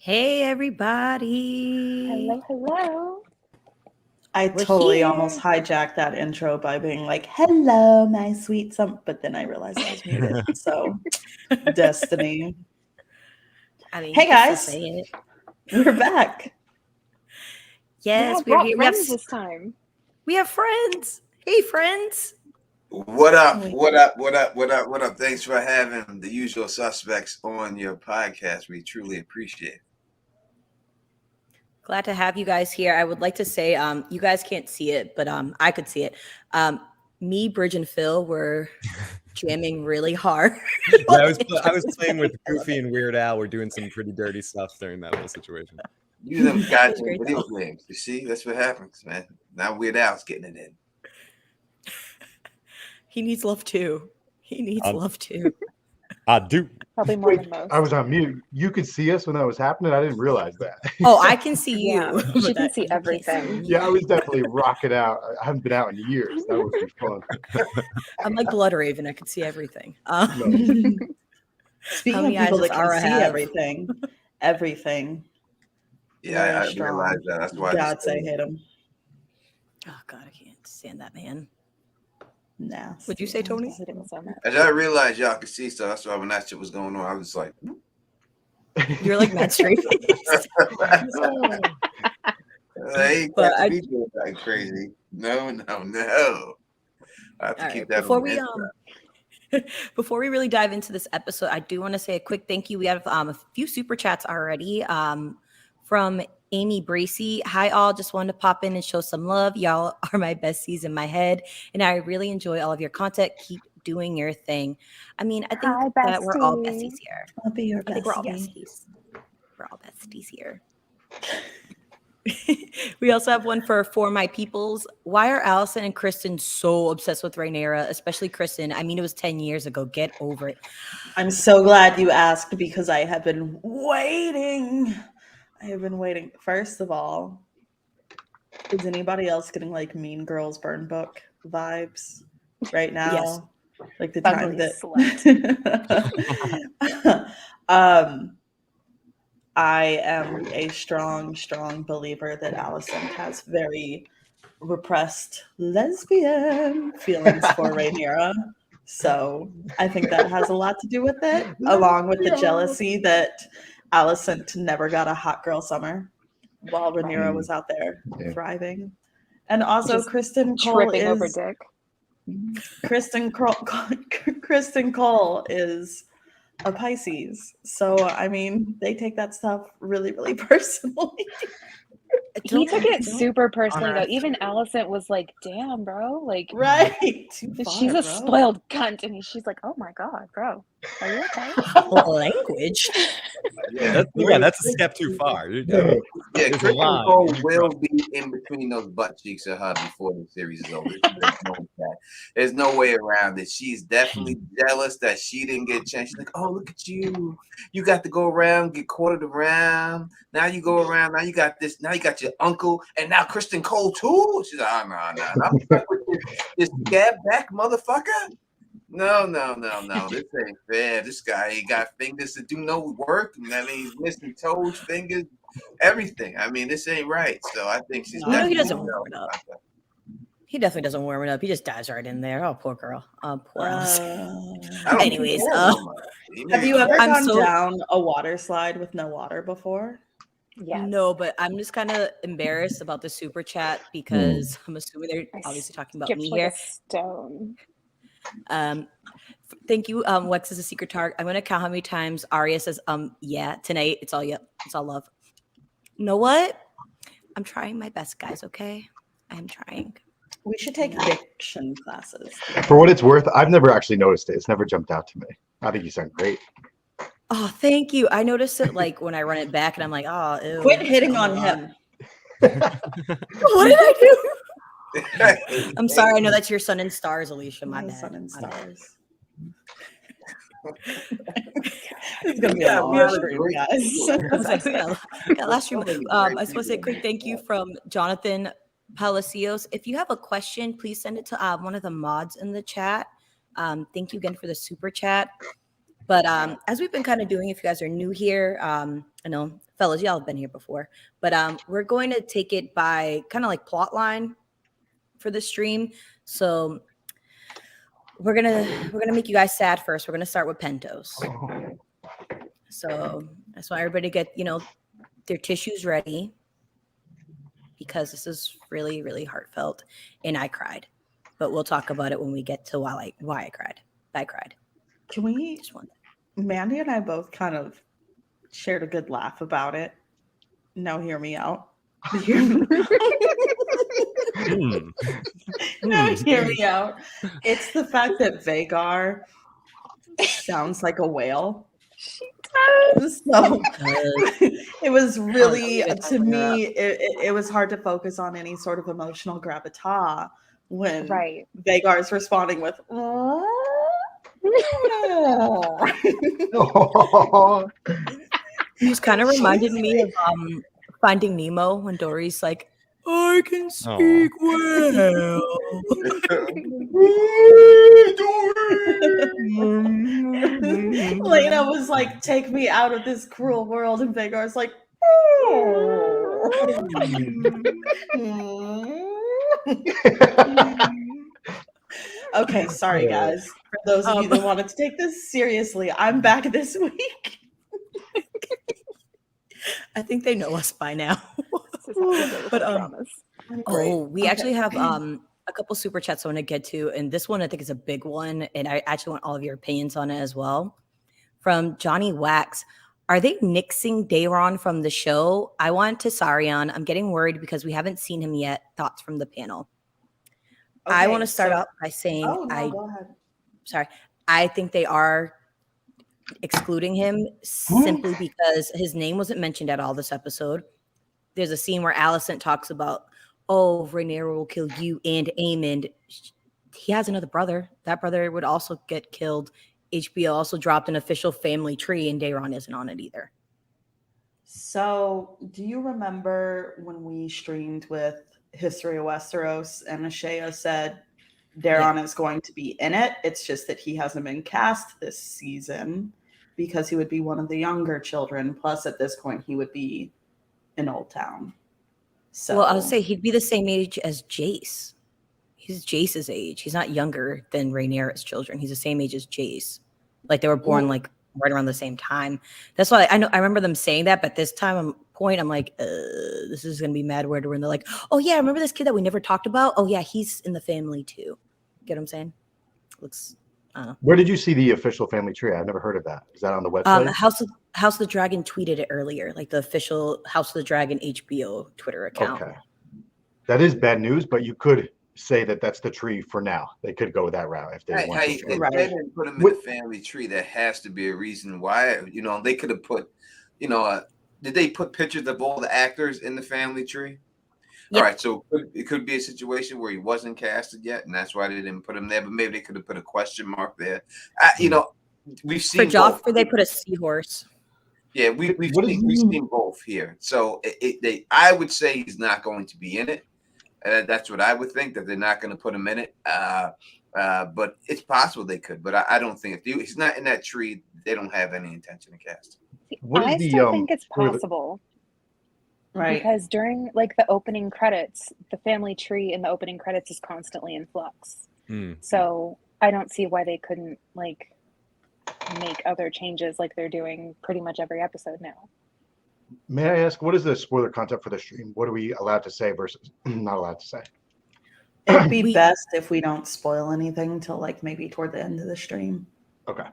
Hey, everybody. Hello, hello. I We're totally here. almost hijacked that intro by being like, hello, my sweet but then I realized I was muted. So, destiny. I mean, Hey, you can guys. still say it. We're back. Yes, Yeah, we're brought here. friends this time. We have friends. Hey, friends. What up? What up? What up? What up? What up? Thanks for having the usual suspects on your podcast. We truly appreciate it. Glad to have you guys here. I would like to say, you guys can't see it, but I could see it. Me, Bridge, and Phil were jamming really hard. Yeah, I was playing with Goofy and Weird Al. We're doing some pretty dirty stuff during that whole situation. You them That was goddamn great, video though. games. You see, that's what happens, man. Now Weird Al's getting it in. He needs love too. He needs love too. I do. Probably more than most. I was on mute. You could see us when that was happening. I didn't realize that. Oh, I can see you. Yeah, but she can that- see you can't everything. me. Yeah, I was definitely rocking out. I haven't been out in years. That was fun. I'm like Blood Raven. I can see everything. Speaking How of many eyes people does that can Arah see have? everything. Yeah, Very I strong. realized that. That's why. God say hate him. Oh God, I can't stand that man. Nasty. Would you say, I Tony? hate him so much. As I realized y'all could see stuff, that's why when that shit was going on, I was like, You're like Matt Straight. hey, But got I- to be doing that crazy. No. I have to All keep right, that before on we the before we really dive into this episode, I do want to say a quick thank you. We have a few super chats already from Amy Bracy. Hi all, just wanted to pop in and show some love. Y'all are my besties in my head, and I really enjoy all of your content. Keep doing your thing. I mean, I think Hi, that we're all bestie. besties here. I'll be your I think we're all bestie. besties. We're all besties here. We also have one for my peoples. Why are Allison and Kristen so obsessed with GrayArea, especially Kristen? I mean, it was 10 years ago. Get over it. I'm so glad you asked because I have been waiting. First of all, is anybody else getting like Mean Girls Burn Book vibes right now? Yes. Like the time Ugly that I am a strong believer that Allison has very repressed lesbian feelings for GrayArea. So I think that has a lot to do with it, along with the jealousy that Allison never got a hot girl summer while GrayArea was out there thriving. And also Just Kristen Cole Tripping over is dick. Kristen Cole is a Pisces. So I mean, they take that stuff really, really personally. He took it Don't- super personally, though. Honor. Even Allison was like, damn, bro. Like, Right. Too she's far, a bro. spoiled cunt. And she's like, oh my God, bro. Are you okay? language. That's a step too far. Yeah, There's a Kristen line. Cole will be in between those butt cheeks of her before the series is over. There's no way around it. She's definitely jealous that she didn't get a chance. She's like, oh, look at you. You got to go around, get quartered around. Now you go around. Now you got this. Now you got your uncle. And now Kristen Cole, too. She's like, oh, no. I'm stuck with this scab back motherfucker. No. This ain't fair. This guy ain't got fingers to do no work. I mean, he's missing toes, fingers, everything. I mean, this ain't right. So I think she's. You know he definitely doesn't jealous warm it up. about that. He definitely doesn't warm it up. He just dives right in there. Oh, poor girl. Poor Allison. I don't Anyways, care so much. Have you ever I'm gone so- down a water slide with no water before? Yes. No, but I'm just kind of embarrassed about the super chat because I'm assuming they're I obviously talking about skipped me like here. a stone. Thank you. Wex is a secret target. I'm gonna count how many times Arya says yeah tonight. It's all love. You know what? I'm trying my best, guys, okay? I'm trying. We should take diction classes. For what it's worth, I've never actually noticed it. It's never jumped out to me. I think you sound great. Oh, thank you. I noticed it like when I run it back and I'm like, oh, ew, Quit hitting that's on a lot. him. What did I do? I'm sorry. I know that's your sun and stars, Alisha. My bad. Sun and My bad. stars. It's gonna be a long stream, guys. I was like, yeah, last stream. I just want to say a quick thank you from Jonathan Palacios. If you have a question, please send it to one of the mods in the chat. Thank you again for the super chat. But as we've been kind of doing, if you guys are new here, I know fellas, y'all have been here before, but we're going to take it by kind of like plot line for the stream. So we're gonna make you guys sad first. We're gonna start with Pentos. So that's why everybody get their tissues ready, because this is really, really heartfelt, and I cried. But we'll talk about it when we get to why I cried. I cried. Can we? Just one. Mandy and I both kind of shared a good laugh about it. Now hear me out. Hear me. No, hear me out. It's the fact that Vagar sounds like a whale. So it was really, to me, it was hard to focus on any sort of emotional gravitas when Vagar is responding with It just kind of reminded me of Finding Nemo when Dory's like, I can speak well. Lena was like, take me out of this cruel world, and Vagar's like, okay, sorry guys. For those of you that wanted to take this seriously, I'm back this week. I think they know us by now. But we actually have a couple super chats I want to get to, and this one I think is a big one, and I actually want all of your opinions on it as well. From Johnny Wax, are they nixing Dayron from the show? I want Tessarion. I'm getting worried because we haven't seen him yet. Thoughts from the panel. Okay, I want to start out by saying go ahead. Sorry, I think they are excluding him simply because his name wasn't mentioned at all this episode. There's a scene where Alicent talks about, Rhaenyra will kill you and Aemond. He has another brother. That brother would also get killed. HBO also dropped an official family tree, and Dayron isn't on it either. So, do you remember when we streamed with History of Westeros and Ashea said Dayron is going to be in it? It's just that he hasn't been cast this season because he would be one of the younger children. Plus, at this point, he would be in Old Town. So, well, I would say he'd be the same age as Jace. He's Jace's age. He's not younger than Rhaenyra's children. He's the same age as Jace. Like they were born like right around the same time. That's why I know. I remember them saying that, but this time I'm like, this is gonna be mad weird when they're like, oh yeah, remember this kid that we never talked about? Oh yeah, he's in the family too. Get what I'm saying? Looks. I don't know. Where did you see the official family tree? I've never heard of that. Is that on the website? House of the Dragon tweeted it earlier, like the official House of the Dragon HBO Twitter account. Okay, that is bad news, but you could say that that's the tree for now. They could go that route if they want to. If they didn't put him in the family tree, there has to be a reason why. They could have put, did they put pictures of all the actors in the family tree? Yep. All right, so it could be a situation where he wasn't casted yet, and that's why they didn't put him there. But maybe they could have put a question mark there. We've seen for Joffrey, they put a seahorse. Yeah, we've seen both here. So I would say he's not going to be in it. That's what I would think, that they're not going to put him in it. But it's possible they could. But I don't think if he's not in that tree, they don't have any intention to cast him. I still think it's possible. Right. Because during the opening credits, the family tree in the opening credits is constantly in flux. So I don't see why they couldn't make other changes like they're doing pretty much every episode now. May I ask, what is the spoiler content for the stream? What are we allowed to say versus not allowed to say? It'd be best if we don't spoil anything until maybe toward the end of the stream. Okay.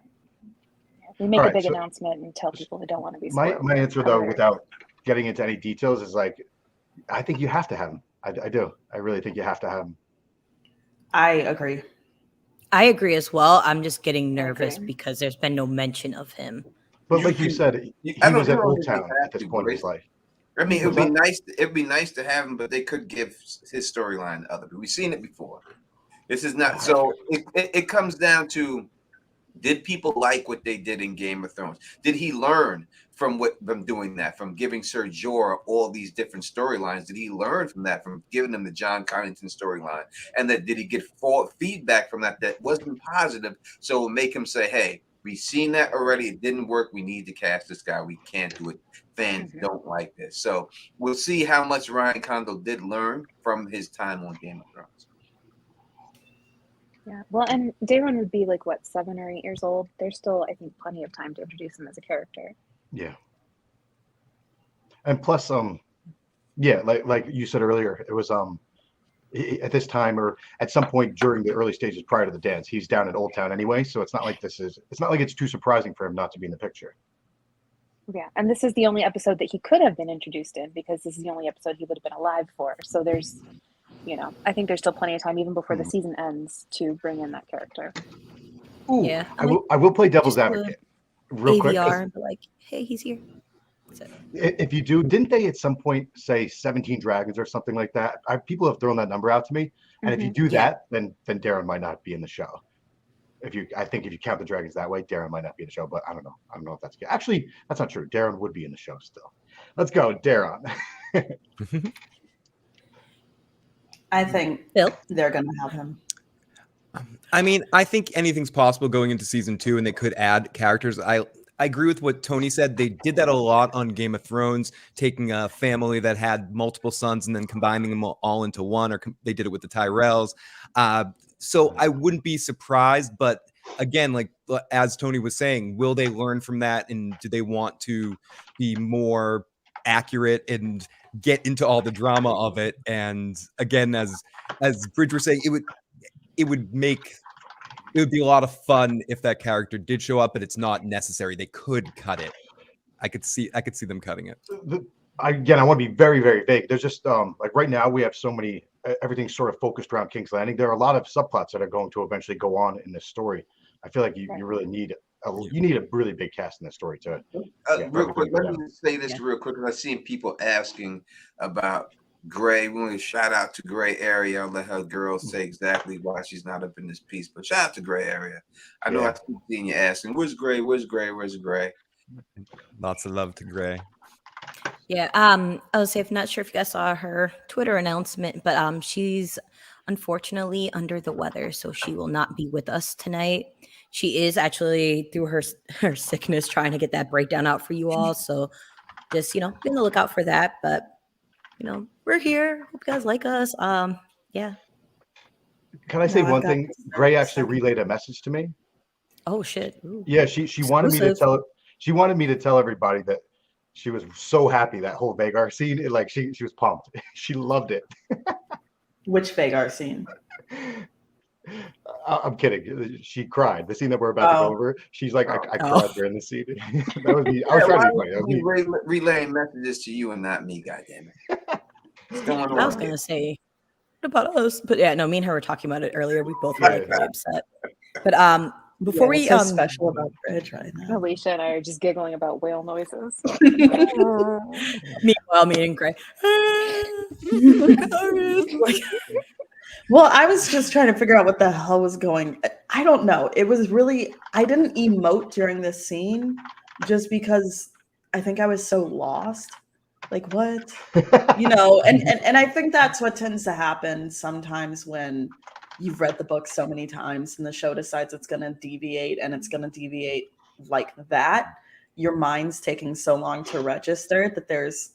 We make a big announcement and tell people who don't want to be spoiled. My answer, though, without getting into any details, is I think you have to have him. I do. I really think you have to have him. I agree. I agree as well. I'm just getting nervous because there's been no mention of him. But like you said, he was at Old Town at this point in his life. I mean, it'd be nice. It'd be nice to have him, but they could give his storyline to other people. We've seen it before. This is not. So it comes down to: did people like what they did in Game of Thrones? Did he learn from doing that, from giving Ser Jorah all these different storylines? Did he learn from that, from giving them the John Connington storyline? And did he get feedback from that wasn't positive? So it would make him say, "Hey, we've seen that already. It didn't work. We need to cast this guy. We can't do it fans don't like this. So we'll see how much Ryan Condal did learn from his time on Game of Thrones. Yeah, well, and Daron would be like, what, 7 or 8 years old? There's still, I think, plenty of time to introduce him as a character. Yeah. And plus, yeah, like you said earlier, it was at this time or at some point during the early stages prior to the dance, he's down in Old Town anyway, so it's not like it's too surprising for him not to be in the picture. Yeah, and this is the only episode that he could have been introduced in, because this is the only episode he would have been alive for. So there's, I think there's still plenty of time, even before the season ends, to bring in that character. Ooh, Yeah, I will play devil's advocate real quick. AVR and be like, hey, he's here. If you do, didn't they at some point say 17 dragons or something like that? People have thrown that number out to me, and if you do that, then Darren might not be in the show. I think if you count the dragons that way, Darren might not be in the show, but I don't know. I don't know if that's good. Actually, that's not true. Darren would be in the show still. Let's go, Darren. I think Bill? they're going to have him. I mean, I think anything's possible going into season 2, and they could add characters. I agree with what Tony said. They did that a lot on Game of Thrones, taking a family that had multiple sons and then combining them all into one, or they did it with the Tyrells. So I wouldn't be surprised, but again, like as Tony was saying, will they learn from that, and do they want to be more accurate and get into all the drama of it? And again, as Bridge was saying, it would be a lot of fun if that character did show up, but it's not necessary. They could cut it. I could see them cutting it. Again, I want to be very, very vague. There's just like right now we have so many. Everything's sort of focused around King's Landing. There are a lot of subplots that are going to eventually go on in this story. I feel like you really need a really big cast in this story to. Real quick, let me say this real quick, because I've seen people asking about Gray. We want to shout out to GrayArea. I'll let her girls say exactly why she's not up in this piece, but shout out to GrayArea. I know I keep seeing you asking, where's Gray? Where's Gray? Where's Gray? Lots of love to Gray. Yeah, I was not sure if you guys saw her Twitter announcement, but she's unfortunately under the weather, so she will not be with us tonight. She is actually, through her sickness, trying to get that breakdown out for you all. So just, be on the lookout for that. But, we're here. Hope you guys like us. Yeah. Can I say one thing? Gray actually relayed a message to me. Oh, shit. Ooh. Yeah, she wanted me to tell. She wanted me to tell everybody that she was so happy that whole Vagar scene. She was pumped. She loved it. Which Vagar scene? I'm kidding. She cried. The scene that we're about to go over. She's like, I cried during the scene. That was me. I was trying to be funny. That was me. Relaying messages to you and not me, goddammit. I was gonna say, what about us? But yeah, no, me and her were talking about it earlier. We both were very upset. But before we so special about Bridge right now. Alisha and I are just giggling about whale noises. Meanwhile, me and Gray. Well, I was just trying to figure out what the hell was going. I don't know. It was really, I didn't emote during this scene just because I think I was so lost. Like, what? And I think that's what tends to happen sometimes when you've read the book so many times and the show decides it's going to deviate, and it's going to deviate like that. Your mind's taking so long to register that there's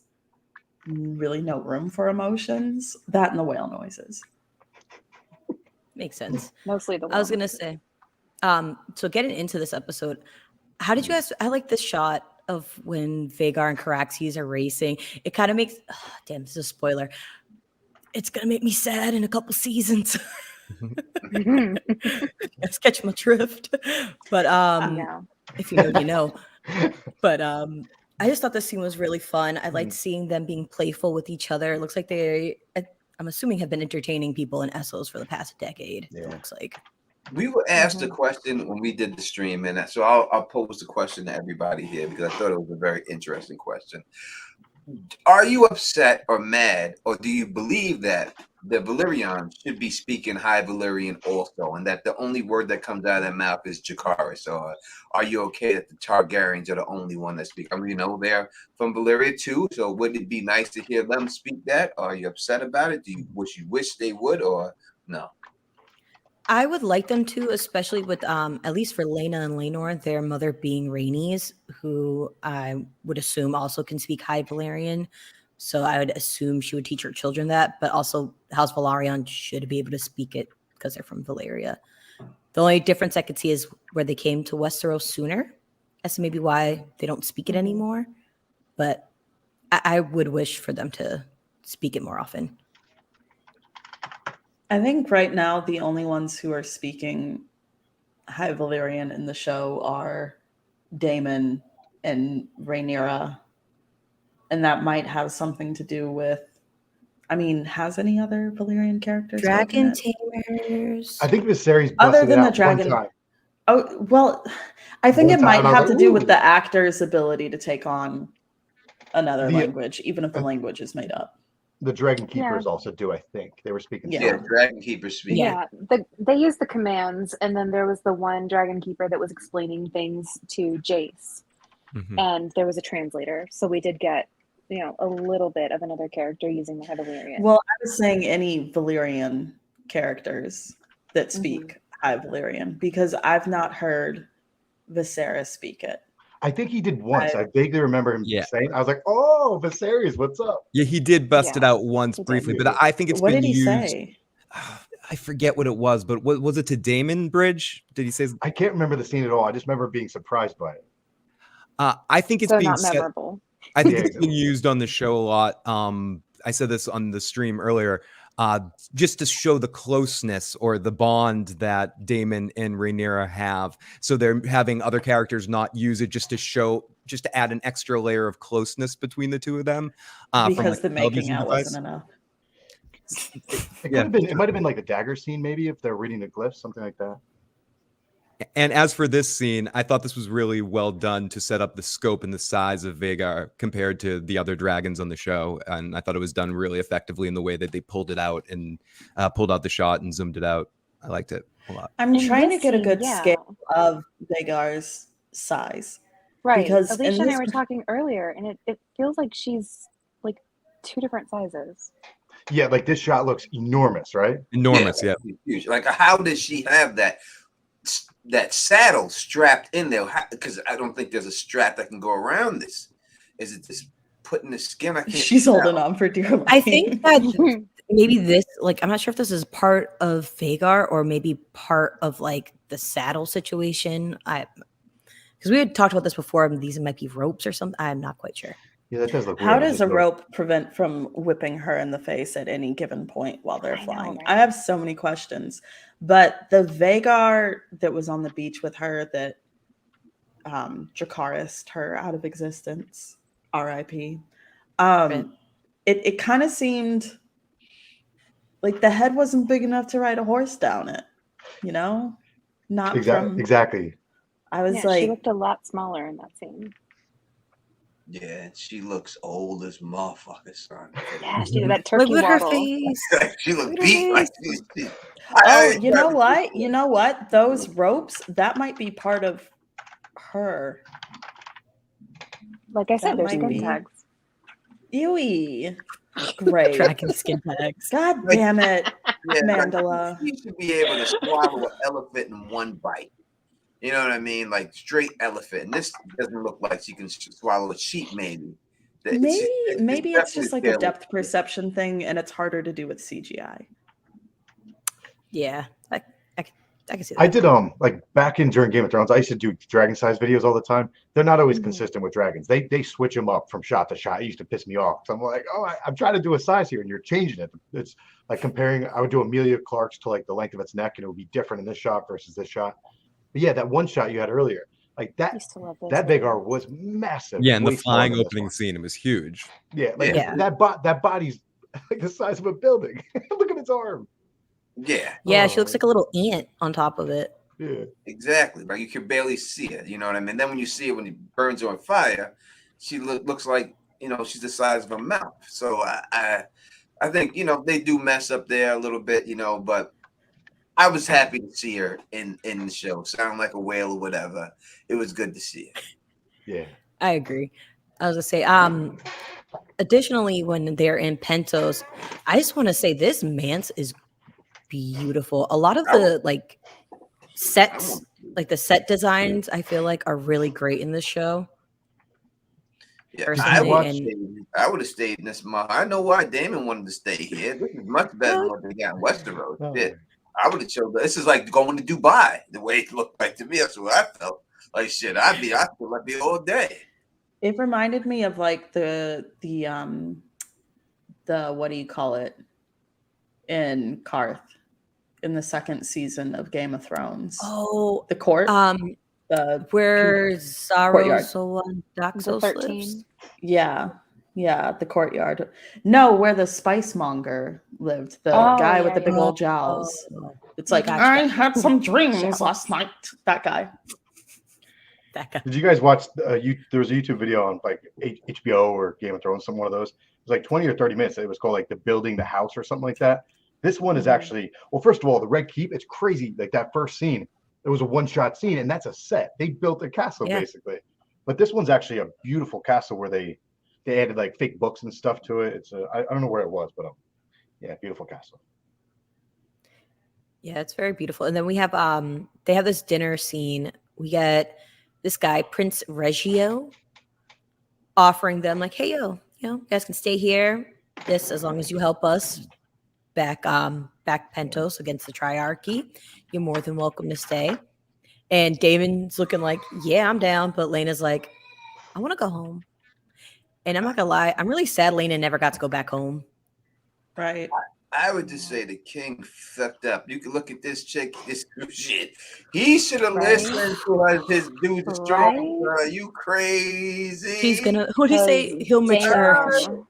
really no room for emotions. That and the whale noises. Makes sense. Mostly the. I was gonna say, so getting into this episode, how did you guys? I like this shot of when Vagar and Caraxes are racing. It kind of makes. Oh, damn, this is a spoiler. It's gonna make me sad in a couple seasons. Let's catch my drift. But if you know, you know. But I just thought this scene was really fun. I liked seeing them being playful with each other. It looks like I'm assuming have been entertaining people in Essos for the past decade. Yeah. It looks like. We were asked a question when we did the stream, and so I'll pose the question to everybody here because I thought it was a very interesting question. Are you upset or mad, or do you believe that the Valyrian should be speaking High Valyrian also, and that the only word that comes out of their mouth is Jacaris? Or are you okay that the Targaryens are the only one that speak? I mean, they're from Valyria too, so would it be nice to hear them speak that? Are you upset about it? Do you wish they would, or no? I would like them to, especially with at least for Lena and Lenore, their mother being Rhaenys, who I would assume also can speak High Valyrian. So I would assume she would teach her children that, but also House Velaryon should be able to speak it because they're from Valyria. The only difference I could see is where they came to Westeros sooner. That's maybe why they don't speak it anymore. But I would wish for them to speak it more often. I think right now the only ones who are speaking High Valyrian in the show are Daemon and Rhaenyra. And that might have something to do with, I mean, has any other Valyrian characters Dragon spoken it? Tamers. I think Viserys Other busted than it the out dragon. one time. Oh, well, I think One it might time I was have to like, do with "Ooh." the actor's ability to take on another The- language, even if the language is made up. The Dragon Yeah. Keepers also do, I think. They were speaking. Yeah. Yeah, Sylvan. Dragon Keeper speak. Yeah. They used the commands, and then there was the one dragon keeper that was explaining things to Jace, and there was a translator. So we did get, a little bit of another character using the High Valyrian. Well, I was saying any Valyrian characters that speak High Valyrian, because I've not heard Viserys speak it. I think he did once. I vaguely remember him saying, I was like, oh, Viserys, what's up? Yeah, he did bust it out once he did. briefly, but I think it's What been did he used. say? I forget what it was, but was it to Daemon Bridge? Did he say? I can't remember the scene at all. I just remember being surprised by it. I think it's so being not memorable. I think Yeah, it's been used on the show a lot. I said this on the stream earlier, just to show the closeness or the bond that Daemon and Rhaenyra have. So they're having other characters not use it just to add an extra layer of closeness between the two of them. Because the making out wasn't enough. It might have been like the dagger scene, maybe, if they're reading the glyphs, something like that. And as for this scene, I thought this was really well done to set up the scope and the size of Vhagar compared to the other dragons on the show. And I thought it was done really effectively in the way that they pulled it out and pulled out the shot and zoomed it out. I liked it a lot. I'm trying to get a good scale of Vhagar's size. Right. Because Alisha and I were talking earlier, and it feels like she's like two different sizes. Yeah, like this shot looks enormous, right? Enormous, yeah. Huge. Like, how does she have that saddle strapped in there? Because I don't think there's a strap that can go around this. Is it just putting the skin? She's holding on for dear life. I think that maybe this, like, I'm not sure if this is part of Vhagar or maybe part of like the saddle situation. Because we had talked about this before. These might be ropes or something. I'm not quite sure. Yeah, that does look How weird. does a rope prevent from whipping her in the face at any given point while they're flying? know, right? I have so many questions. But the Vhagar that was on the beach with her that Dracarys her out of existence, R.I.P. It kind of seemed like the head wasn't big enough to ride a horse down it, Not exactly. I was she looked a lot smaller in that scene. Yeah, she looks old as motherfucker, son. Yeah, she did that turkey Look at her waddle. face. She looked beat. Like she Oh, you know what? You know what? Those ropes, that might be part of her. Like I said, That there's might skin be. tags. Ewy. Great. Dragon skin tags. God damn it, Yeah, Mandela. She should be able to swallow an elephant in one bite. You know what I mean? Like straight elephant. And this doesn't look like she can swallow a sheep, maybe. Maybe it's just like a definitely depth perception thing, and it's harder to do with CGI. Yeah, I can see that. I did like back in during Game of Thrones, I used to do dragon size videos all the time. They're not always consistent with dragons. They switch them up from shot to shot. It used to piss me off. So I'm like, I'm trying to do a size here and you're changing it. It's like comparing, I would do Amelia Clark's to like the length of its neck and it would be different in this shot versus this shot. But yeah, that one shot you had earlier, like I that used to love those that videos. Vhagar was massive. Yeah, and the way smaller flying than this opening one. scene, it was huge. Yeah, like that body's like the size of a building. Look at its arm. Yeah. Yeah, she looks like a little ant on top of it. Yeah. Exactly. Like you can barely see it. You know what I mean? Then when you see it when it burns on fire, she looks like, she's the size of a mouth. So I think, they do mess up there a little bit, but I was happy to see her in the show. Sound like a whale or whatever. It was good to see her. Yeah. I agree. I was gonna say, additionally, when they're in Pentos, I just want to say this Mance is beautiful. A lot of the like sets, like the set designs, I feel like are really great in this show. Yeah, Personally, I would have stayed in this month. I know why Damon wanted to stay here. This is much better than what they got in Westeros. Shit. I would have chose. This is like going to Dubai. The way it looked like to me, that's what I felt. Like shit, I'd be all day. It reminded me of like the what do you call it in Karth in the second season of Game of Thrones. Oh, the court. Where Zaro Daxos 13. lives. Yeah, the courtyard. No, where the spice monger lived. The guy with the big old jowls. It's like I had some dreams last night. That guy. Did you guys watch? There was a YouTube video on like HBO or Game of Thrones, some one of those. It was like 20 or 30 minutes. It was called like the building the house or something like that. This one is actually, well, first of all, the Red Keep. It's crazy. Like that first scene, it was a one-shot scene, and that's a set. They built a castle basically. But this one's actually a beautiful castle where they added like fake books and stuff to it. It's I don't know where it was, but beautiful castle. Yeah, it's very beautiful. And then we have they have this dinner scene. We get this guy, Prince Reggio, offering them like, hey, you guys can stay here. This as long as you help us back Pentos against the Triarchy. You're more than welcome to stay. And Damon's looking like, yeah, I'm down. But Lena's like, I want to go home. And I'm not gonna lie, I'm really sad Lena never got to go back home. Right. I would just say the king fucked up. You can look at this chick, this shit. He should have listened to his dude, the strong girl. You crazy? He's gonna. What do you say? He'll mature.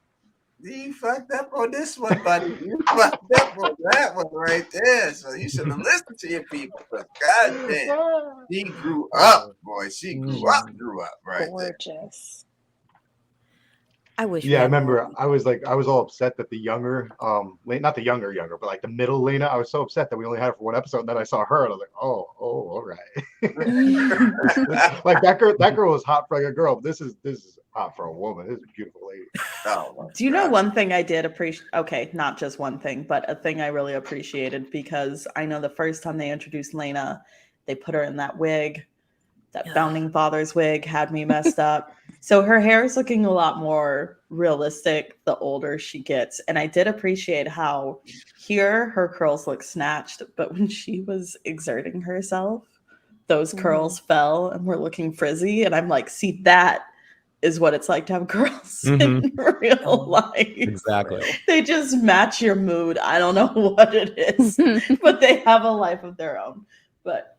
He fucked up on this one, buddy. You fucked up on that one right there. So you should have listened to your people. But goddamn, he grew up, boy. She grew up, right? Gorgeous. I wish. Yeah, I remember. I was all upset that the younger, not the younger, but like the middle Lena. I was so upset that we only had her for one episode. And then I saw her, and I was like, oh, all right. Like that girl was hot for like a girl. But this is hot for a woman. This is a beautiful lady. Oh, do you know one thing I did appreciate? Okay, not just one thing, but a thing I really appreciated, because I know the first time they introduced Lena, they put her in that wig. That Founding Fathers wig had me messed up. So her hair is looking a lot more realistic the older she gets. And I did appreciate how here her curls look snatched, but when she was exerting herself, those curls fell and were looking frizzy. And I'm like, see, that is what it's like to have curls in real life. Exactly. They just match your mood. I don't know what it is, but they have a life of their own. But,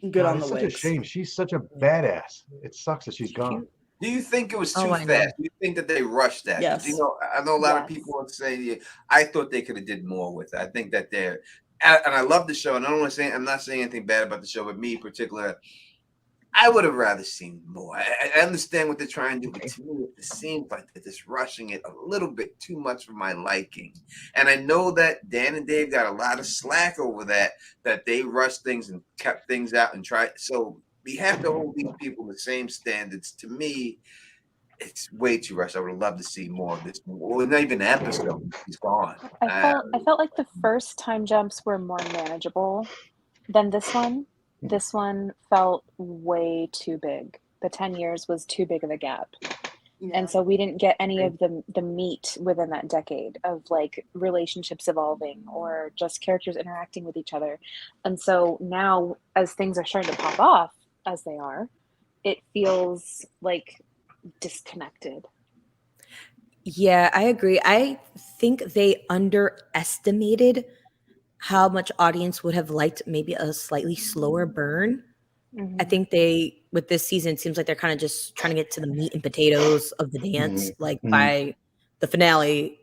good on the wigs. It's such a shame. She's such a badass. It sucks that she's gone. Do you think it was too fast? Do you think that they rushed that? Yes. I know a lot of people would say, I thought they could have did more with it. I think that and I love the show, and I'm not saying anything bad about the show, but me in particular, I would have rather seen more. I understand what they're trying to do, but to me, it seems like they're just rushing it a little bit too much for my liking. And I know that Dan and Dave got a lot of slack over that they rushed things and kept things out and tried. So we have to hold these people the same standards. To me, it's way too rushed. I would have loved to see more of this. Well, not even an episode. He's gone. I felt like the first time jumps were more manageable than this one. This one felt way too big. The 10 years was too big of a gap. Yeah. And so we didn't get any of the meat within that decade of like relationships evolving or just characters interacting with each other. And so now as things are starting to pop off, as they are, it feels like disconnected. Yeah, I agree. I think they underestimated how much audience would have liked maybe a slightly slower burn. I think with this season, it seems like they're kind of just trying to get to the meat and potatoes of the dance. By the finale,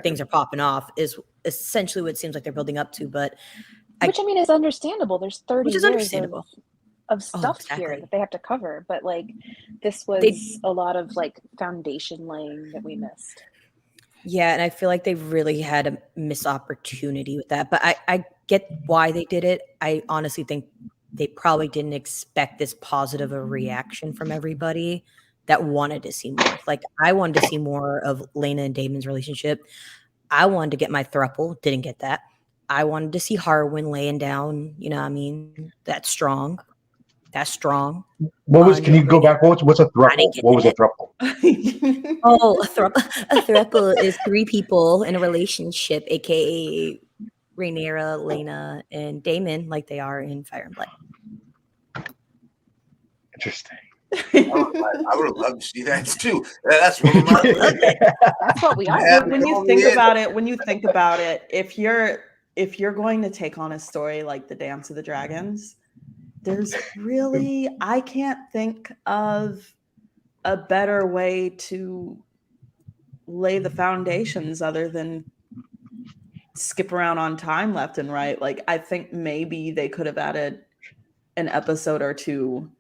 things are popping off is essentially what it seems like they're building up to. But which is understandable. There's 30 years of stuff here that they have to cover. But like this was a lot of like foundation laying that we missed. Yeah, and I feel like they really had a missed opportunity with that. But I get why they did it. I honestly think they probably didn't expect this positive a reaction from everybody that wanted to see more. Like I wanted to see more of Lena and Damon's relationship. I wanted to get my thruple, didn't get that. I wanted to see Harwin laying down, you know what I mean? That's strong. That's strong. What was? Can you go back? What's a I didn't throuple? get What was a that. throuple? Oh, a throuple is 3 people in a relationship, aka Rhaenyra, Laena, and Daemon, like they are in Fire and Blood. Interesting. I would have loved to see that too. That's one of my. That's what we all When want. you think about it, if you're going to take on a story like the Dance of the Dragons, there's really, I can't think of a better way to lay the foundations other than skip around on time left and right. Like, I think maybe they could have added an episode or two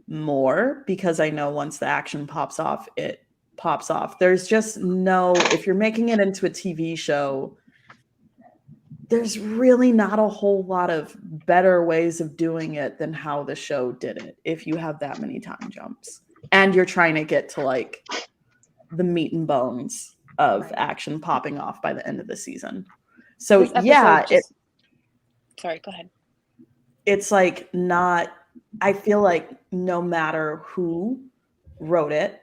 more, because I know once the action pops off, it pops off. There's just no, if you're making it into a TV show, there's really not a whole lot of better ways of doing it than how the show did it. If you have that many time jumps and you're trying to get to like the meat and bones of action popping off by the end of the season. So yeah, sorry, go ahead. It's like not, I feel like no matter who wrote it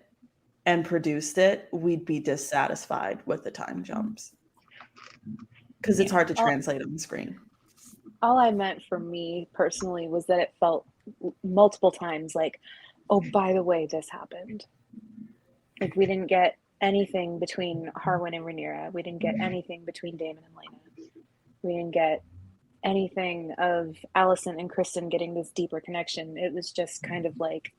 and produced it, we'd be dissatisfied with the time jumps. Because it's hard to translate on the screen. All I meant for me personally was that it felt multiple times like, oh, by the way, this happened. Like, we didn't get anything between Harwin and Rhaenyra. We didn't get anything between Daemon and Laena. We didn't get anything of Alicent and Kristen getting this deeper connection. It was just kind of like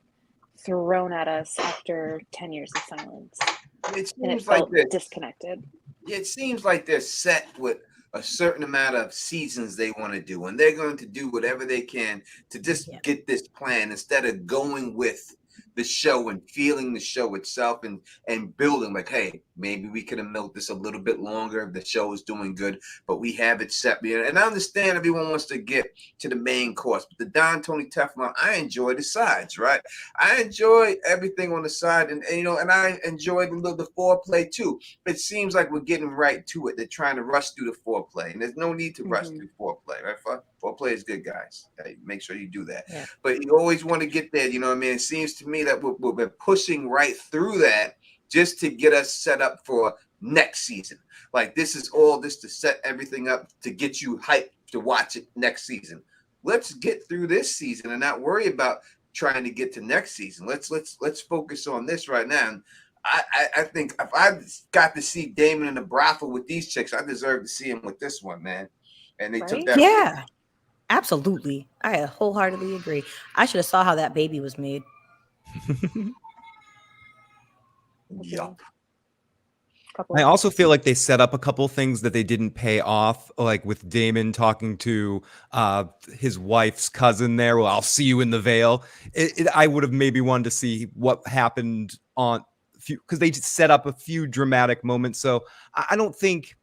thrown at us after 10 years of silence. It and it seems like felt they're disconnected. It seems like they're set with a certain amount of seasons they want to do, and they're going to do whatever they can to just get this plan instead of going with the show and feeling the show itself and building like, hey, maybe we could have milked this a little bit longer if the show is doing good, but we have it set. And I understand everyone wants to get to the main course, but the Don Tony Teflon, I enjoy the sides, right? I enjoy everything on the side, and you know, and I enjoy the foreplay too. It seems like we're getting right to it. They're trying to rush through the foreplay, and there's no need to rush through foreplay, right? Foreplay is good, guys. Hey, make sure you do that. Yeah. But you always want to get there, you know what I mean? It seems to me that we're pushing right through that just to get us set up for next season. Like, this is all this to set everything up to get you hyped to watch it next season. Let's get through this season and not worry about trying to get to next season. Let's focus on this right now. And I think if I got to see Daemon in the brothel with these chicks, I deserve to see him with this one, man. And they took that. Yeah, absolutely. I wholeheartedly agree. I should have saw how that baby was made. Yup. I also feel like they set up a couple things that they didn't pay off, like with Daemon talking to his wife's cousin there. Well, I'll see you in the Vale. I would have maybe wanted to see what happened on, because they just set up a few dramatic moments. So I don't think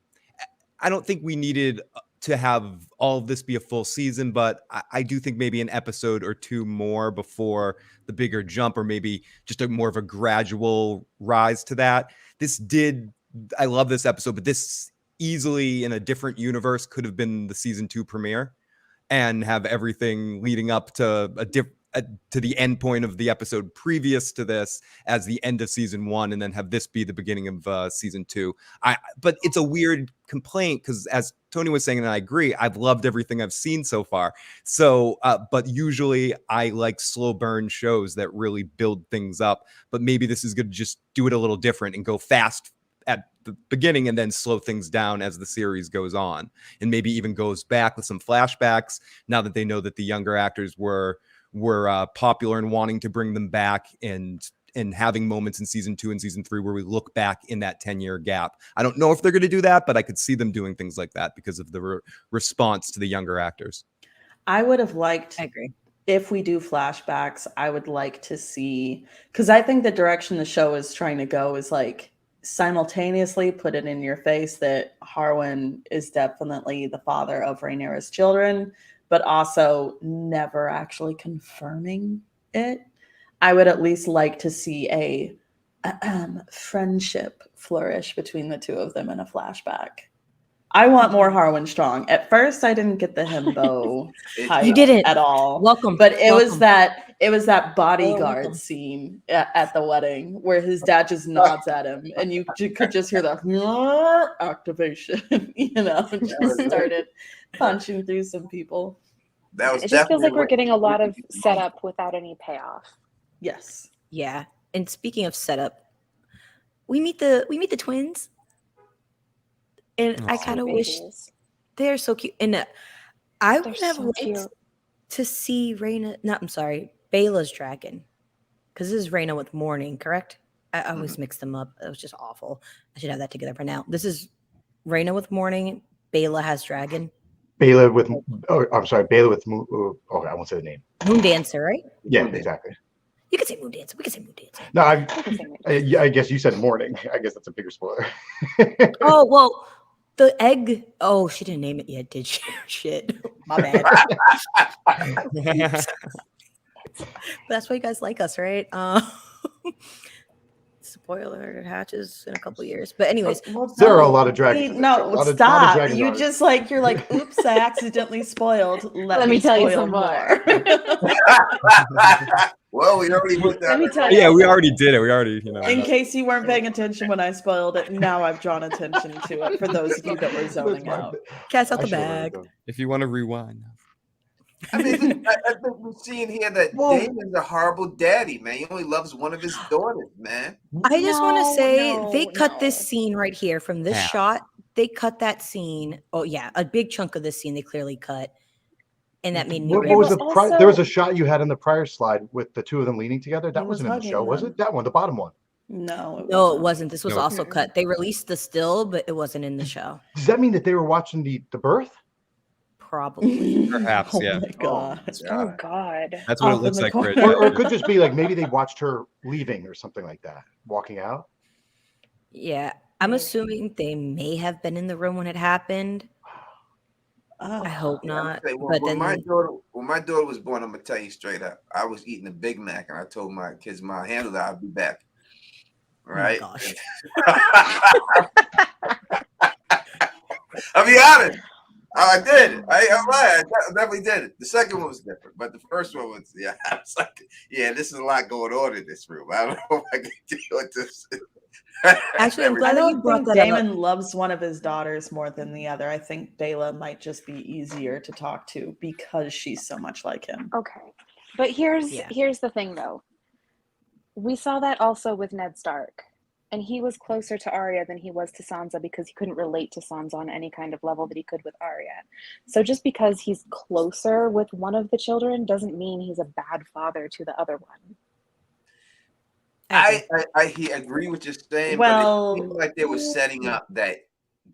we needed to have all of this be a full season, but I do think maybe an episode or two more before the bigger jump, or maybe just a more of a gradual rise to that. I love this episode, but this easily in a different universe could have been the season 2 premiere and have everything leading up to to the end point of the episode previous to this as the end of season 1, and then have this be the beginning of season 2. But it's a weird complaint because, as Tony was saying, and I agree, I've loved everything I've seen so far. So, but usually I like slow burn shows that really build things up. But maybe this is going to just do it a little different and go fast at the beginning and then slow things down as the series goes on, and maybe even goes back with some flashbacks now that they know that the younger actors were popular and wanting to bring them back, and having moments in season 2 and season 3 where we look back in that 10-year gap. I don't know if they're going to do that, but I could see them doing things like that because of the response to the younger actors. I would have liked, I agree, if we do flashbacks, I would like to see, because I think the direction the show is trying to go is like simultaneously put it in your face that Harwin is definitely the father of Rhaenyra's children, but also never actually confirming it. I would at least like to see a friendship flourish between the two of them in a flashback. I want more Harwin Strong. At first, I didn't get the himbo hype You didn't at all. welcome, but it was welcome. that bodyguard welcome. scene at the wedding where his dad just nods at him, and you could just hear the activation. Just started punching through some people. That was It just feels like definitely we're getting a lot of setup without any payoff. Yes. Yeah. And speaking of setup, we meet the twins. And I kind of wish they're so cute. And I would have liked to see Bela's dragon. Because this is Reyna with Morning, correct? I always mix them up. It was just awful. I should have that together for now. This is Reyna with Morning. Bela has dragon. Bela with, Bela with, I won't say the name. Moon Dancer, right? Yeah, exactly. You can say Moon Dancer. We can say Moon Dancer. No, I guess you said Morning. I guess that's a bigger spoiler. Oh, well, the egg. Oh, she didn't name it yet, did she? Shit. My bad. That's why you guys like us, right? Spoiler hatches in a couple years. But anyways, there are a lot of dragons. Stop. You're like, oops, I accidentally spoiled. Let me tell you some more. Well, we already put that. We already did it. We already, In case you weren't paying attention when I spoiled it, now I've drawn attention to it for those of you that were zoning out. Cat's out the bag. If you want to rewind. I think we're seeing here that Damon's a horrible daddy, man. He only loves one of his daughters, man. I just want to say they cut this scene right here from this shot. They cut that scene. Oh yeah, a big chunk of this scene they clearly cut, and that made me. What was there was a shot you had in the prior slide with the two of them leaning together. That wasn't in the show, was it? That one, the bottom one. No, it wasn't. This was also cut. They released the still, but it wasn't in the show. Does that mean that they were watching the birth? Probably. Perhaps, yeah. Oh my God. Oh God. That's what it looks like. Or it could just be like maybe they watched her leaving or something like that, walking out. Yeah, I'm assuming they may have been in the room when it happened. I hope not. When my daughter was born, I'm gonna tell you straight up. I was eating a Big Mac, and I told my kids, "My handler, I'll be back." Right? Oh, gosh. I'll be honest. I did. I definitely did it. The second one was different, but the first one was, I was like, this is a lot going on in this room. I don't know if I can deal with this. Actually, I'm glad that you brought that up. Damon loves one of his daughters more than the other. I think Bela might just be easier to talk to because she's so much like him. Okay. But here's the thing, though. We saw that also with Ned Stark. And he was closer to Arya than he was to Sansa because he couldn't relate to Sansa on any kind of level that he could with Arya. So just because he's closer with one of the children doesn't mean he's a bad father to the other one. I agree with you saying, but it seemed like they were setting up that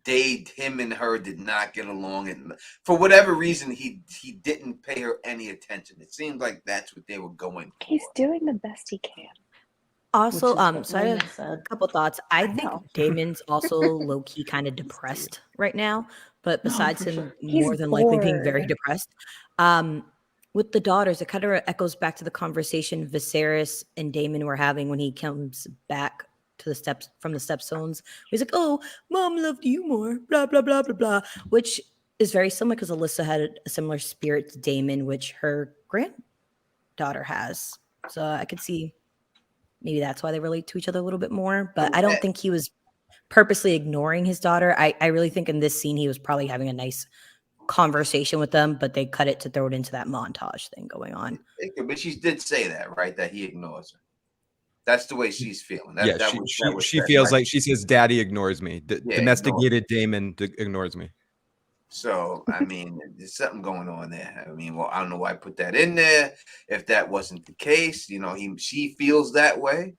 him and her did not get along, and for whatever reason he didn't pay her any attention. It seemed like that's what they were going for. He's doing the best he can. Also, so I have a couple thoughts. I think Damon's also low-key kind of depressed right now, but besides him more than likely being very depressed. With the daughters, it kind of echoes back to the conversation Viserys and Daemon were having when he comes back to the steps from the Stepstones. He's like, "Oh, Mom loved you more," blah blah blah blah blah, which is very similar because Alyssa had a similar spirit to Daemon, which her granddaughter has. So I could see maybe that's why they relate to each other a little bit more. But I don't think he was purposely ignoring his daughter. I really think in this scene he was probably having a nice conversation with them, but they cut it to throw it into that montage thing going on. But she did say that, right? That he ignores her. That's the way she's feeling. She feels like she says, "Daddy ignores me." Domesticated Daemon ignores me. So, I mean, there's something going on there. I mean, I don't know why I put that in there. If that wasn't the case, she feels that way.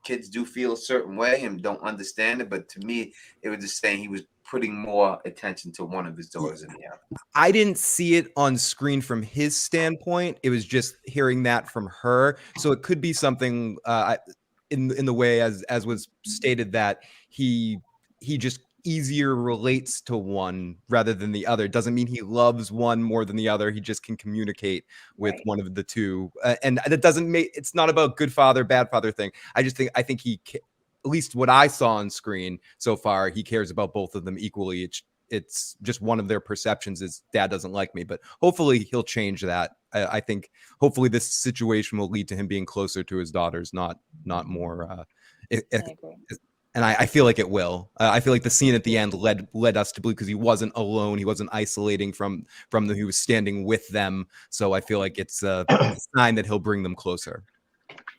Kids do feel a certain way and don't understand it. But to me, it was just saying he was putting more attention to one of his daughters than the other. I didn't see it on screen from his standpoint. It was just hearing that from her. So it could be something in the way as was stated that he just easier relates to one rather than the other. Doesn't mean he loves one more than the other. He just can communicate with one of the two, and that doesn't make it's not about good father, bad father thing. I think he, at least what I saw on screen so far, he cares about both of them equally. it's just one of their perceptions is dad doesn't like me. But hopefully he'll change that. I think hopefully this situation will lead to him being closer to his daughters, not more. I agree. And I feel like it will. I feel like the scene at the end led us to believe, because he wasn't alone, he wasn't isolating from them, he was standing with them. So I feel like it's a sign that he'll bring them closer.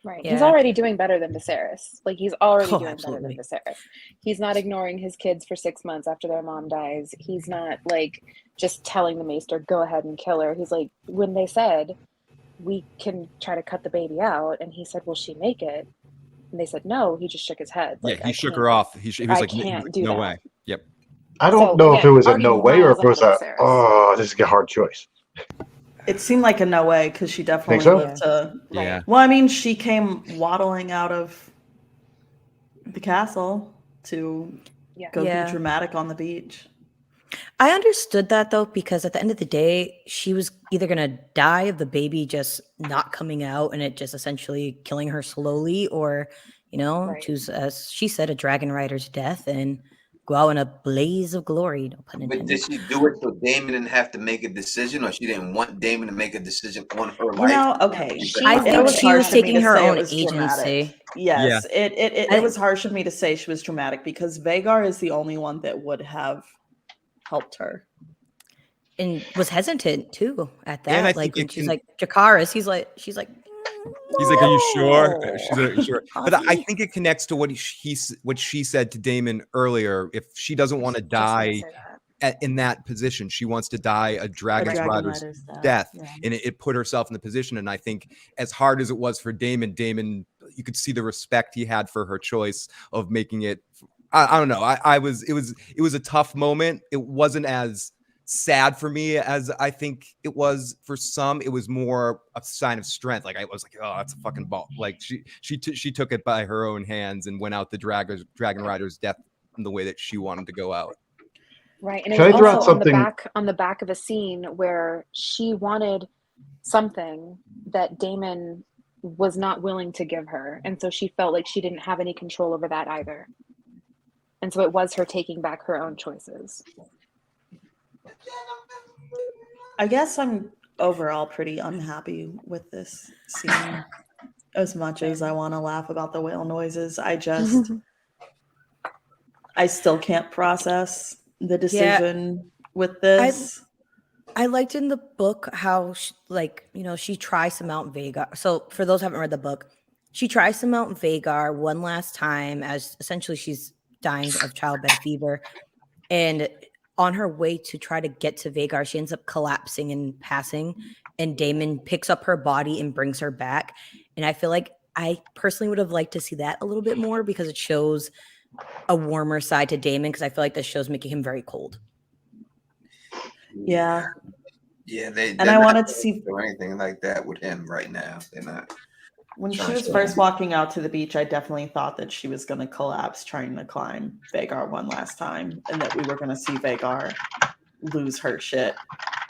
Right. Yeah. He's already doing better than Viserys. Like, he's already doing absolutely. better than Viserys. He's not ignoring his kids for 6 months after their mom dies. He's not like just telling the maester, go ahead and kill her. He's like, when they said, we can try to cut the baby out, and he said, will she make it? And they said no. He just shook his head. Like, Yeah, he shook her off. He was like, no way. Yep. I don't know if it was a no way or if it was this is a hard choice. It seemed like a no way, because she definitely so? lived to. Yeah. Well, I mean, she came waddling out of the castle to go be dramatic on the beach. I understood that though, because at the end of the day, she was either gonna die of the baby just not coming out and it just essentially killing her slowly, or choose, as she said, a dragon rider's death and go out in a blaze of glory. No pun intended. But did she do it so Damon didn't have to make a decision, or she didn't want Damon to make a decision on her life? Okay. I think she was taking her own agency. Yes, it was harsh of me to say she was dramatic, because Vhagar is the only one that would have helped her, and was hesitant too at that. And like when she's like, Jakaris, she's like, he's like, are you sure? She's like, sure. But I think it connects to what she said to Damon earlier. If she doesn't want to die in that position, she wants to die a dragon rider's death. Yeah. And it put herself in the position. And I think as hard as it was for Damon, you could see the respect he had for her choice of making it. I don't know. It was a tough moment. It wasn't as sad for me as I think it was for some. It was more a sign of strength. Like, I was like, oh, that's a fucking ball. Like she took it by her own hands and went out the dragon rider's death in the way that she wanted to go out. Right. And it's also on the back of a scene where she wanted something that Damon was not willing to give her. And so she felt like she didn't have any control over that either. And so it was her taking back her own choices. I guess I'm overall pretty unhappy with this scene. As much as I want to laugh about the whale noises, I still can't process the decision with this. I liked in the book how she tries to mount Vhagar. So for those who haven't read the book, she tries to mount Vhagar one last time, as essentially she's dying of childbed fever, and on her way to try to get to Vhagar, she ends up collapsing and passing, and Damon picks up her body and brings her back. And I feel like I personally would have liked to see that a little bit more, because it shows a warmer side to Damon, because I feel like this show's making him very cold. Yeah. Yeah, I wanted to see anything like that with him right now. They're not. When she was first walking out to the beach, I definitely thought that she was going to collapse trying to climb Vhagar one last time, and that we were going to see Vhagar lose her shit,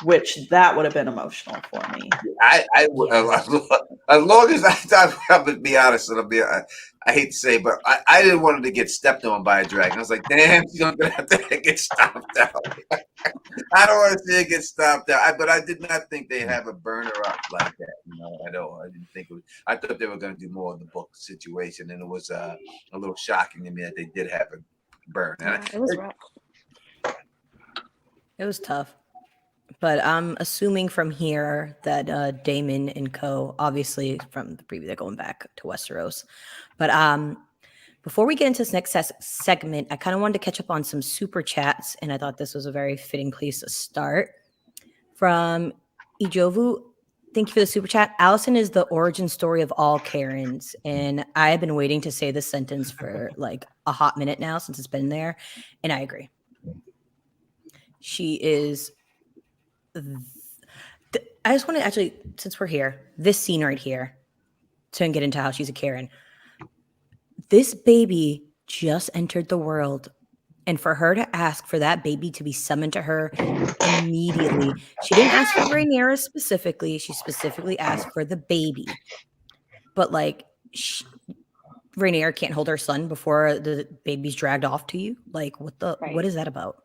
which that would have been emotional for me. As long as I'm going to be honest, I hate to say, but I didn't want her to get stepped on by a dragon. I was like, damn, she's going to have to get stomped out. I don't want to see her get stomped out. But I did not think they'd have a burner up like that, at all. I didn't think it was. I thought they were going to do more of the book situation, and it was a little shocking to me that they did have a burn. Yeah, it was rough. It was tough. But I'm assuming from here that Damon and co, obviously from the preview, they're going back to Westeros. But before we get into this next segment, I kind of wanted to catch up on some super chats, and I thought this was a very fitting place to start. From Ijovu, thank you for the super chat. Allison is the origin story of all Karens, and I have been waiting to say this sentence for like a hot minute now since it's been there, and I agree. She is... I just want to actually, since we're here, this scene right here, to get into how she's a Karen. This baby just entered the world, and for her to ask for that baby to be summoned to her immediately, she didn't ask for GrayArea specifically. She specifically asked for the baby. But like, GrayArea can't hold her son before the baby's dragged off to you. Like, what is that about?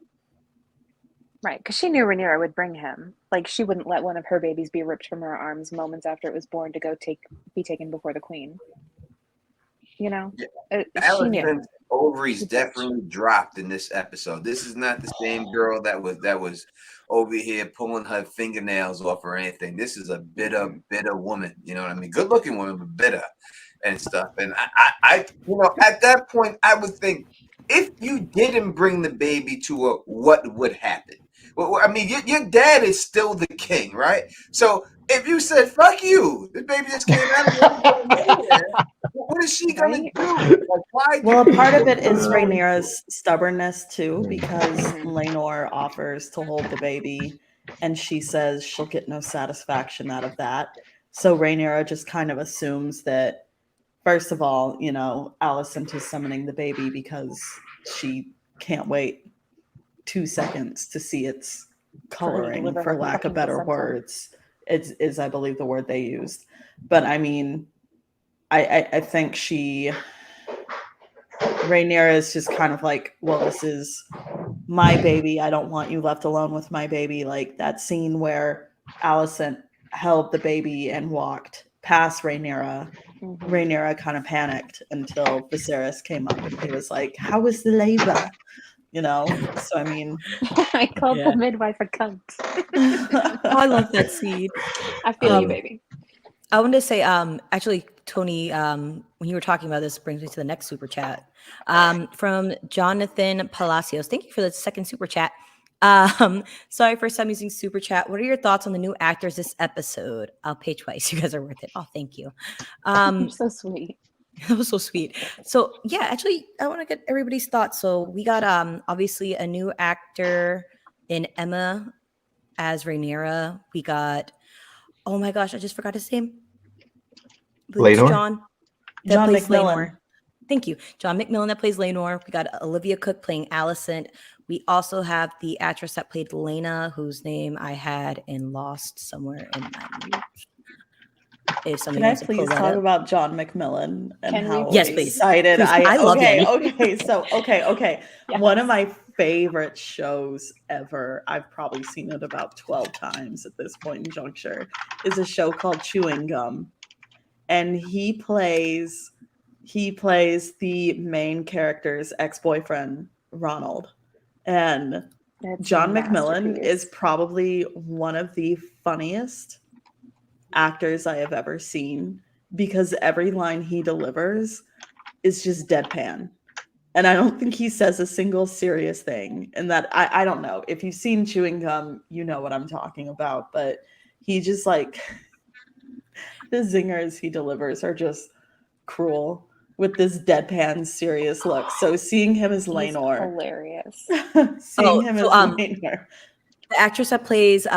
Right, because she knew Rhaenyra would bring him. Like, she wouldn't let one of her babies be ripped from her arms moments after it was born to go be taken before the queen. You know, she knew. Allison's ovaries definitely dropped in this episode. This is not the same girl that was over here pulling her fingernails off or anything. This is a bitter woman. You know what I mean? Good looking woman, but bitter and stuff. And I at that point, I would think, if you didn't bring the baby to her, what would happen? Well, I mean, your dad is still the king, right? So if you said, fuck you, the baby just came out, what is she going to do? Like, why? Well, a part of it is Rhaenyra's stubbornness, too, because Laenor offers to hold the baby, and she says she'll get no satisfaction out of that. So Rhaenyra just kind of assumes that, first of all, Alicent is summoning the baby because she can't wait 2 seconds to see its coloring, for lack of better words, is I believe the word they used. But I mean, I think Rhaenyra is just kind of like, well, this is my baby. I don't want you left alone with my baby. Like that scene where Alicent held the baby and walked past Rhaenyra. Rhaenyra kind of panicked until Viserys came up and he was like, how was the labor? So I mean, I called the midwife a cunt. I love that scene. I feel you, baby. I wanted to say, actually, Tony, when you were talking about this, brings me to the next super chat from Jonathan Palacios. Thank you for the second super chat. Sorry, first time using super chat. What are your thoughts on the new actors this episode? I'll pay twice. You guys are worth it. Oh, thank you. You're so sweet. That was so sweet. So yeah, actually, I want to get everybody's thoughts. So we got obviously a new actor in Emma as Rhaenyra. We got, oh my gosh, I just forgot his name. Laenor? John McMillan. Laenor. Thank you. John McMillan that plays Laenor. We got Olivia Cook playing Alicent. We also have the actress that played Lena, whose name I had and lost somewhere in my notes. If somebody Can I wants to please pull that talk up. about John McMillan and how Yes, please. excited Please, I love him. Okay. Yes. One of my favorite shows ever, I've probably seen it about 12 times at this point in juncture, is a show called Chewing Gum. And he plays the main character's ex-boyfriend, Ronald. And John McMillan is probably one of the funniest actors I have ever seen, because every line he delivers is just deadpan. And I don't think he says a single serious thing. And that I don't know. If you've seen Chewing Gum, you know what I'm talking about. But he just like the zingers he delivers are just cruel with this deadpan serious look. So seeing him as Laenor, hilarious. Laenor. The actress that plays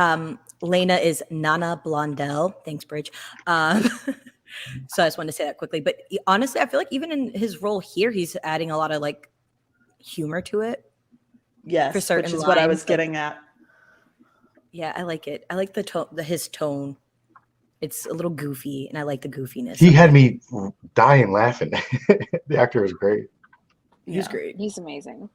Lena is Nana Blondell. Thanks, Bridge. So I just wanted to say that quickly. But honestly, I feel like even in his role here, he's adding a lot of like humor to it. Yes, for certain which is lines, what I was getting at. Yeah, I like it. I like the tone, his tone. It's a little goofy, and I like the goofiness. He had me dying laughing. The actor was great. He's great. He's amazing.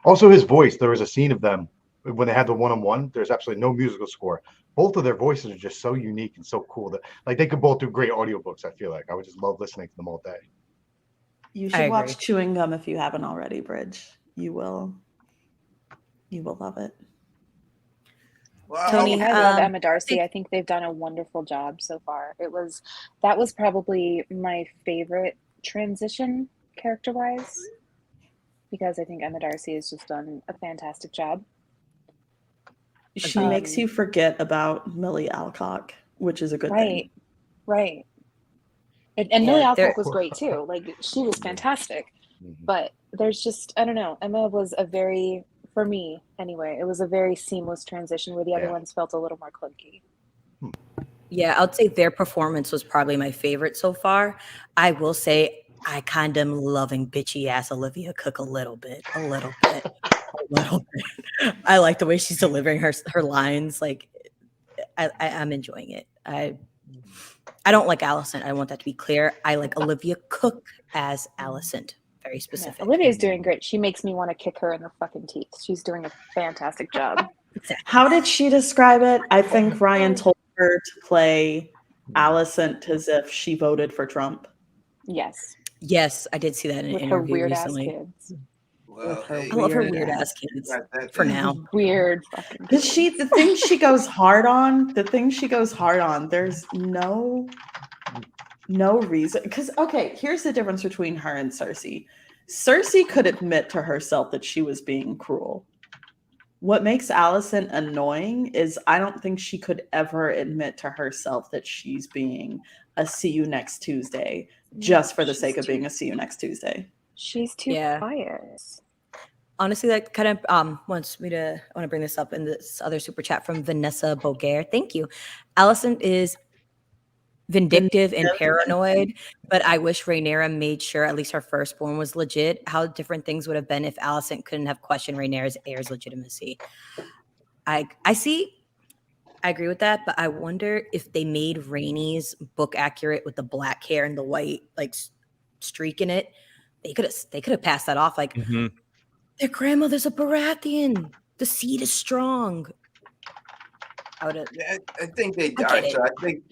Also, his voice. There was a scene of them when they had the one-on-one. There's absolutely no musical score. Both of their voices are just so unique and so cool that like they could both do great audiobooks. I feel like I would just love listening to them all day. You should watch Chewing Gum if you haven't already, Bridge. You will love it. Well, Tony, I love Emma Darcy. I think they've done a wonderful job so far. That was probably my favorite transition character-wise, because I think Emma Darcy has just done a fantastic job. She makes you forget about Millie Alcock, which is a good thing. Right. And Millie Alcock was great too. Like, she was fantastic. But there's just, I don't know. Emma was for me anyway, it was a very seamless transition where the other ones felt a little more clunky. Yeah, I'd say their performance was probably my favorite so far. I will say I kind of am loving bitchy ass Olivia Cook a little bit. I like the way she's delivering her lines. Like, I'm enjoying it. I don't like Alicent. I want that to be clear. I like Olivia Cook as Alicent. Very specific. Yeah, Olivia's doing great. She makes me want to kick her in the fucking teeth. She's doing a fantastic job. Exactly. How did she describe it? I think Ryan told her to play Alicent as if she voted for Trump. Yes. Yes, I did see that in an With her interview weird ass recently. kids. Well, With her hey, I love her weird weird ass ass kids got that. for now. Weird fucking Because kids. the thing she goes hard on, there's no reason. Because, okay, here's the difference between her and Cersei. Cersei could admit to herself that she was being cruel. What makes Alicent annoying is I don't think she could ever admit to herself that she's being a see you next Tuesday just for the sake of being a see you next Tuesday. She's too Yeah. quiet. Honestly, that kind of wants me to I want to bring this up in this other super chat from Vanessa Boguer. Thank you. Allison is vindictive and paranoid, but I wish Rhaenyra made sure at least her firstborn was legit. How different things would have been if Alicent couldn't have questioned Rhaenyra's heir's legitimacy. I agree with that, but I wonder if they made Rhaenys book accurate with the black hair and the white streak in it. They could have passed that off like their grandmother's a Baratheon. The seed is strong. I think they. I All right, get so it.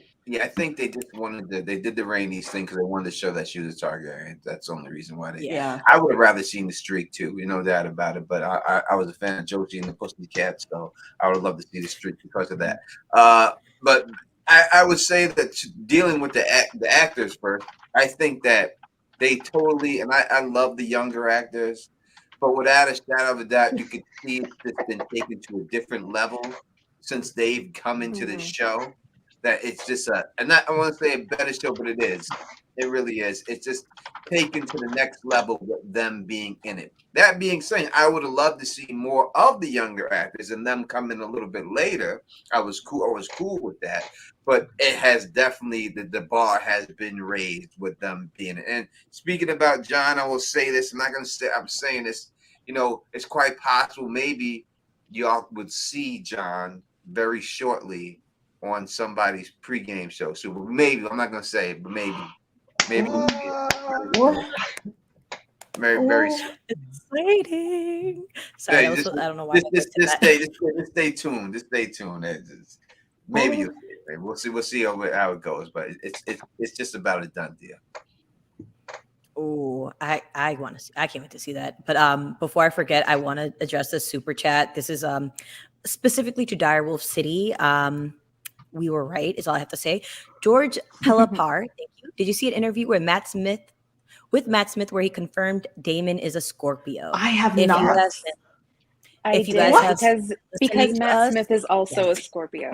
I think they just wanted to. They did the Rainey's thing because they wanted to show that she was a Targaryen. That's the only reason why they. Yeah. I would have rather seen the streak too. No doubt about it. But I was a fan of Joji and the Pussycat, so I would love to see the streak because of that. But I would say that dealing with the actors first, I think that they totally, and I love the younger actors, but without a shadow of a doubt, you could see it's been taken to a different level since they've come into the show. That it's just and not, I want to say a better show, but it is. It really is. It's just taken to the next level with them being in it. That being said, I would have loved to see more of the younger actors and them come in a little bit later. I was cool with that. But it has definitely the bar has been raised with them being it. And speaking about John, I will say this. I'm not gonna say I'm saying this, it's quite possible maybe y'all would see John very shortly on somebody's pregame show. So maybe, I'm not gonna say it, but maybe we'll see it. Very exciting. Sorry, I don't know why. Just stay tuned. Just stay tuned. Maybe you'll see it. We'll see how it goes. But it's just about a done deal. Oh, I want to see. I can't wait to see that. But before I forget, I want to address this super chat. This is specifically to Direwolf City. We were right, is all I have to say. George Pelapar, thank you. Did you see an interview where Matt Smith where he confirmed Damon is a Scorpio? I have not. Because Matt Smith is also a Scorpio.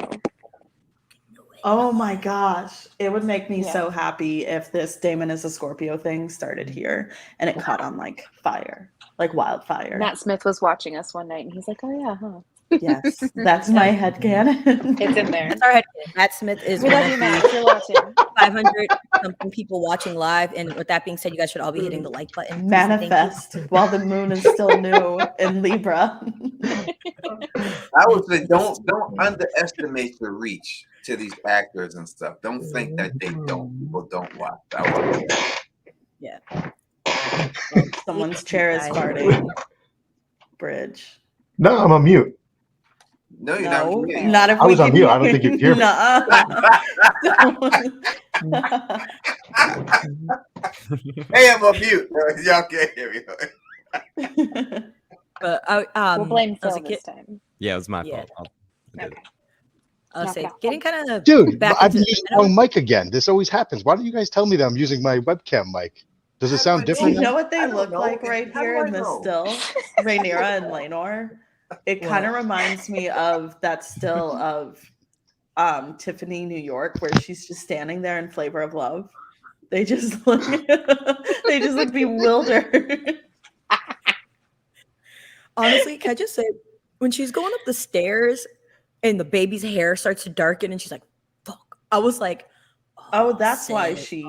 Oh my gosh. It would make me so happy if this Damon is a Scorpio thing started here and it caught on like fire, like wildfire. Matt Smith was watching us one night and he's like, oh yeah, huh? Yes, that's my headcanon. It's in there. That's our headcanon. Matt Smith is one of the 500 something people watching live. And with that being said, you guys should all be hitting the like button. Manifest while the moon is still new in Libra. I would say don't underestimate the reach to these actors and stuff. Don't think that people don't watch. Yeah. Someone's chair is farting. Bridge. No, I'm on mute. No, you're not. Not if I was on mute. I don't think you can hear me. Hey, I'm on mute. Y'all can't hear me. But we'll blame Phil this time. Yeah, it was my fault. I'll say getting kind of dude. I've been using the wrong mic again. This always happens. Why don't you guys tell me that I'm using my webcam mic? Does it sound different? Do you know what they look like right here in the still? Rhaenyra and Laenor. It kind of reminds me of that still of Tiffany, New York, where she's just standing there in Flavor of Love. They just look bewildered. Honestly, can I just say, when she's going up the stairs and the baby's hair starts to darken and she's like, fuck. I was like, oh that's why she...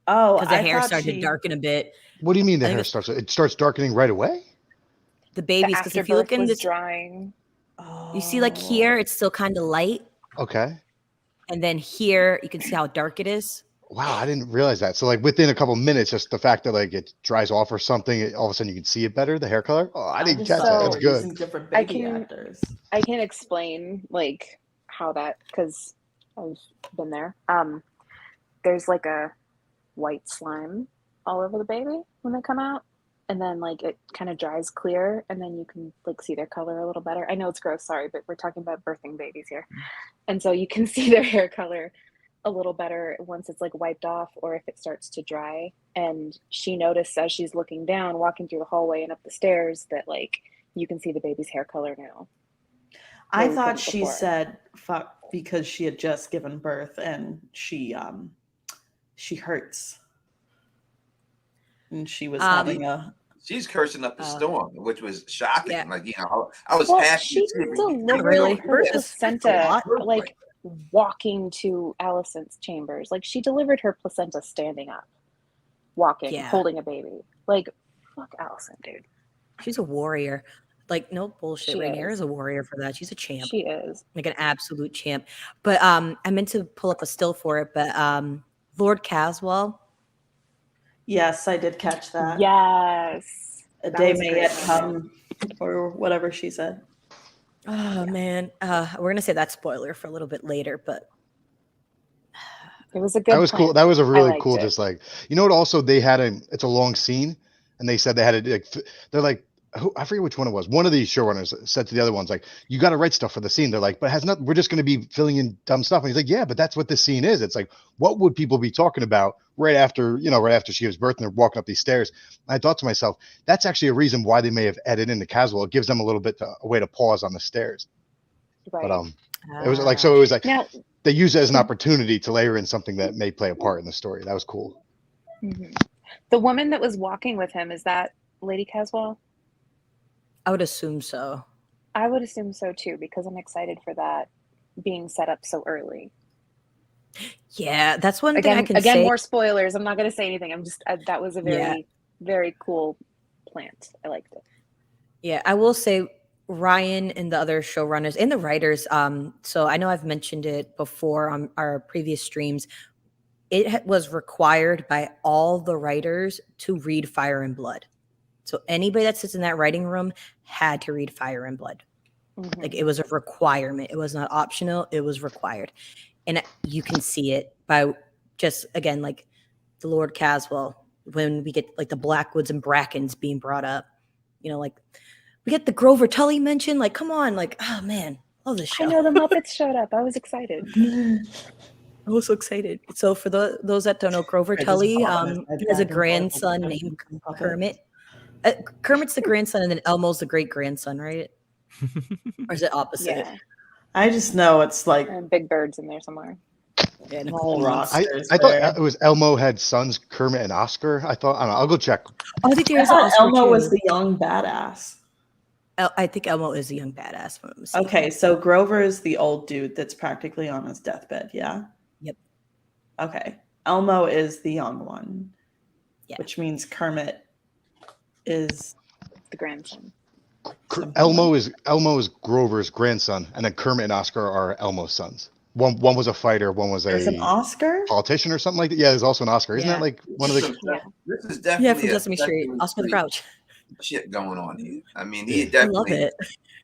because the hair started to darken a bit. What do you mean the hair starts? It starts darkening right away? The babies, because if you look in this drying, you see like here it's still kind of light. Okay. And then here you can see how dark it is. Wow, I didn't realize that. So like within a couple minutes, just the fact that like it dries off or something, all of a sudden you can see it better, the hair color. Oh, I didn't catch that. That's good. Using different I baby can- actors. I can explain like how that, because I've been there. There's like a white slime all over the baby when they come out, and then like it kind of dries clear, and then you can like see their color a little better. I know it's gross, sorry, but we're talking about birthing babies here, and so you can see their hair color a little better once it's like wiped off or if it starts to dry. And she noticed as she's looking down, walking through the hallway and up the stairs, that like you can see the baby's hair color now. I we thought couldn't she before. said fuck because she had just given birth and she hurts. And she was having a She's cursing up the storm, which was shocking. Yeah. Like, I was happy. She to see it. delivered Really? her That's placenta a lot. like walking to Allison's chambers. Like she delivered her placenta standing up, walking, Yeah. holding a baby. Like, fuck Allison, dude. She's a warrior. Like, no bullshit. She Rhaenyra is. is a warrior for that. She's a champ. She is. Like an absolute champ. But I meant to pull up a still for it, but Lord Caswell. yes, I did catch that. Yes. A That day was may great. yet come, or whatever she said. Oh man. We're gonna say that spoiler for a little bit later, but It was a good That was cool. plan. That was a really liked cool, it. just like, you know what? Also, they had it's a long scene, and they said they had to like, they're like, I forget which one it was. One of these showrunners said to the other ones, like, you got to write stuff for the scene. They're like, but it has nothing. We're just going to be filling in dumb stuff. And he's like, yeah, but that's what this scene is. It's like, what would people be talking about right after she gives birth and they're walking up these stairs? And I thought to myself, that's actually a reason why they may have edited in the Caswell. It gives them a little bit a way to pause on the stairs. Right. But it was like, so it was like, Now, they use it as an opportunity to layer in something that may play a part in the story. That was cool. the woman that was walking with him, is that Lady Caswell? I would assume so. I would assume so too, because I'm excited for that being set up so early. Yeah, that's one thing I can Again, say. more spoilers. I'm not going to say anything. That was a very, very cool plant. I liked it. Yeah, I will say Ryan and the other showrunners and the writers. So I know I've mentioned it before on our previous streams. It was required by all the writers to read Fire and Blood. So anybody that sits in that writing room had to read Fire and Blood. Like it was a requirement. It was not optional. It was required. And you can see it by just, again, like the Lord Caswell, when we get like the Blackwoods and Brackens being brought up, like we get the Grover Tully mention. Like, come on. Like, oh man, love this show. I know the Muppets showed up. I was excited. I was so excited. So for those that don't know, Grover Tully has a grandson named Kermit. Kermit's the grandson, and then Elmo's the great grandson, right? Or is it opposite? Yeah. I just know it's like And Big Bird's in there somewhere. Yeah, whole rosters I thought there. it was Elmo had sons, Kermit and Oscar. I don't know. I'll go check. Oh, I think I there's thought also Elmo was the young badass. I think Elmo is the young badass. From what I'm seeing. Okay, so Grover is the old dude that's practically on his deathbed, yeah? Yep. Okay. Elmo is the young one. Yeah. Which means Kermit is The grandson. Elmo is Grover's grandson, and then Kermit and Oscar are Elmo's sons. One was a fighter, one was there's an a Oscar? politician or something like that. Yeah, there's also an Oscar. Isn't Yeah. that like one of the? This is Yeah, definitely from Sesame Street. Oscar the Grouch. shit going on here. I mean, he I love definitely it.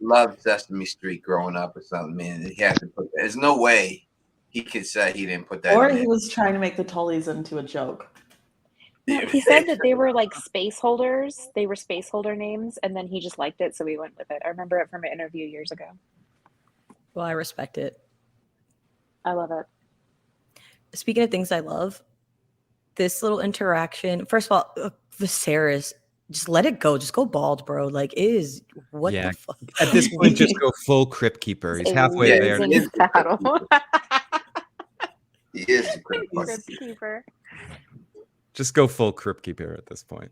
loved Sesame Street growing up or something. Man, he had to put. There's no way he could say he didn't put that. Or in he there. was trying to make the Tullys into a joke. No, he said that they were like space holders. They were space holder names, and then he just liked it, so we went with it. I remember it from an interview years ago. Well, I respect it. I love it. Speaking of things I love, this little interaction. First of all, Viserys, just let it go. Just go bald, bro. Like, it is what Yeah. the fuck. At this point, just go full Crypt Keeper. He's halfway there. Amazing battle. He is the Crypt Keeper. Crypt Keeper. Just go full Crypt Keeper at this point.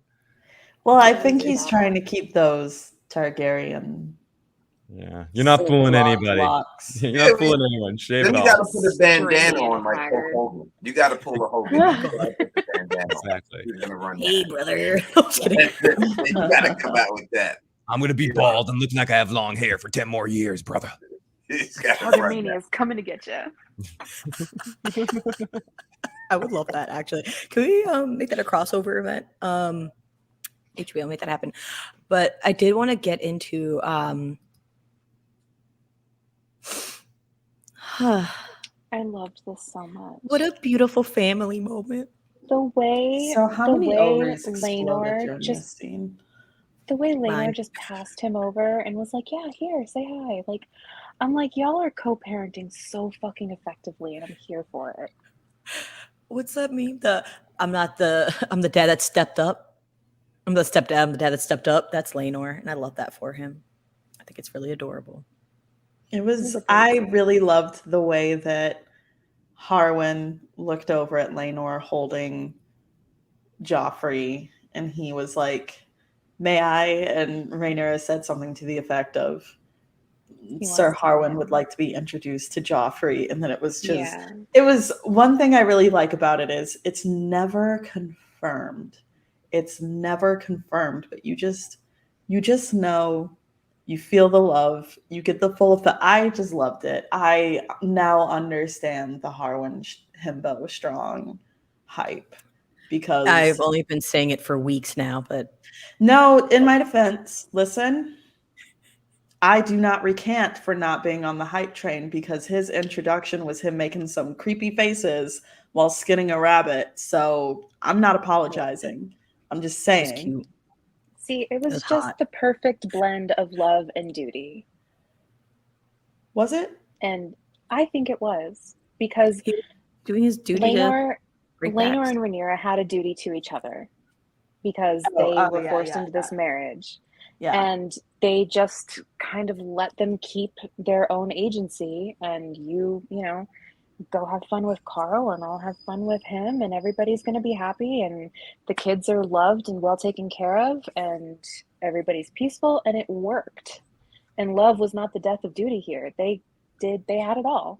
Well, I think he's trying to keep those Targaryen. Yeah, you're not fooling anybody. Locks. You're not fooling anyone. Shave Then it you got to off. put a bandana Straight on like Hulk haggard. Hogan. You got to pull a Hogan. bandana on. Exactly. He's gonna run Hey, that. brother. I'm just kidding. You got to come out with that. I'm gonna be bald and looking like I have long hair for 10 more years, brother. He's got to Other run Mania that. is coming to get you. I would love that actually. Can we make that a crossover event? HBO, make that happen. But I did want to get into I loved this so much. what a beautiful family moment. The way ovaries exploded Laenor during this scene? the way Laenor Mine. just passed him over and was like, yeah, here, say hi. Like, I'm like, y'all are co-parenting so fucking effectively, and I'm here for it. What's that mean? I'm the dad that stepped up. I'm the stepdad. I'm the dad that stepped up. That's Laenor, and I love that for him. I think it's really adorable. I really loved the way that Harwin looked over at Laenor holding Joffrey, and he was like, may I? And Rhaenyra said something to the effect of, Sir Harwin would like to be introduced to Joffrey. And then it was just, it was one thing I really like about it is it's never confirmed. It's never confirmed, but you just know, you feel the love, you get the full effect. I just loved it. I now understand the Harwin himbo strong hype because I've only been saying it for weeks now, but no, in my defense, listen, I do not recant for not being on the hype train because his introduction was him making some creepy faces while skinning a rabbit. So I'm not apologizing. I'm just saying. It was cute. See, it was just the perfect blend of love and duty. Was it? And I think it was because he was doing his duty. Laenor and Rhaenyra had a duty to each other because they were forced into this marriage. Yeah. And they just kind of let them keep their own agency, and you know, go have fun with Carl and I'll have fun with him, and everybody's going to be happy, and the kids are loved and well taken care of, and everybody's peaceful, and it worked. And love was not the death of duty here. They had it all.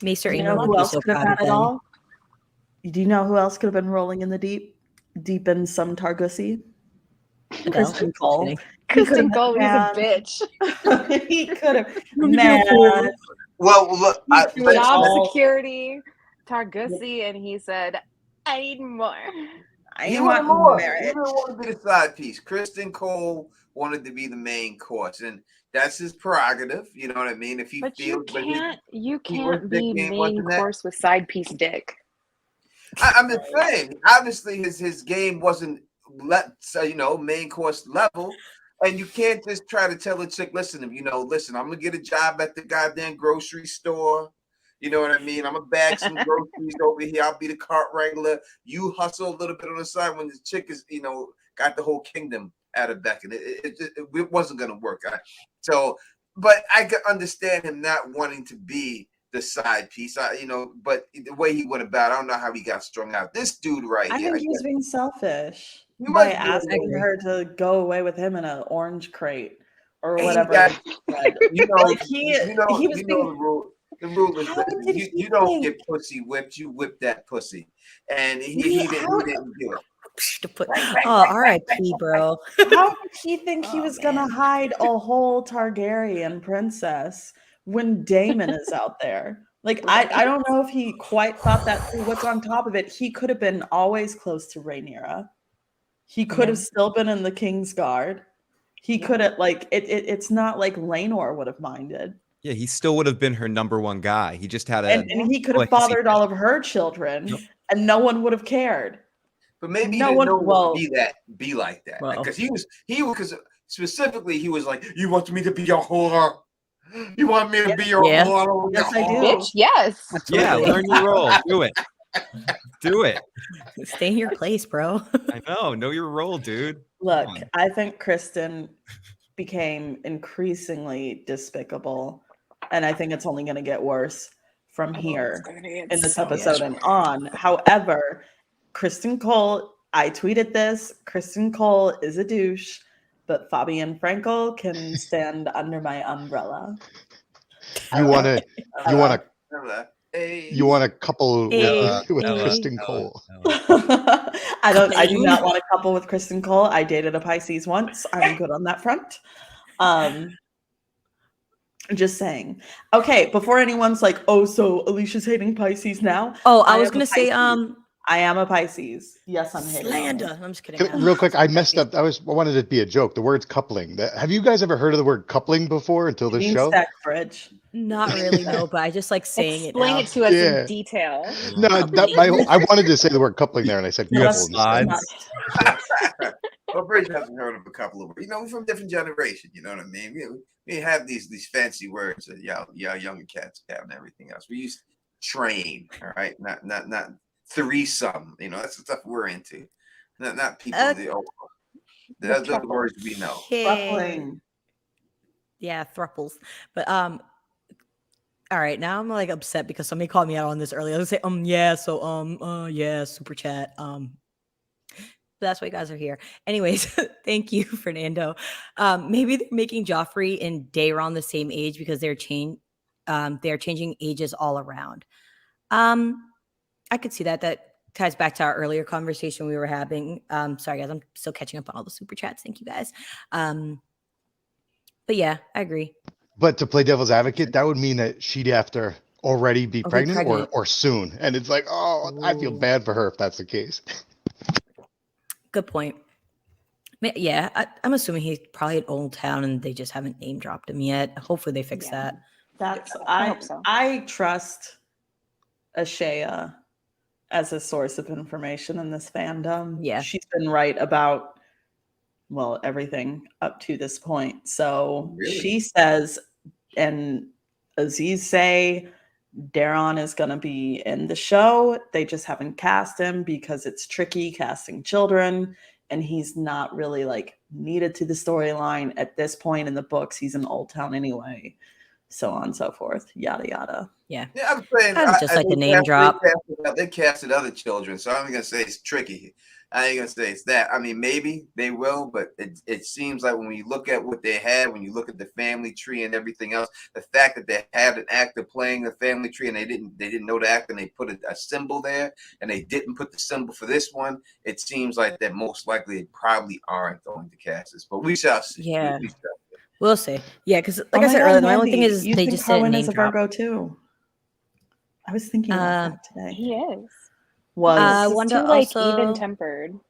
Maester you know who else could have had it all? Do you know who else could have been rolling in the deep in some Targussy? Kristen Cole. Kristen Cole was a bitch. He could have. Man. Well, look, job security, Targussy, and he said, "I need more. I want more marriage." He didn't want to be the side piece. Kristen Cole wanted to be the main course, and that's his prerogative. You know what I mean? If he feels, you can't be main course with side piece dick. I'm just saying. Obviously, his game wasn't main course level, and you can't just try to tell a chick, listen, I'm gonna get a job at the goddamn grocery store. You know what I mean? I'm gonna bag some groceries over here. I'll be the cart wrangler. You hustle a little bit on the side when the chick is, got the whole kingdom out of Beckon. It wasn't gonna work. But I could understand him not wanting to be the side piece, but the way he went about, I don't know how he got strung out. This dude right here. I think he was being selfish by asking her to go away with him in an orange crate or whatever. The rule is that you don't get pussy whipped, you whip that pussy. And he didn't do it. R.I.P. bro. How did he think he was gonna hide a whole Targaryen princess when Daemon is out there? Like, I don't know if he quite thought that through. What's on top of it, he could have been always close to Rhaenyra. He could have still been in the King's Guard. He could have, it's not like Laenor would have minded. Yeah, he still would have been her number one guy. He just had and he could have fathered all of her children, and no one would have cared. But maybe no one would be like that. Because he was specifically he was like, you want me to be your whore? You want me to be your whore? Yes, I do. Bitch, yes. Yeah, learn your role. Do it. Do it. Stay in your place, bro. I know your role, dude. Look, I think Kristen became increasingly despicable, and I think it's only going to get worse from here in this episode and on. However, Kristen Cole, I tweeted this, Kristen Cole is a douche, but Fabian Frankel can stand under my umbrella. You want a couple with Kristen Cole? I do not want a couple with Kristen Cole. I dated a Pisces once. I'm good on that front. Just saying. Okay, before anyone's like, oh, so Alicia's hating Pisces now. Oh, I was am a gonna say Pisces. I am a Pisces. Yes, I'm hating on slander. this. I'm just kidding. Real quick, I messed up. I wanted it to be a joke. The word's coupling. Have you guys ever heard of the word coupling before until this Being show? stacked fridge. Not really, no, but I just like saying Explain it it to us in detail. No, I wanted to say the word coupling there, and I said You have couple instead. slides. Well, Bridge hasn't heard of a couple of, we're from different generations. You know what I mean? We have these fancy words that y'all younger cats have and everything else. We use train, all right, not threesome. That's the stuff we're into. Not people. Those words we know. Coupling. Yeah, thruples. But all right, now I'm like upset because somebody called me out on this earlier. I was gonna say, yeah, so yeah, super chat. That's why you guys are here. Anyways, thank you, Fernando. Maybe they're making Joffrey and Daeron the same age because they're changing ages all around. I could see that. That ties back to our earlier conversation we were having. Sorry guys, I'm still catching up on all the super chats. Thank you guys. But yeah, I agree. But to play devil's advocate, that would mean that she'd have to already be pregnant. Or soon. And it's like, oh, I feel bad for her if that's the case. Good point. Yeah, I'm assuming he's probably at Old Town and they just haven't name dropped him yet. Hopefully they fix that. I hope so. I trust Ashaya as a source of information in this fandom. Yeah. She's been right about, everything up to this point. So She says, and Aziz say, Daeron is going to be in the show. They just haven't cast him because it's tricky casting children, and he's not really needed to the storyline at this point in the books. He's in Old Town anyway, so on and so forth, yada yada. Yeah, I'm saying just like the name drop. They casted other children, so I'm gonna say it's tricky. I ain't gonna say it's that. I mean, maybe they will, but it seems like when you look at what they had, when you look at the family tree and everything else, the fact that they had an actor playing the family tree and they didn't know the actor and they put a symbol there and they didn't put the symbol for this one, it seems like that most likely they probably aren't going to cast this. But we shall see. Yeah, we shall see. We'll see. Yeah, because like I said earlier, the only thing is they just said name is a drop. Virgo too. I was thinking about that today. He is. Was he's too also even tempered.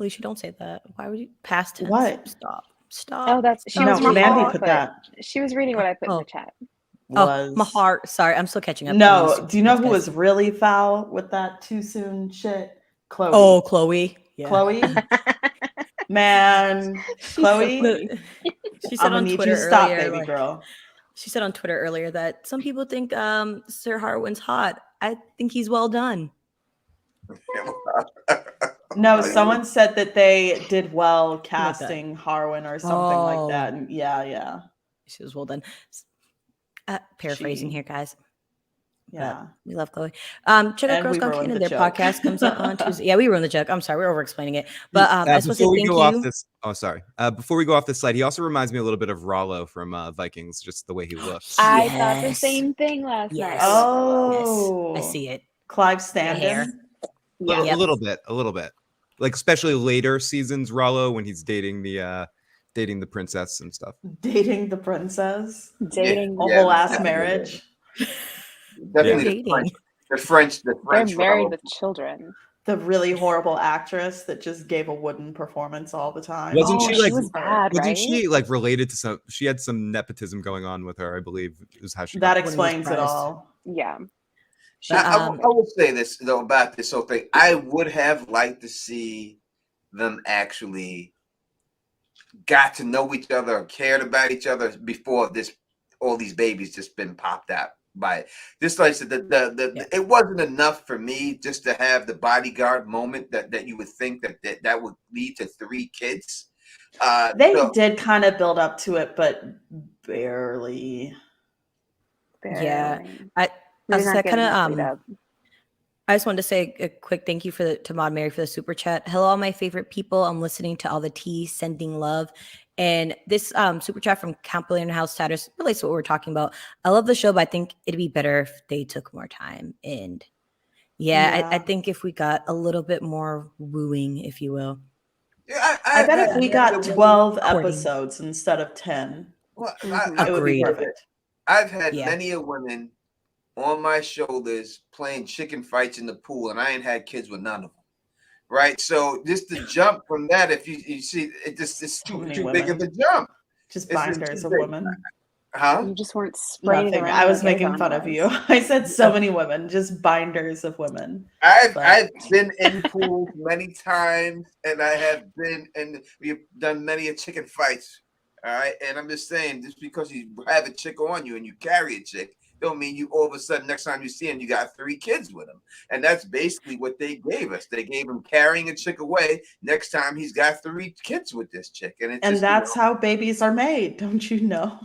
Alisha, don't say that. Why would you past tense? What? Stop. Oh, that's she was no, reading Mandy what I put that. She was reading what I put in the chat. Was my heart. Sorry, I'm still catching up. No, do you know who was really foul with that too soon shit? Chloe. Oh, Chloe. Yeah. Chloe. Man, Chloe. She said on Twitter you to stop, earlier, baby girl. She said on Twitter earlier that some people think Sir Harwin's hot. I think he's well done. No, someone said that they did well casting Harwin or something like that. And yeah. She was well done. Paraphrasing here, guys. Yeah. But we love Chloe. Check out Girls Gone Canon. Their podcast comes out on Tuesday. Yeah, we ruined the joke. I'm sorry, we're over explaining it. But I just want to say thank you. Before we go off this slide, he also reminds me a little bit of Rollo from Vikings, just the way he looks. I thought the same thing last night. Oh, yes. I see it. Clive Standen. A little bit. Like especially later seasons, Rollo when he's dating the princess and stuff. Dating the princess. Dating a whole ass marriage. Definitely the French. They're married with children. The really horrible actress that just gave a wooden performance all the time. Wasn't she was bad, wasn't right? she related to some? She had some nepotism going on with her, I believe. Is how she. That explains it all. Yeah. I would say this though about this whole thing. I would have liked to see them actually got to know each other or cared about each other before all these babies just been popped out by it. Just like I said, it wasn't enough for me just to have the bodyguard moment that you would think that would lead to 3 kids. They did kind of build up to it, but barely. Yeah, I just wanted to say a quick thank you to Maud Mary for the super chat. Hello, all my favorite people. I'm listening to all the tea, sending love. And this super chat from Count Billionaire House Status relates to what we're talking about. I love the show, but I think it'd be better if they took more time. And I think if we got a little bit more wooing, if you will. I bet if we got 12 episodes instead of 10. Well, It would be Agreed. perfect. I've had Yeah. many a women on my shoulders playing chicken fights in the pool, and I ain't had kids with none of them. Right, so just the jump from that, if you see, it's too big of a jump. Just It's binders of big. women. Huh? You just weren't spraying Nothing. around. I was like making Aegon fun of was. you. I said so many women, just binders of women. I've been in pools many times, and I have been, and we've done many a chicken fights. All right, and I'm just saying, just because you have a chick on you and you carry a chick, don't mean you all of a sudden next time you see him, you got 3 kids with him. And that's basically what they gave us. They gave him carrying a chick away. Next time he's got 3 kids with this chick, and it's that's how babies are made, don't you know?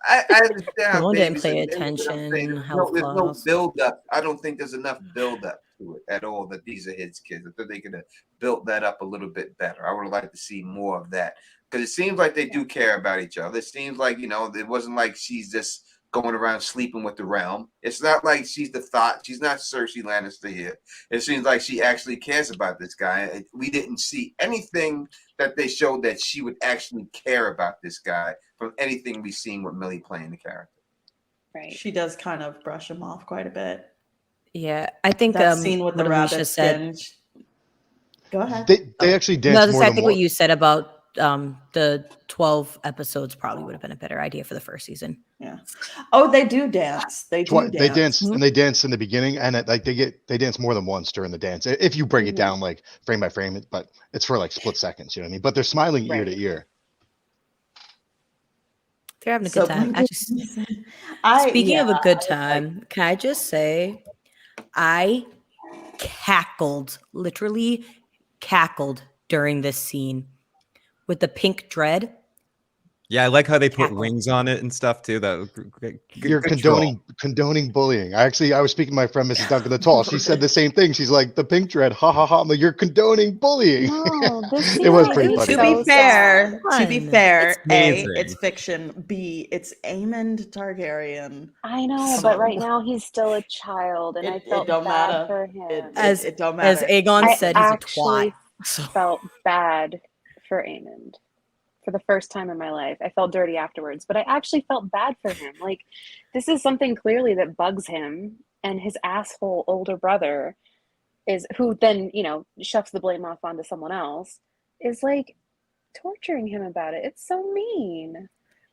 I understand how Someone didn't babies pay are made, but I'm attention saying in health there's no class. build up. I don't think there's enough build up to it at all that these are his kids. I think they could have built that up a little bit better. I would have liked to see more of that, because it seems like they do care about each other. It seems like, it wasn't like she's just going around sleeping with the realm. It's not like she's the thought. She's not Cersei Lannister here. It seems like she actually cares about this guy. We didn't see anything that they showed that she would actually care about this guy from anything we've seen with Millie playing the character. Right. She does kind of brush him off quite a bit. Yeah, I think that scene with the what rabbit Alisha said. skin. Go ahead. They actually dance more I than think one. what you said about the 12 episodes probably would have been a better idea for the first season. Yeah. Oh, they do dance. They do They dance. dance and they dance in the beginning, and they dance more than once during the dance. If you break it down like frame by frame, but it's for like split seconds. You know what I mean? But they're smiling ear to ear. They're having a good time. Speaking of a good time, can I just say, I cackled, literally cackled during this scene with the pink dread. Yeah, I like how they put wings on it and stuff too. You're condoning bullying. I was speaking to my friend Mrs. Duncan the Tall. She said the same thing. She's like, the pink dread, ha ha ha. I'm like, you're condoning bullying. No, it was pretty funny. To be fair, It's A, it's fiction. B, it's Aemond Targaryen. I know, but right now he's still a child, and I felt bad for him. It don't matter. As Aegon said, he's a twat. I felt bad for Aemond. For the first time in my life. I felt dirty afterwards, but I actually felt bad for him. Like, this is something clearly that bugs him, and his asshole older brother who then, shuffs the blame off onto someone else, is like torturing him about it. It's so mean.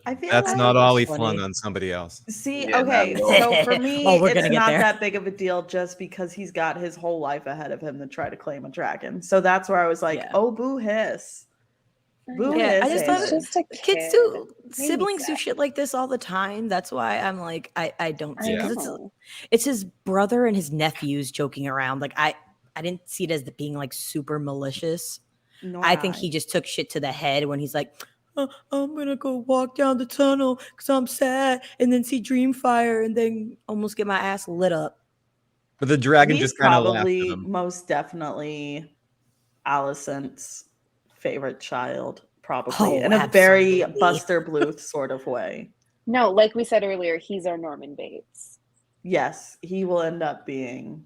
I feel that's like not all he flung on somebody else. See, okay, so for me, it's not that big of a deal just because he's got his whole life ahead of him to try to claim a dragon. So that's where I was like, oh, boo hiss. Yeah, I just thought kids do, siblings do shit like this all the time. That's why I'm like, I don't see it, because it's his brother and his nephews joking around. Like I didn't see it as being like super malicious. I think he just took shit to the head when he's like, oh, I'm gonna go walk down the tunnel because I'm sad, and then see Dreamfire, and then almost get my ass lit up. But the dragon just kind of laughed at him. Most definitely Alicent's favorite child, probably in a very Buster Bluth sort of way. No, like we said earlier, he's our Norman Bates. Yes, he will end up being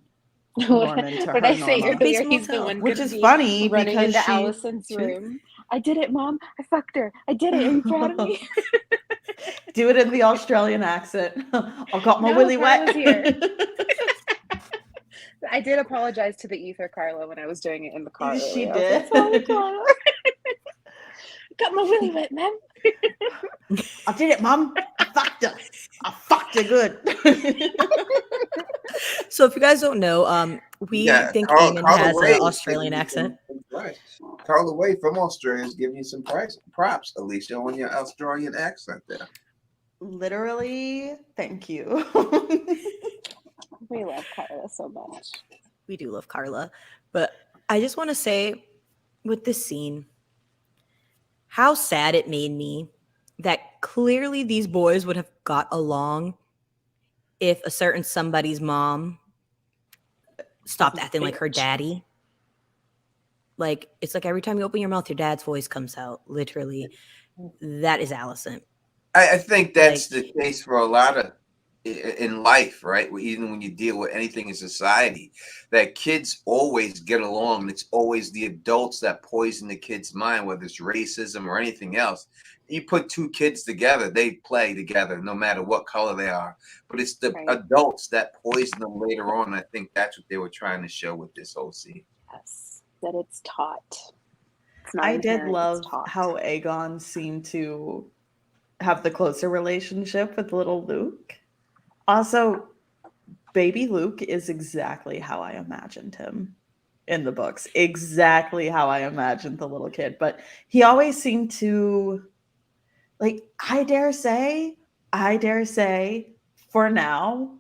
Norman to But her I say Norma. earlier, he's the one, which is funny running because into Alicent's room. I did it, Mom. I fucked her. I did it. Are you proud of me? Do it in the Australian accent. I got my willy wet. Here. I did apologize to the ether, Carla, when I was doing it in the car. She earlier. did. Like, sorry, Carla. Got my willy wet, man. I did it, Mom. I fucked her. I fucked her good. So if you guys don't know, we think Eamon has an Australian accent. Carl Away from Australia is giving you some props, Alisha, on your Australian accent there. Literally, thank you. We love Carla so much. We do love Carla. But I just want to say, with this scene, how sad it made me that clearly these boys would have got along if a certain somebody's mom stopped acting like her daddy. Like, it's like every time you open your mouth, your dad's voice comes out. Literally. That is Alicent. I think that's the case for a lot of in life, right? Even when you deal with anything in society, that kids always get along, and it's always the adults that poison the kid's mind, whether it's racism or anything else. You put two kids together, they play together no matter what color they are. But it's the adults that poison them later on. I think that's what they were trying to show with this whole scene. Yes, that it's taught. I did love how Aegon seemed to have the closer relationship with little Luke. Also, baby Luke is exactly how I imagined him in the books. Exactly how I imagined the little kid. But he always seemed to, like, I dare say, for now,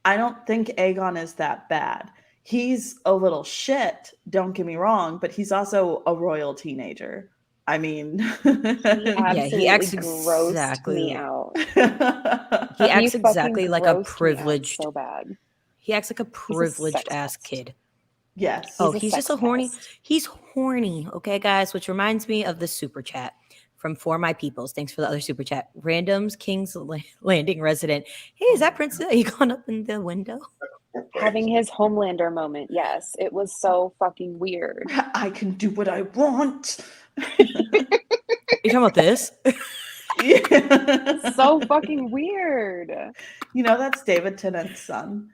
I don't think Aegon is that bad. He's a little shit, don't get me wrong, but he's also a royal teenager. I mean, he acts exactly me out. He acts exactly like a privileged, so bad. He acts like a privileged ass kid. Yes. He's just a horny. He's horny. Okay, guys, which reminds me of the super chat from For My Peoples. Thanks for the other super chat. Randoms King's Landing resident. Hey, is that Prince Aegon up in the window? Having his Homelander moment. Yes, it was so fucking weird. I can do what I want. You talking about this? So fucking weird. You know, that's David Tennant's son.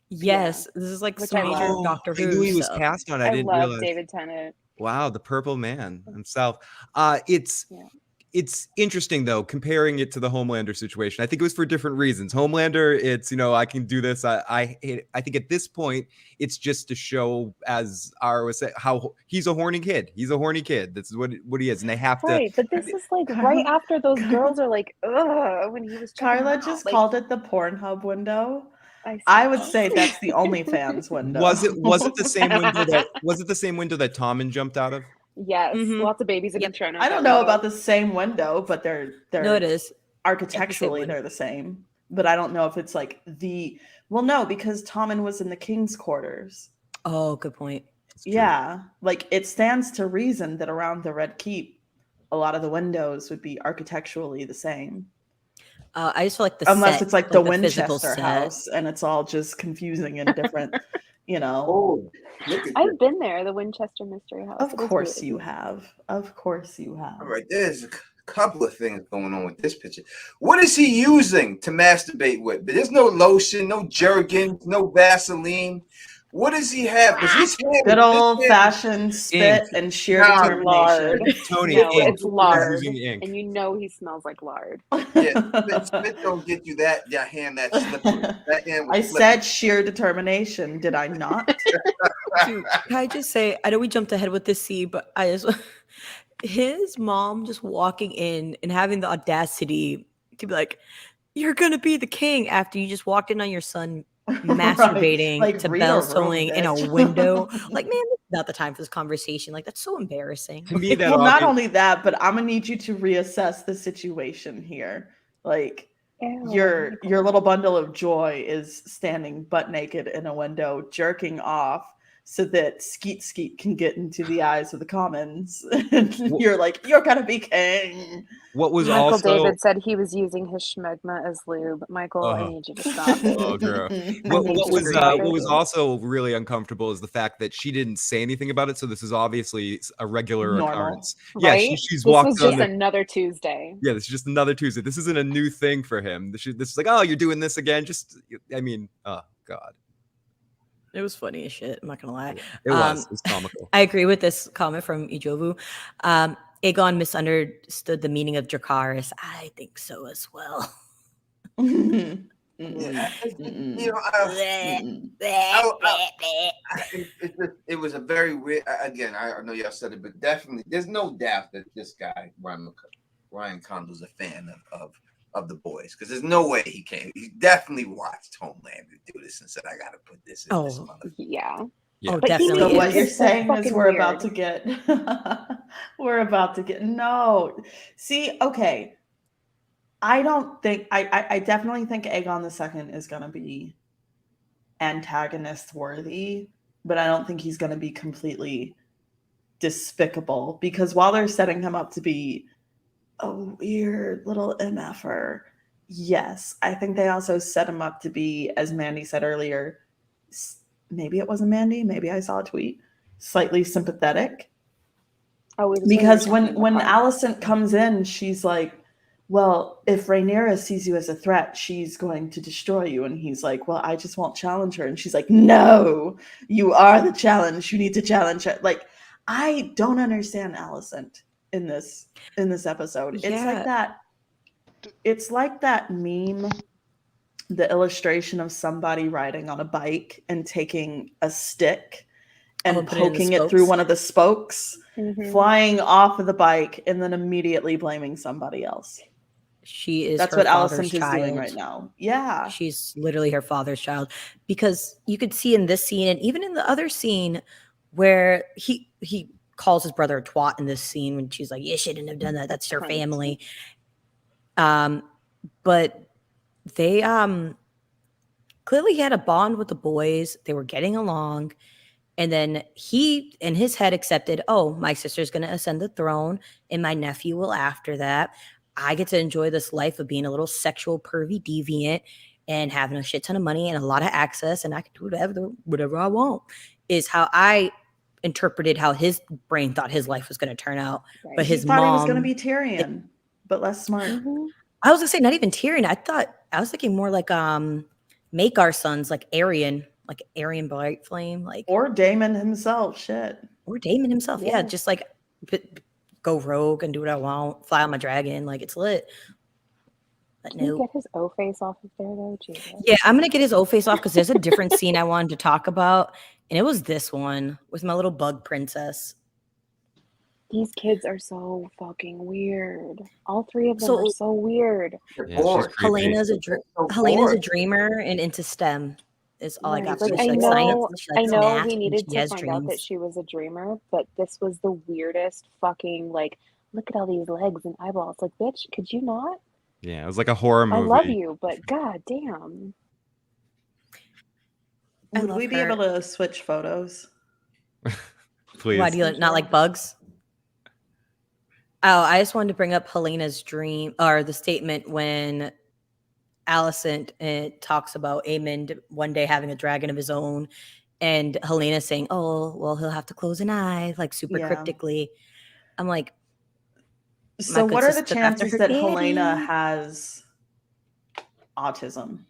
Yes, this is like some major Doctor Who. I knew he was cast on. I didn't love realize. David Tennant. Wow, the Purple Man himself. It's interesting though, comparing it to the Homelander situation. I think it was for different reasons. Homelander, it's, you know, I can do this. I think at this point, it's just to show, as Arah was saying, how he's a horny kid. He's a horny kid. This is what he is, and they have to. Right, but this is like right after those girls are like, ugh, when he was. Carla just called it the Pornhub window. I would say that's the OnlyFans window. Was it the same window that Tommen jumped out of? Yes, lots of babies have been thrown out. I don't know about the same window, but they're no, it is architecturally they're the same. But I don't know if it's like no, because Tommen was in the king's quarters. Oh, good point. Yeah, like it stands to reason that around the Red Keep, a lot of the windows would be architecturally the same. I just feel like unless it's like the Winchester house, and it's all just confusing and different. You know. I've been there, the Winchester Mystery House. Of course you have. Of course you have. All right, there's a couple of things going on with this picture. What is he using to masturbate with? There's no lotion, no Jergens, no Vaseline. What does he have? Good old fashioned spit and sheer determination. Lard. Tony, it's lard, and you know he smells like lard. Yeah, spit don't get you that hand that slippery. That hand I said sheer determination, did I not? Dude, can I just say, I know we jumped ahead with this scene, but his mom just walking in and having the audacity to be like, "You're gonna be the king," after you just walked in on your son masturbating like, to bells tolling in a window. Like, man, this is not the time for this conversation. Like, that's so embarrassing. To me, well, not only that, but I'm gonna need you to reassess the situation here. Like, your little bundle of joy is standing butt naked in a window, jerking off, so that Skeet can get into the eyes of the commons. And you're like, you're gonna be king. What was Michael also David said he was using his schmegma as lube. Michael, I need you to stop. Oh, girl. What was also really uncomfortable is the fact that she didn't say anything about it. So this is obviously a regular occurrence. Right? Yeah, she's this walked was just another Tuesday. Yeah, this is just another Tuesday. This isn't a new thing for him. This is like, oh, you're doing this again. Oh God. It was funny as shit. I'm not gonna lie. It was comical. I agree with this comment from Ijovu. Aegon misunderstood the meaning of Dracarys. I think so as well. It was a very weird. Again, I know y'all said it, but definitely, there's no doubt that this guy Ryan Condal's a fan of the boys, because there's no way he came. He definitely watched Homelander do this and said, "I got to put this in this mother." Yeah. Oh, but definitely. So what you're saying is we're weird. about to get no. See, okay. I don't think I definitely think Aegon II is gonna be antagonist worthy, but I don't think he's gonna be completely despicable, because while they're setting him up to be a weird little MFer, Yes, I think they also set him up to be, as Mandy said earlier, maybe it wasn't Mandy, maybe I saw a tweet, slightly sympathetic. Oh, it was because when Alicent comes in, she's like, well, if Rhaenyra sees you as a threat, she's going to destroy you. And he's like, well, I just won't challenge her. And she's like, no, you are the challenge. You need to challenge her. Like, I don't understand Alicent in this episode. Yeah. It's like that. It's like that meme, the illustration of somebody riding on a bike and taking a stick and poking it through one of the spokes, flying off of the bike, and then immediately blaming somebody else. She is. That's her what father's Alicent is child. doing right now. Yeah, she's literally her father's child, because you could see in this scene, and even in the other scene, where he calls his brother a twat in this scene when she's like, "You shouldn't have done that. That's your family." But they clearly had a bond with the boys. They were getting along. And then he, in his head, accepted, oh, my sister's going to ascend the throne, and my nephew will after that. I get to enjoy this life of being a little sexual, pervy deviant and having a shit ton of money and a lot of access, and I can do whatever I want, is how I interpreted how his brain thought his life was going to turn out. Right. But his mom... he was going to be Tyrion, but less smart. I was going to say, not even Tyrion. I was thinking more like make our sons like Aryan. Like Aryan Brightflame, like, or Daemon himself, yeah, just like go rogue and do what I want, fly on my dragon, like it's lit. But can you get his O face off of there though, Jesus? Yeah, I'm gonna get his O face off because there's a different scene I wanted to talk about, and it was this one with my little bug princess. These kids are so fucking weird. All three of them are so weird. Yeah, Helena's a dreamer and into STEM. Is all I got. Like, I know he needed to find out that she was a dreamer, but this was the weirdest fucking, like, look at all these legs and eyeballs. Like, bitch, could you not? Yeah, it was like a horror movie. I love you, but god damn. Would we be able to switch photos? Please. Why do you not like bugs? Oh, I just wanted to bring up Helena's dream, or the statement when Alicent talks about Aemond one day having a dragon of his own, and Helena saying, "Oh, well, he'll have to close an eye," like super cryptically. I'm like, so what are the chances that Helena has autism?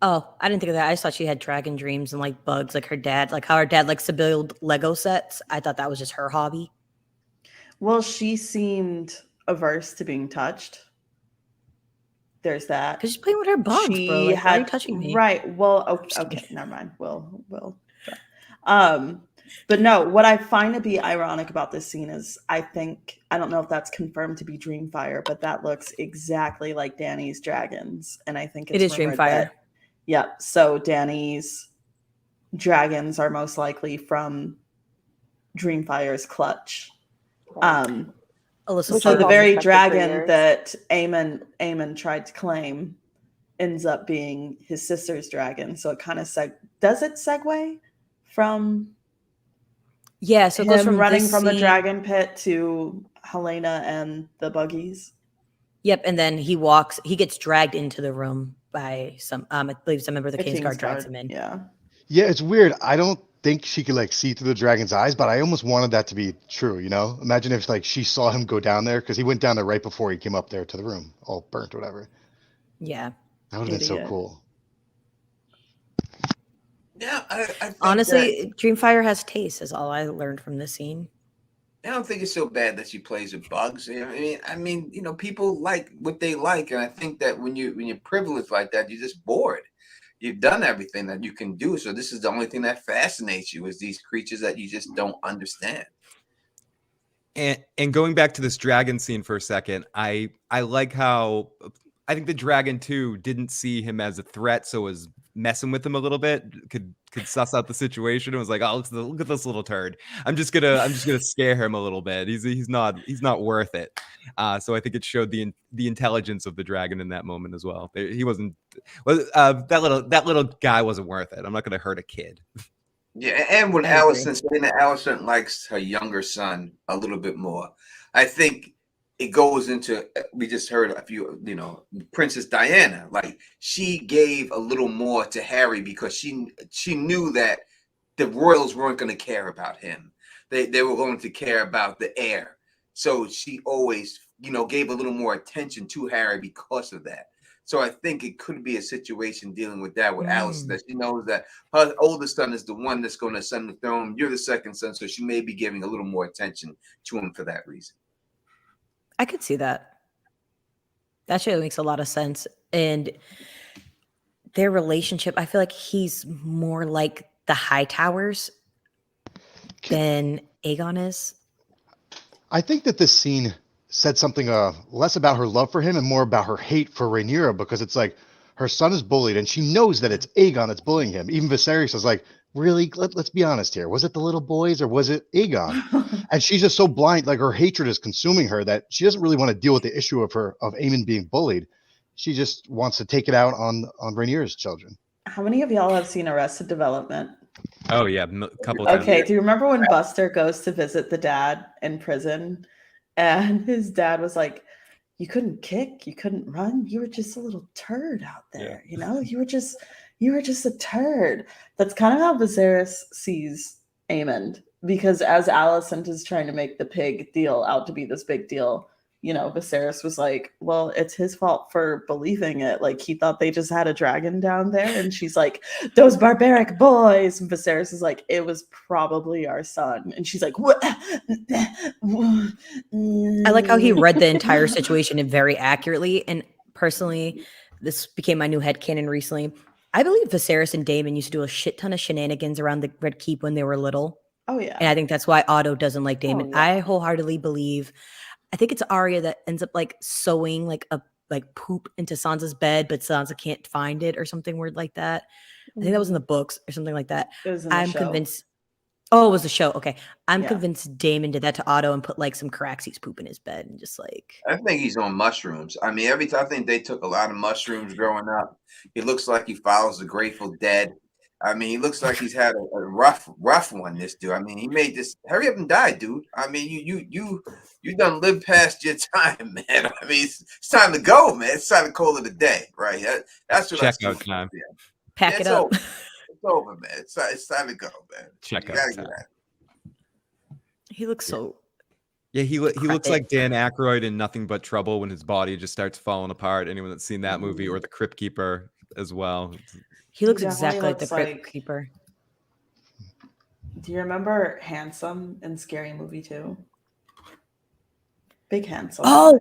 Oh, I didn't think of that. I just thought she had dragon dreams and like bugs, like her dad, like how her dad likes to build Lego sets. I thought that was just her hobby. Well, she seemed averse to being touched. There's that. Because she's playing with her bugs, bro. Like, why are you touching me? Right. Well, okay, never mind. We'll but no, what I find to be ironic about this scene is I don't know if that's confirmed to be Dreamfire, but that looks exactly like Dany's dragons. And I think it is Dreamfire. Yep. So Dany's dragons are most likely from Dreamfire's clutch. Alyssa, so the very dragon that Aemon tried to claim ends up being his sister's dragon. So it kind of does it segue from so it goes from running from the dragon pit to Helena and the buggies. Yep, and then he gets dragged into the room by some I believe some member of the Kingsguard drags him in. Yeah, it's weird. I don't think she could like see through the dragon's eyes, but I almost wanted that to be true, you know? Imagine if like she saw him go down there, because he went down there right before he came up there to the room, all burnt or whatever. Yeah. That would have been so cool. Yeah, I honestly, Dreamfire has taste, is all I learned from this scene. I don't think it's so bad that she plays with bugs. I mean, you know, people like what they like, and I think that when you're privileged like that, you're just bored. You've done everything that you can do. So this is the only thing that fascinates you, is these creatures that you just don't understand. And going back to this dragon scene for a second, I like how I think the dragon too didn't see him as a threat, so was messing with him a little bit, could suss out the situation and was like, oh, look at this little turd. I'm just gonna scare him a little bit. He's not worth it. So I think it showed the intelligence of the dragon in that moment as well. He wasn't that little guy wasn't worth it. I'm not gonna hurt a kid. Yeah, and when Alicent likes her younger son a little bit more, I think it goes into, we just heard a few, Princess Diana, like she gave a little more to Harry because she knew that the royals weren't going to care about him. They were going to care about the heir. So she always, gave a little more attention to Harry because of that. So I think it could be a situation dealing with that with Alice, that she knows that her oldest son is the one that's going to ascend the throne. You're the second son, so she may be giving a little more attention to him for that reason. I could see that. That actually makes a lot of sense. And their relationship, I feel like he's more like the Hightowers than Aegon is. I think that this scene said something less about her love for him and more about her hate for Rhaenyra, because it's like her son is bullied and she knows that it's Aegon that's bullying him. Even Viserys is like, really? Let's be honest here. Was it the little boys or was it Aegon? And she's just so blind, like her hatred is consuming her, that she doesn't really want to deal with the issue of Aemon being bullied. She just wants to take it out on Rhaenyra's children. How many of y'all have seen Arrested Development? Oh yeah, a couple of times. Okay, do you remember when Buster goes to visit the dad in prison and his dad was like, you couldn't kick, you couldn't run, you were just a little turd out there, you were just a turd. That's kind of how Viserys sees Aemond, because as Alicent is trying to make the pig deal out to be this big deal, Viserys was like, well, it's his fault for believing it. Like, he thought they just had a dragon down there. And she's like, those barbaric boys. And Viserys is like, it was probably our son. And she's like, what? I like how he read the entire situation very accurately. And personally, this became my new headcanon recently. I believe Viserys and Daemon used to do a shit ton of shenanigans around the Red Keep when they were little. Oh, yeah. And I think that's why Otto doesn't like Daemon. Oh, yeah. I wholeheartedly believe, I think it's Arya that ends up like sewing like poop into Sansa's bed, but Sansa can't find it or something weird like that. I think that was in the books or something like that. It was in the I'm show. convinced. Oh, it was the show. Okay. I'm Yeah. convinced Daemon did that to Otto and put like some Caraxes poop in his bed and just like. I think he's on mushrooms. I mean, I think they took a lot of mushrooms growing up. He looks like he follows the Grateful Dead. I mean, he looks like he's had a rough one, this dude. I mean, he made this, hurry up and die, dude. I mean, you done lived past your time, man. I mean, it's time to go, man. It's time to call it a day, right? That's what Check out time. Pack it up. Over. It's over, man. It's time to go, man. Check You out gotta time. get out. He looks so. Yeah, he looks like Dan Aykroyd in Nothing But Trouble when his body just starts falling apart. Anyone that's seen that movie, or The Crypt Keeper as well. He looks He exactly like the definitely Crypt looks Keeper. Do you remember Handsome in Scary Movie 2? Big Handsome. Oh,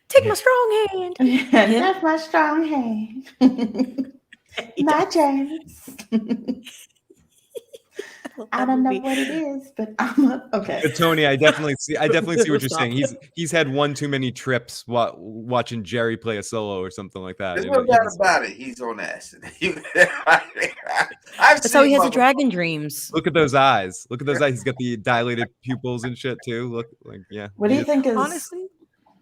take my strong hand. Yeah, that's my strong hand. My James. I don't know what it is, but okay. But Tony, I definitely see what you're saying. He's had one too many trips watching Jerry play a solo or something like that. There's no doubt about it. He's on acid. That's how he has the dragon dreams. Look at those eyes. Look at those eyes. He's got the dilated pupils and shit too. Look, like, yeah. What do you think is honestly?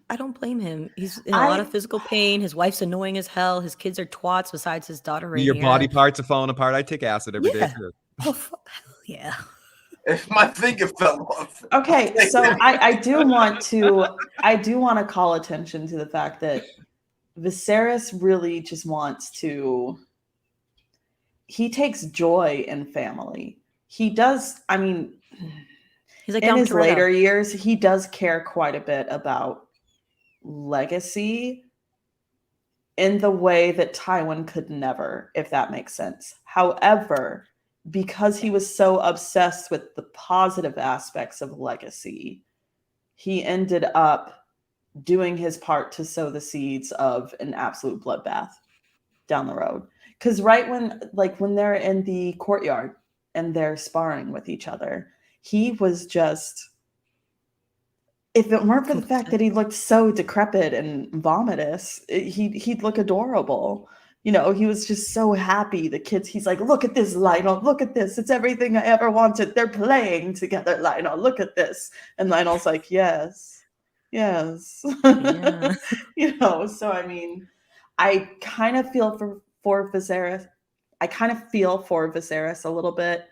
I don't blame him. He's in a lot of physical pain. His wife's annoying as hell. His kids are twats besides his daughter. Right Your here. body parts are falling apart. I take acid every day too. Oh, hell yeah. If my finger fell off. Okay, so I do want to call attention to the fact that Viserys really just wants to. He takes joy in family. He does. I mean, he's like in his later years, he does care quite a bit about legacy in the way that Tywin could never, if that makes sense. However, because he was so obsessed with the positive aspects of legacy, he ended up doing his part to sow the seeds of an absolute bloodbath down the road. Because right when they're in the courtyard and they're sparring with each other, he was just, if it weren't for the fact that he looked so decrepit and vomitous, he'd look adorable. You know, he was just so happy. The kids, he's like, look at this, Lionel. Look at this. It's everything I ever wanted. They're playing together, Lionel. Look at this. And Lionel's like, yes. Yeah. You know, so I mean, I kind of feel for Viserys. I kind of feel for Viserys a little bit.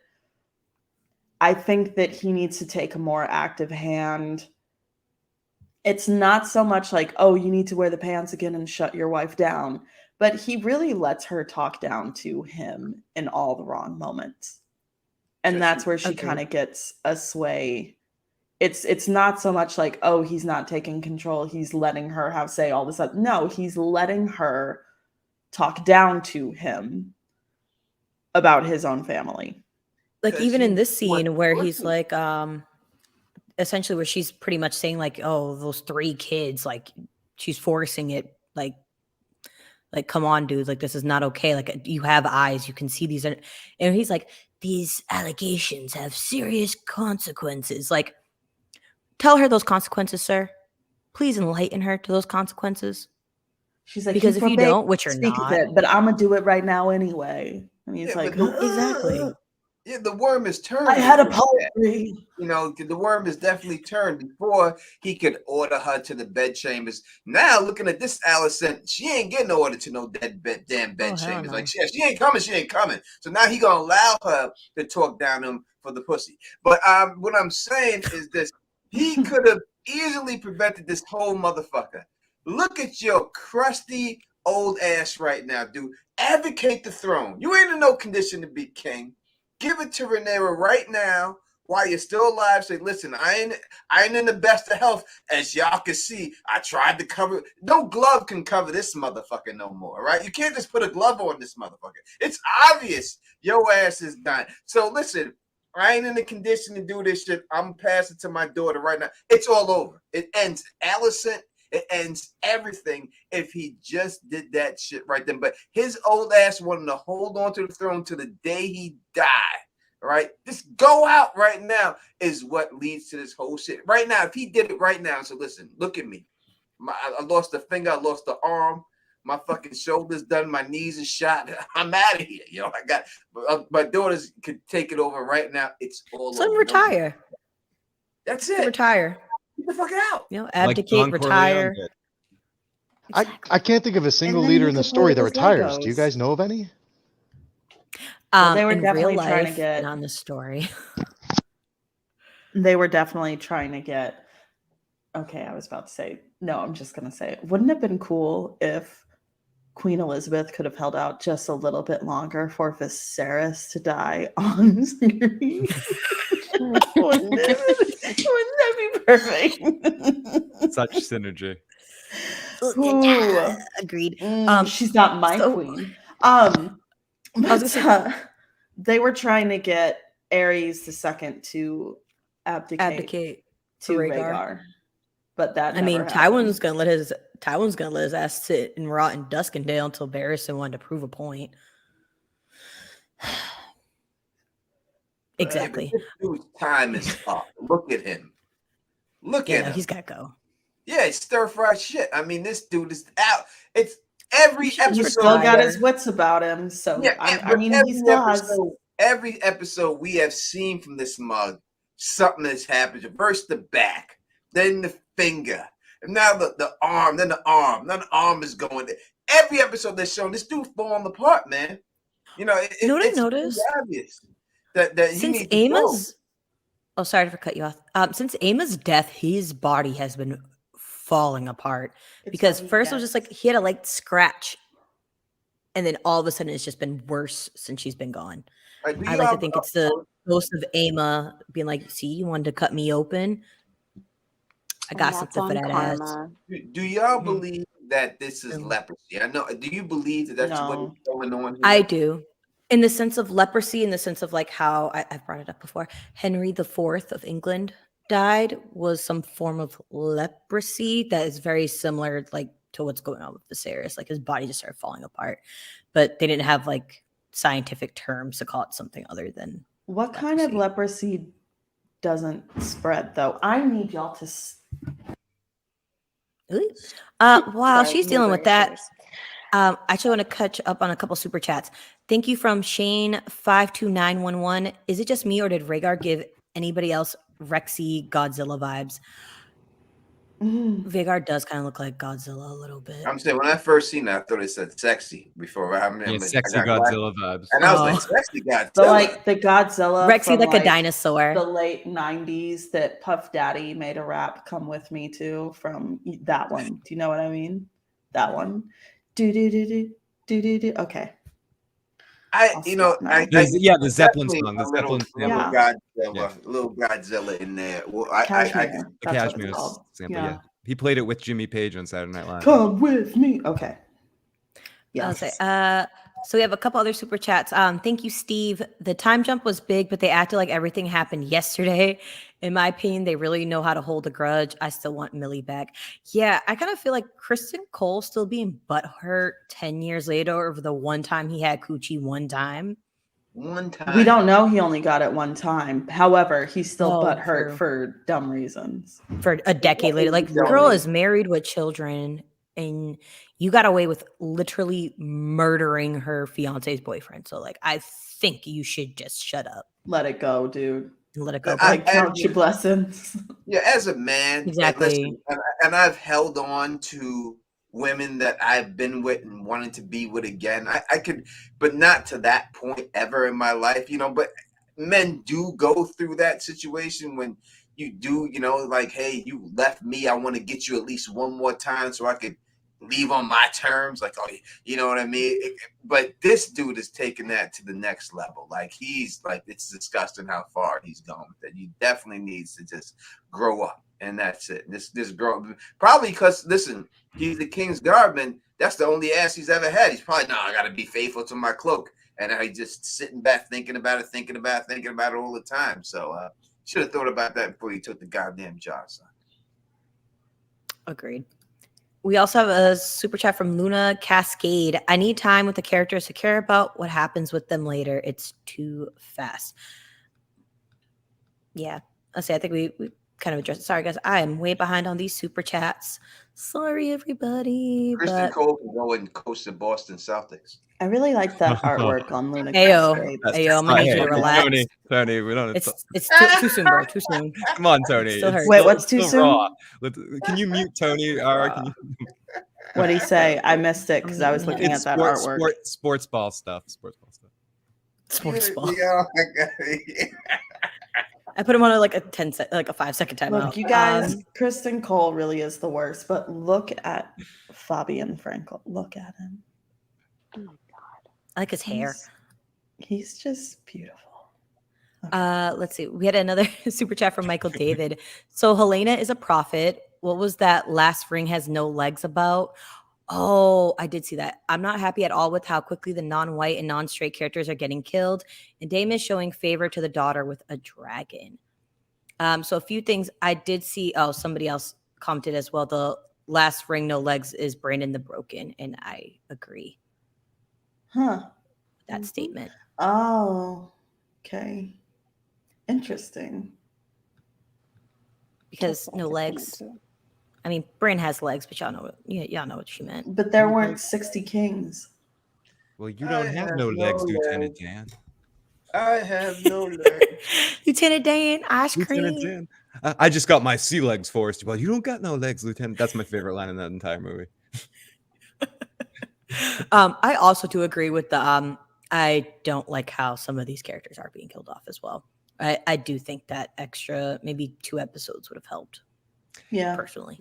I think that he needs to take a more active hand it's not so much like, oh, you need to wear the pants again and shut your wife down, but he really lets her talk down to him in all the wrong moments. And that's where she kind of gets a sway. It's not so much like, oh, he's not taking control, he's letting her have say all this stuff. No, he's letting her talk down to him about his own family. Like even in this scene where he's like, essentially where she's pretty much saying like, oh, those 3 kids, like she's forcing it, like come on, dude, like this is not okay. Like you have eyes, you can see these, and he's like, these allegations have serious consequences. Like, tell her those consequences, sir. Please enlighten her to those consequences. She's like, because if you don't, which are not, but I'm gonna do it right now anyway. And he's like, exactly. Yeah, the worm is turned. I had a poetry. You know, the worm is definitely turned. Before he could order her to the bed chambers. Now, looking at this Allison, she ain't getting ordered to no damn bed chambers. No. Like, she ain't coming. She ain't coming. So now he gonna allow her to talk down to him for the pussy. But what I'm saying is this: he could have easily prevented this whole motherfucker. Look at your crusty old ass right now, dude. Advocate the throne. You ain't in no condition to be king. Give it to Rhaenyra right now while you're still alive. Say, listen, I ain't in the best of health. As y'all can see, I tried to cover. No glove can cover this motherfucker no more, right? You can't just put a glove on this motherfucker. It's obvious your ass is dying. So listen, I ain't in the condition to do this shit. I'm passing to my daughter right now. It's all over. It ends. Allison, it ends everything if he just did that shit right then. But his old ass wanted to hold on to the throne to the day he died, right? Just go out right now is what leads to this whole shit. Right now, if he did it right now, so listen, look at me. I lost a finger, I lost the arm, my fucking shoulder's done, my knees are shot. I'm out of here. You know, I got my daughters could take it over right now. It's all over. Retire. That's it. Retire. Get the fuck out. You know, abdicate, retire. I can't think of a single leader in the story that retires. Do you guys know of any? They were in definitely real life trying to get on the story. They were definitely trying to get. Okay, I was about to say no. I'm just gonna say, wouldn't it have been cool if Queen Elizabeth could have held out just a little bit longer for Viserys to die on screen? Wouldn't that be perfect? Such synergy. Agreed. She's not my queen. They were trying to get Ares II to abdicate to Rhaegar. But that Tywin's gonna let his ass sit and rot in Duskendale until Barristan wanted to prove a point. Exactly. This dude's time is up. Look at him. Look at him. He's got to go. Yeah, it's stir fry shit. I mean, this dude is out. It's every episode. He's still got his wits about him. So yeah, I mean, he still has. Every episode we have seen from this mug, something has happened. First the back, then the finger, and now the arm, then the arm. Then the arm is going there. Every episode they're showing this dude falling apart, man. You know, you know what I noticed? Obvious that since Aemma's. Oh, sorry to cut you off. Since Aemma's death, his body has been falling apart. Because first it was just like he had a light scratch, and then all of a sudden it's just been worse since she's been gone. I like to think it's the ghost of Aemma being like, "See, you wanted to cut me open. I got something for that ass." Do y'all believe that this is leprosy? I know. Do you believe that that's what's going on here? I do. In the sense of leprosy, in the sense of like how I've brought it up before, Henry IV of England died was some form of leprosy that is very similar like to what's going on with Viserys. Like his body just started falling apart, but they didn't have like scientific terms to call it something other than what kind of leprosy doesn't spread though. I need y'all to while she's dealing with that, I actually want to catch up on a couple super chats. Thank you from Shane 52911. Is it just me or did Rhaegar give anybody else Rexy Godzilla vibes? Vhagar does kind of look like Godzilla a little bit. I'm saying when I first seen that, I thought it said sexy before. Sexy I got Godzilla vibes. and I was like, sexy Godzilla. The Godzilla Rexy from, like a dinosaur. the late 90s that Puff Daddy made a rap, Come With Me To, from that one. Do you know what I mean? That one. Do. Okay. The Zeppelin song. The little Zeppelin little Godzilla in there. Well, Cashmere. The Cashmere sample, yeah. He played it with Jimmy Page on Saturday Night Live. Come with me. Okay. Yes. So we have a couple other super chats. Thank you, Steve. The time jump was big, but they acted like everything happened yesterday. In my opinion, they really know how to hold a grudge. I still want Millie back. Yeah, I kind of feel like Kristen Cole still being butthurt 10 years later over the one time he had coochie one time. One time. We don't know he only got it one time. However, he's still butthurt true. For dumb reasons. For a decade later. Like, the girl is married with children, and you got away with literally murdering her fiance's boyfriend. So, like, I think you should just shut up. Let it go, dude. Let it go. I count your blessings. Yeah, as a man, exactly. And I've held on to women that I've been with and wanted to be with again. I could, but not to that point ever in my life, but men do go through that situation when you do, like, hey, you left me, I want to get you at least one more time so I could leave on my terms. Like, oh, you know what I mean? But this dude is taking that to the next level. Like, he's like, it's disgusting how far he's gone with that. He definitely needs to just grow up. And that's it. This girl, probably because, listen, he's the king's guardman. That's the only ass he's ever had. He's probably, I got to be faithful to my cloak. And I just sitting back thinking about it all the time. So should have thought about that before you took the goddamn job, son. Agreed. We also have a super chat from Luna Cascade. I need time with the characters to care about what happens with them later. It's too fast. Yeah. I think we kind of addressed it. Sorry, guys. I am way behind on these super chats. Sorry, everybody. Kristen Cole can go and coach the Boston Celtics. I really like that artwork on Luna. Ayo, I'm gonna need you to relax. Tony, we don't. It's too soon, bro. Too soon. Come on, Tony. Wait, what's too soon? Raw. Can you mute Tony? Arah, What did he say? I missed it because I was looking at that artwork. Sports ball stuff. Sports ball. Yeah. I put him on like a 5-second timeout. Look, you guys, Kristen Cole really is the worst, but look at Fabian Frankel. Look at him. Oh my God. I like his hair. He's just beautiful. Okay. Let's see. We had another super chat from Michael David. So Helena is a prophet. What was that last ring has no legs about? Oh, I did see that. I'm not happy at all with how quickly the non-white and non-straight characters are getting killed. And Dame is showing favor to the daughter with a dragon. So a few things I did see. Oh, somebody else commented as well. The last ring, no legs, is Brandon the Broken. And I agree. That statement. Oh, okay. Interesting. Because no legs. I mean, Bran has legs, but y'all know what she meant. But there weren't 60 kings. Well, you don't have no legs, Lieutenant Dan. I have no legs. Lieutenant Dan, ice cream. Lieutenant Dan. I just got my sea legs forced. Well, you don't got no legs, Lieutenant. That's my favorite line in that entire movie. I also do agree with the I don't like how some of these characters are being killed off as well. I do think that extra maybe 2 episodes would have helped. Yeah. Personally.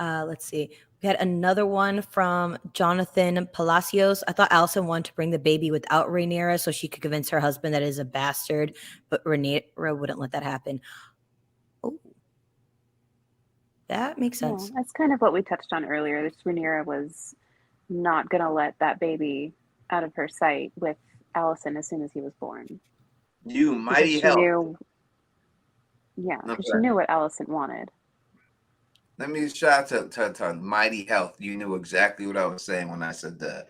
Let's see. We had another one from Jonathan Palacios. I thought Allison wanted to bring the baby without Rhaenyra so she could convince her husband that it is a bastard, but Rhaenyra wouldn't let that happen. Oh, that makes sense. Yeah, that's kind of what we touched on earlier. This Rhaenyra was not going to let that baby out of her sight with Allison as soon as he was born. You mighty hell. Yeah, because she knew what Allison wanted. Let me shout out to Mighty Health. You knew exactly what I was saying when I said that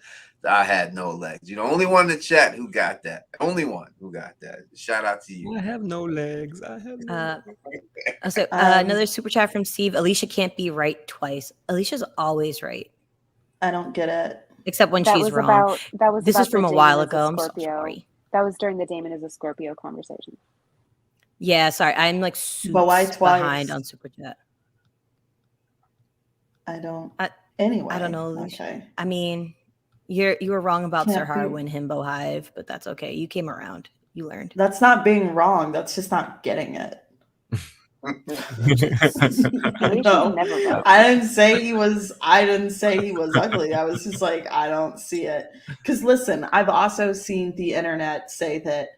I had no legs. You're the only one in the chat who got that. Only one who got that. Shout out to you. I have no legs. Another super chat from Steve. Alisha can't be right twice. Alicia's always right. I don't get it. Except when she's wrong. This is from a while ago. I'm so sorry. That was during the Daemon is a Scorpio conversation. Yeah, sorry. I'm like why super behind twice? on Super Chat. I don't. I Anyway. don't know, Alisha. Okay. I mean, you were wrong about Can't Sir be- Win Himbo Hive, but that's okay. You came around. You learned. That's not being wrong. That's just not getting it. No, never vote. I didn't say he was ugly. I was just like, I don't see it. Because listen, I've also seen the internet say that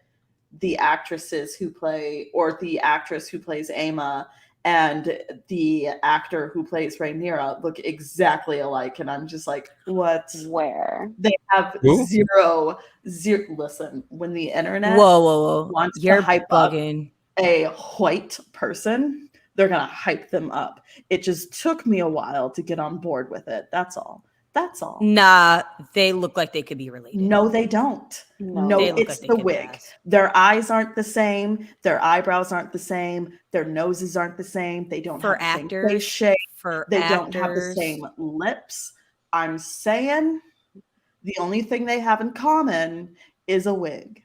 the actresses who play, or the actress who plays Ama and the actor who plays Rhaenyra look exactly alike. And I'm just like, what? Where? They have Who? zero. Listen, when the internet Whoa. wants You're to hype bugging. up a white person, they're going to hype them up. It just took me a while to get on board with it. That's all. Nah, they look like they could be related. No, they don't. No, They look it's like they the could wig. pass. Their eyes aren't the same. Their eyebrows aren't the same. Their noses aren't the same. They don't For have the same actors, face shape. for They actors, don't have the same lips. I'm saying the only thing they have in common is a wig.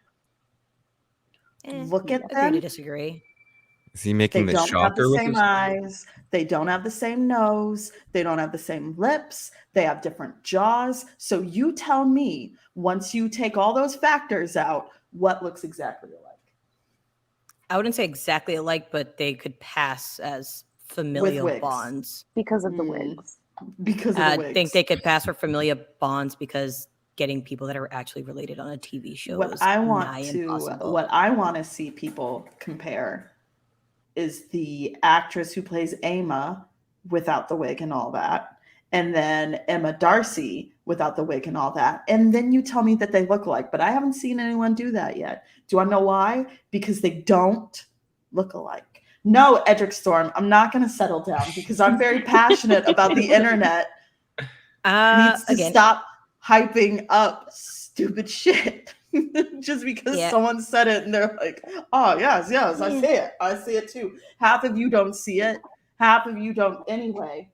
Look at agree them. to disagree. Is he making They the don't have the shocker with same his eyes. They don't have the same nose. They don't have the same lips. They have different jaws. So you tell me, once you take all those factors out, what looks exactly alike? I wouldn't say exactly alike, but they could pass as familial wigs. bonds. Because of the wigs. Because of the wigs. I think they could pass for familial bonds because getting people that are actually related on a TV show is impossible. What I want to see people compare is the actress who plays Ama without the wig and all that, and then Emma Darcy without the wig and all that, and then you tell me that they look alike. But I haven't seen anyone do that yet. Do I know why? Because they don't look alike. No, Edric Storm, I'm not going to settle down because I'm very passionate about the internet. Needs to stop hyping up stupid shit. Just because someone said it and they're like, oh, yes, I see it too. Half of you don't see it. Half of you don't anyway.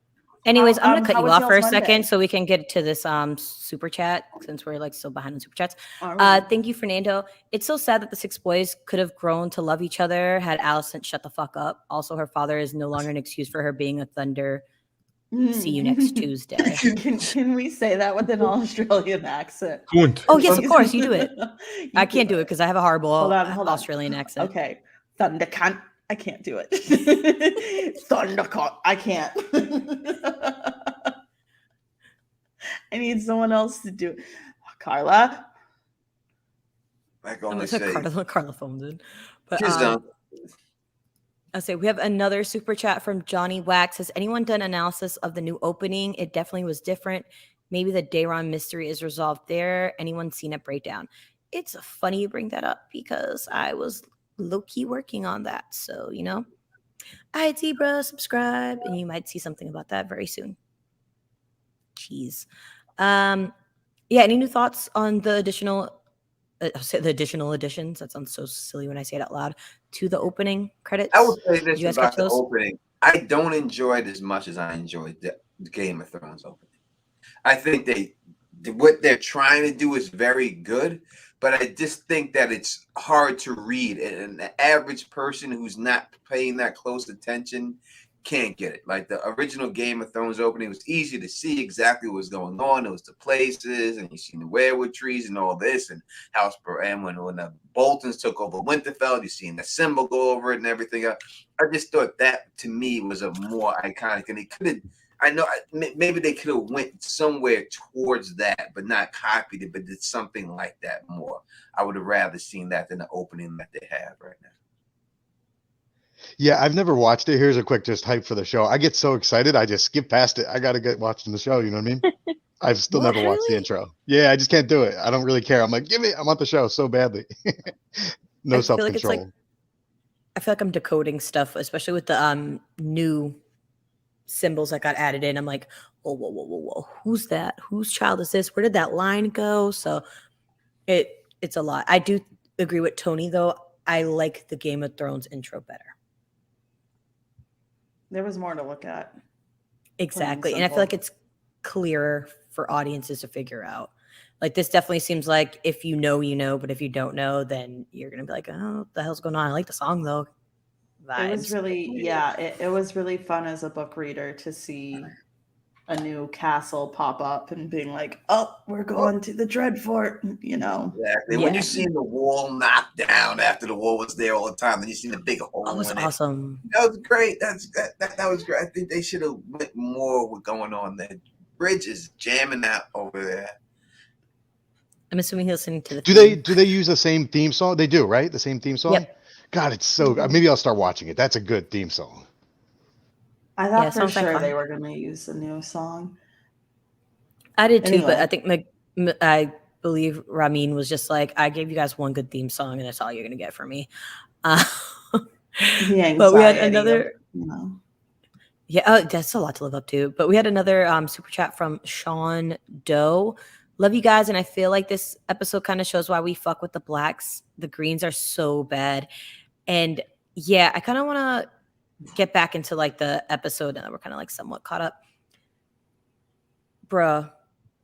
Anyways, I'm going to cut you off for a second so we can get to this super chat since we're like so behind on super chats. Right. Thank you, Fernando. It's so sad that the six boys could have grown to love each other had Alicent shut the fuck up. Also, her father is no longer an excuse for her being a thunder. See you next Tuesday. Can we say that with an Australian accent? Oh, yes, of course. You do it. I can't do it because I have a horrible Australian accent. Okay. Thunder cunt. I can't do it. Thunder cunt. I can't. I need someone else to do it. Carla. I can only say Carla phoned in. But, she's done. I'll say we have another super chat from Johnny Wax. Has anyone done analysis of the new opening? It definitely was different. Maybe the Daron mystery is resolved there. Anyone seen a breakdown? It's funny you bring that up because I was low-key working on that. So, you know, hi, Zebra, subscribe, and you might see something about that very soon. Jeez. Yeah, any new thoughts on the additional additions? That sounds so silly when I say it out loud. To the opening credits. I would say this about the opening. I don't enjoy it as much as I enjoyed the Game of Thrones opening. I think what they're trying to do is very good, but I just think that it's hard to read, and the average person who's not paying that close attention can't get it. Like the original Game of Thrones opening was easy to see exactly what was going on. It was the places, and you seen the weirwood trees and all this, and House and when the Boltons took over Winterfell, you seen the symbol go over it and everything else. I just thought that to me was a more iconic, and they could have. I know maybe they could have went somewhere towards that, but not copied it, but did something like that more. I would have rather seen that than the opening that they have right now. Yeah, I've never watched it. Here's a quick just hype for the show. I get so excited, I just skip past it. I got to get watching the show. You know what I mean? I've still never watched the intro. Yeah, I just can't do it. I don't really care. I'm like, I want the show so badly. No self-control. I feel like I'm decoding stuff, especially with the new symbols that got added in. I'm like, whoa. Who's that? Whose child is this? Where did that line go? So it's a lot. I do agree with Tony, though. I like the Game of Thrones intro better. There was more to look at. Exactly. And I feel like it's clearer for audiences to figure out. Like, this definitely seems like if you know, you know, but if you don't know, then you're going to be like, oh, what the hell's going on? I like the song, though. vibes. It was really, it was really fun as a book reader to see a new castle pop up and being like, oh, we're going to the Dreadfort, you know. Exactly. When you seen the wall knocked down after the wall was there all the time, and you seen the big hole That was in awesome. it. That was great. That was great. I think they should have went more with going on there. Bridge is jamming out over there. I'm assuming he's listening to the Do they use the same theme song? They do, right? The same theme song? Yep. God, it's so good. Maybe I'll start watching it. That's a good theme song. I thought for sure they were going to use a new song. I did too, but I think I believe Ramin was just like, I gave you guys one good theme song, and that's all you're going to get from me. But we had another. Yeah, that's a lot to live up to. But we had another super chat from Sean Doe. Love you guys, and I feel like this episode kind of shows why we fuck with the blacks. The greens are so bad. And yeah, I kind of want to get back into like the episode, and we're kind of like somewhat caught up. Bruh,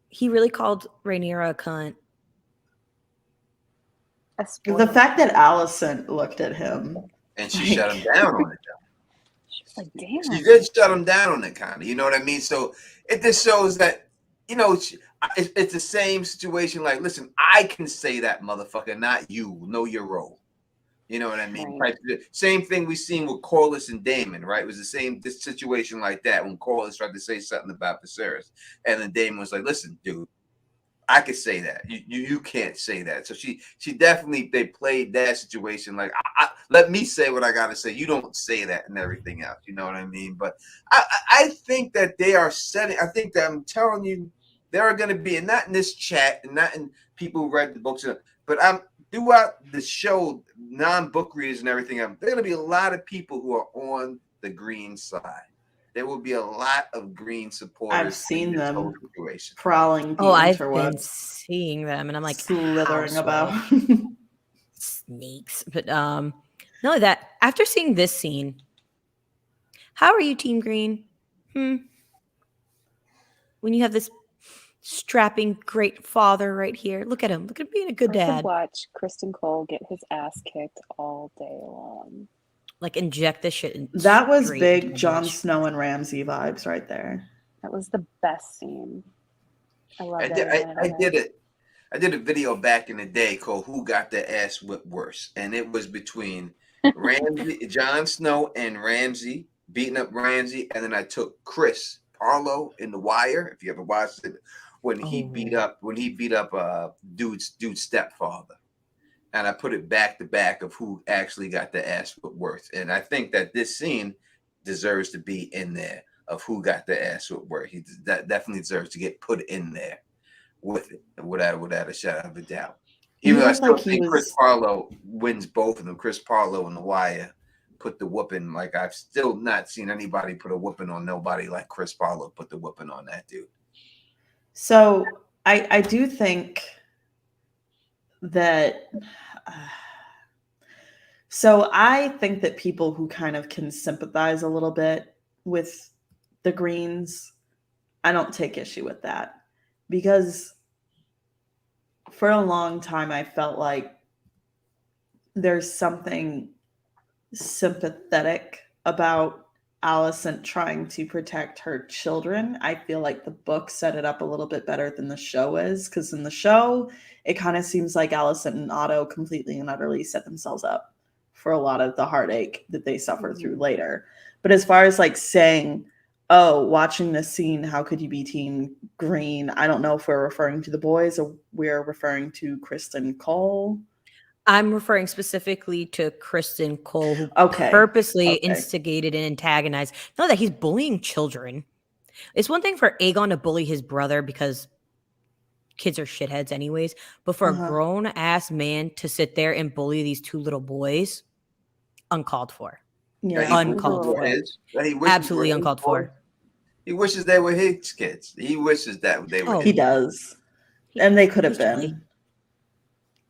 he really called Rhaenyra a cunt. The fact that Alicent looked at him. And she shut him down on it. She's like, damn. She did shut him down on it, kind of. You know what I mean? So it just shows that, you know, it's the same situation. Like, listen, I can say that, motherfucker, not you. Know your role. You know what I mean? Right. Same thing we seen with Corlys and Daemon, right? It was the same situation like that when Corlys tried to say something about Viserys. And then Daemon was like, listen, dude, I could say that. You can't say that. So she definitely, they played that situation like, let me say what I got to say. You don't say that and everything else. You know what I mean? But I think that they are setting, I think that I'm telling you, there are going to be, and not in this chat and not in people who read the books, but throughout the show, non-book readers and everything, there are going to be a lot of people who are on the green side. There will be a lot of green supporters. I've seen them prowling. I've been seeing them, and I'm like slithering about snakes. But not only that, after seeing this scene, how are you, Team Green? When you have this strapping great father right here. Look at him. Look at him being a good dad. I could watch Kristen Cole get his ass kicked all day long. Like inject this shit in. That was big Jon Snow and Ramsay vibes right there. That was the best scene. I love it. I did a video back in the day called "Who Got Their Ass Whipped Worse," and it was between Jon Snow and Ramsay beating up Ramsay, and then I took Chris Parlow in The Wire. If you ever watched it, when he beat up dude's stepfather. And I put it back to back of who actually got the ass whipped worse. And I think that this scene deserves to be in there of who got the ass whipped worse. That definitely deserves to get put in there with it, without a shadow of a doubt. Even though I still think Chris Parlow wins both of them. Chris Parlow and The Wire put the whooping. Like, I've still not seen anybody put a whooping on nobody like Chris Parlow put the whooping on that dude. So I do think that so I think that people who kind of can sympathize a little bit with the Greens, I don't take issue with that, because for a long time I felt like there's something sympathetic about Alicent trying to protect her children. I feel like the book set it up a little bit better than the show is, because in the show, it kind of seems like Alicent and Otto completely and utterly set themselves up for a lot of the heartache that they suffer through later. But as far as like saying, oh, watching this scene, how could you be Team Green? I don't know if we're referring to the boys or we're referring to Kristen Cole. I'm referring specifically to Kristen Cole, who purposely instigated and antagonized. Not that he's bullying children. It's one thing for Aegon to bully his brother because kids are shitheads anyways, but for a grown-ass man to sit there and bully these two little boys, uncalled for. Yeah, uncalled for. Absolutely uncalled for. He wishes they were his kids. He wishes that they were. He does. And they could have been.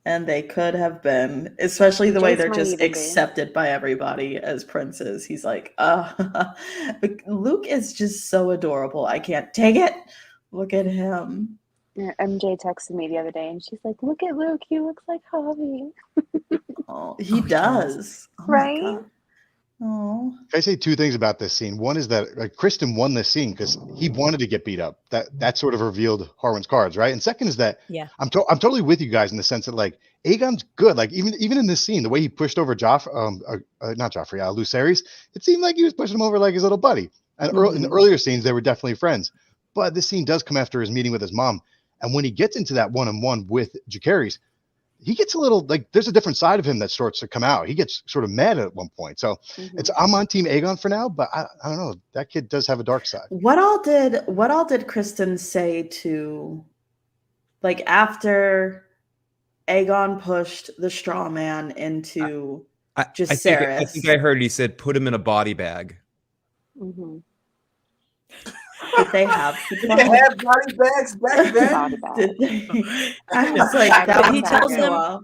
And they could have been, especially the way they're just accepted by everybody as princes. He's like, Luke is just so adorable. I can't take it. Look at him. Yeah, MJ texted me the other day and she's like, look at Luke. He looks like Javi. He does. Right? Oh, Can I say two things about this scene? One is that like Kristen won this scene because he wanted to get beat up. That sort of revealed Harwin's cards, right? And second is that Yeah. I'm totally with you guys in the sense that like Aegon's good. Like even in this scene, the way he pushed over not Joffrey, Lucerys, it seemed like he was pushing him over like his little buddy. And in the earlier scenes, they were definitely friends. But this scene does come after his meeting with his mom, and when he gets into that one-on-one with Jacaerys, he gets a little like there's a different side of him that starts to come out. He gets sort of mad at one point. So I'm on Team Aegon for now, but I don't know. That kid does have a dark side. what all did Kristen say to, like, after Aegon pushed the straw man into Jacaerys? I think I heard he said put him in a body bag. Did they have body bags back then? Did they? I was like, that He was tells taking a him- while.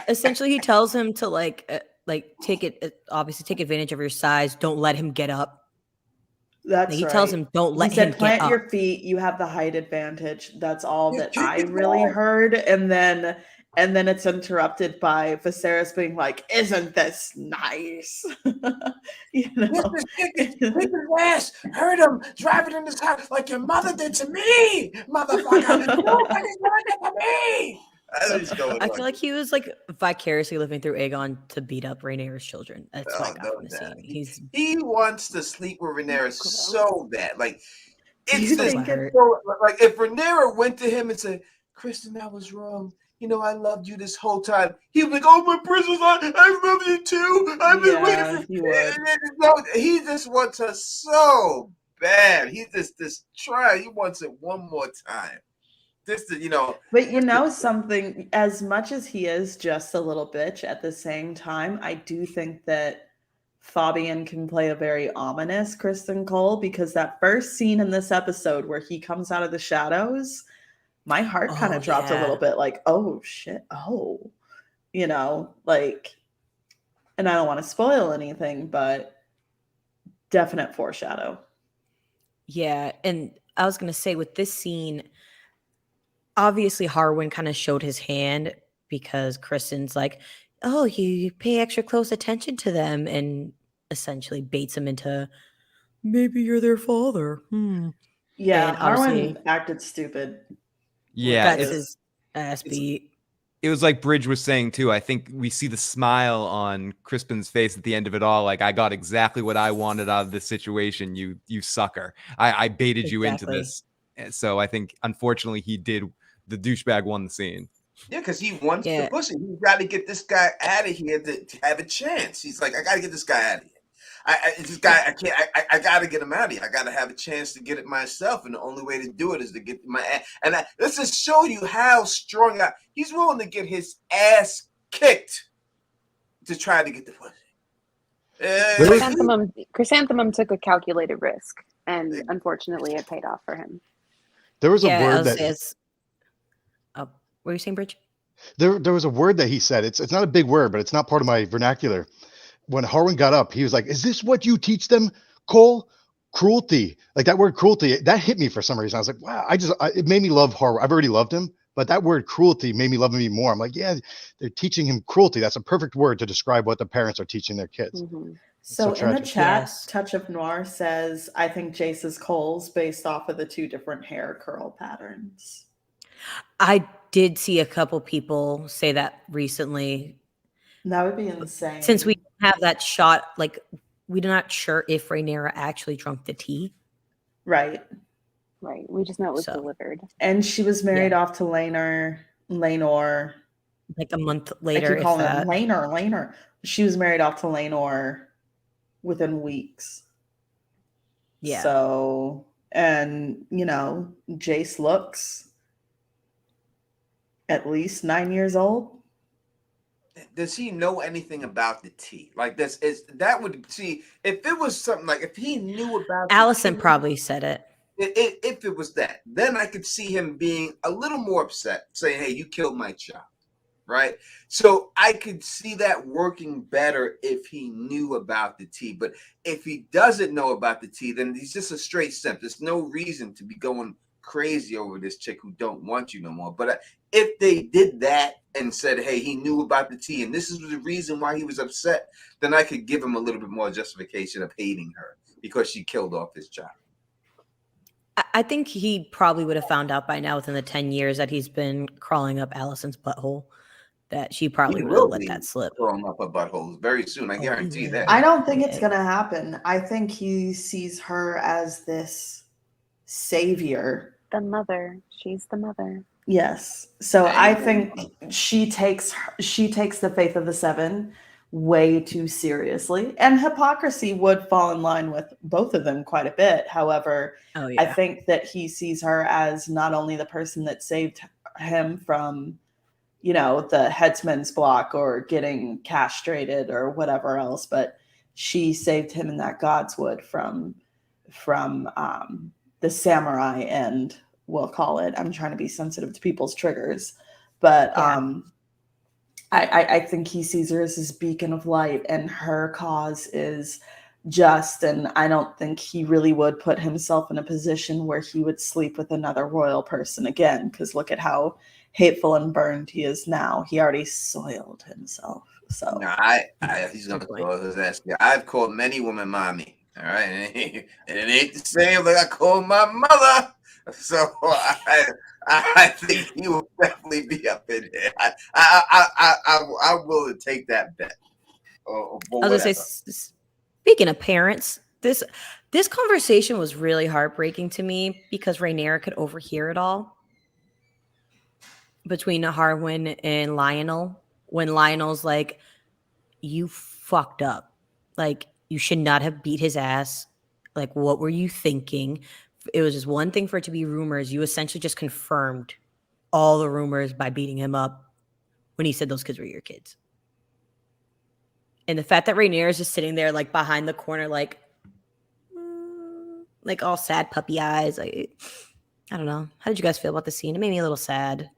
Essentially, he tells him to like take advantage of your size. Don't let him get up. That's He right. tells him, don't let He said, him get plant up. your feet. You have the height advantage. That's all You that kick I it really off. heard. And then it's interrupted by Viserys being like, "Isn't this nice?" You know, Kick his ass, hurt him, drive it in his house like your mother did to me, motherfucker. Nobody's doing it to me. I feel like he was like vicariously living through Aegon to beat up Rhaenyra's children. That's what I got from the scene. He wants to sleep with Rhaenyra so bad. Like, You it's think just so, like if Rhaenyra went to him and said, "Kristen, I was wrong. You know, I loved you this whole time." He'd be like, "Oh, my princess, I love you too. I've been waiting for you." No, he just wants us so bad. He's just trying. He wants it one more time. But you know something, as much as he is just a little bitch, at the same time, I do think that Fabian can play a very ominous Kristen Cole, because that first scene in this episode where he comes out of the shadows, my heart kind of dropped a little bit, like, oh shit, like, and I don't want to spoil anything, but definite foreshadow. Yeah, and I was gonna say with this scene, obviously Harwin kind of showed his hand because Kristen's like, "Oh, you pay extra close attention to them," and essentially baits him into, "Maybe you're their father." Yeah, And Harwin acted stupid. Yeah, that's his ass beat. It was like Bridge was saying too. I think we see the smile on Crispin's face at the end of it all. Like, I got exactly what I wanted out of this situation. You sucker. I baited you into this. So I think unfortunately he did. The douchebag won the scene. Yeah, because he wants to push it. He's got to get this guy out of here to have a chance. He's like, I got to get this guy out of here. This guy, I can't. I got to get him out of here. I got to have a chance to get it myself, and the only way to do it is to get my ass. And let's just show you how strong he's willing to get his ass kicked to try to get the pussy. Chrysanthemum took a calculated risk, and unfortunately, it paid off for him. There was a word that. What are you saying, Bridge? There was a word that he said. It's not a big word, but it's not part of my vernacular. When Harwin got up, he was like, "Is this what you teach them, Cole? Cruelty." Like that word cruelty, that hit me for some reason. I was like, wow, it made me love Harwin. I've already loved him, but that word cruelty made me love him even more. I'm like, yeah, they're teaching him cruelty. That's a perfect word to describe what the parents are teaching their kids. So in the chat, Touch of Noir says, I think Jace is Cole's based off of the two different hair curl patterns. I did see a couple people say that recently. That would be insane. Since we have that shot, like, we're not sure if Rhaenyra actually drunk the tea. Right. We just know it was delivered. And she was married off to Laenor. Like a month later. I keep calling him Laenor. She was married off to Laenor within weeks. Yeah. So, and, Jace looks at least 9 years old. Does he know anything about the tea? Like this is that would see if it was something like if he knew about Allison probably said it. If it was that, then I could see him being a little more upset, saying, "Hey, you killed my child," right? So I could see that working better if he knew about the tea. But if he doesn't know about the tea, then he's just a straight simp. There's no reason to be going crazy over this chick who don't want you no more. But if they did that and said, hey, he knew about the tea and this is the reason why he was upset, then I could give him a little bit more justification of hating her because she killed off his child. I think he probably would have found out by now within the 10 years that he's been crawling up Allison's butthole, that she probably would have let that slip. Crawling up her butthole very soon. I guarantee you that. I don't think it's going to happen. I think he sees her as this savior. The mother. She's the mother. Yes. So I think she takes the faith of the seven way too seriously, and hypocrisy would fall in line with both of them quite a bit. However, I think that he sees her as not only the person that saved him from, you know, the headsman's block or getting castrated or whatever else, but she saved him in that Godswood from the samurai end, we'll call it. I'm trying to be sensitive to people's triggers, but I think he sees her as this beacon of light, and her cause is just, and I don't think he really would put himself in a position where he would sleep with another royal person again, because look at how hateful and burned he is now. He already soiled himself. So no, he's gonna call his ass. I've called many women mommy, all right, and it ain't the same like I called my mother. So I think he will definitely be up in there. I'm willing to take that bet. I was gonna say, speaking of parents, this conversation was really heartbreaking to me because Rhaenyra could overhear it all between Harwin and Lionel. When Lionel's like, "You fucked up. Like, you should not have beat his ass. Like, what were you thinking?" It was just one thing for it to be rumors. You essentially just confirmed all the rumors by beating him up when he said those kids were your kids. And the fact that Rhaenyra is just sitting there, like, behind the corner, like all sad puppy eyes. Like, I don't know. How did you guys feel about the scene? It made me a little sad.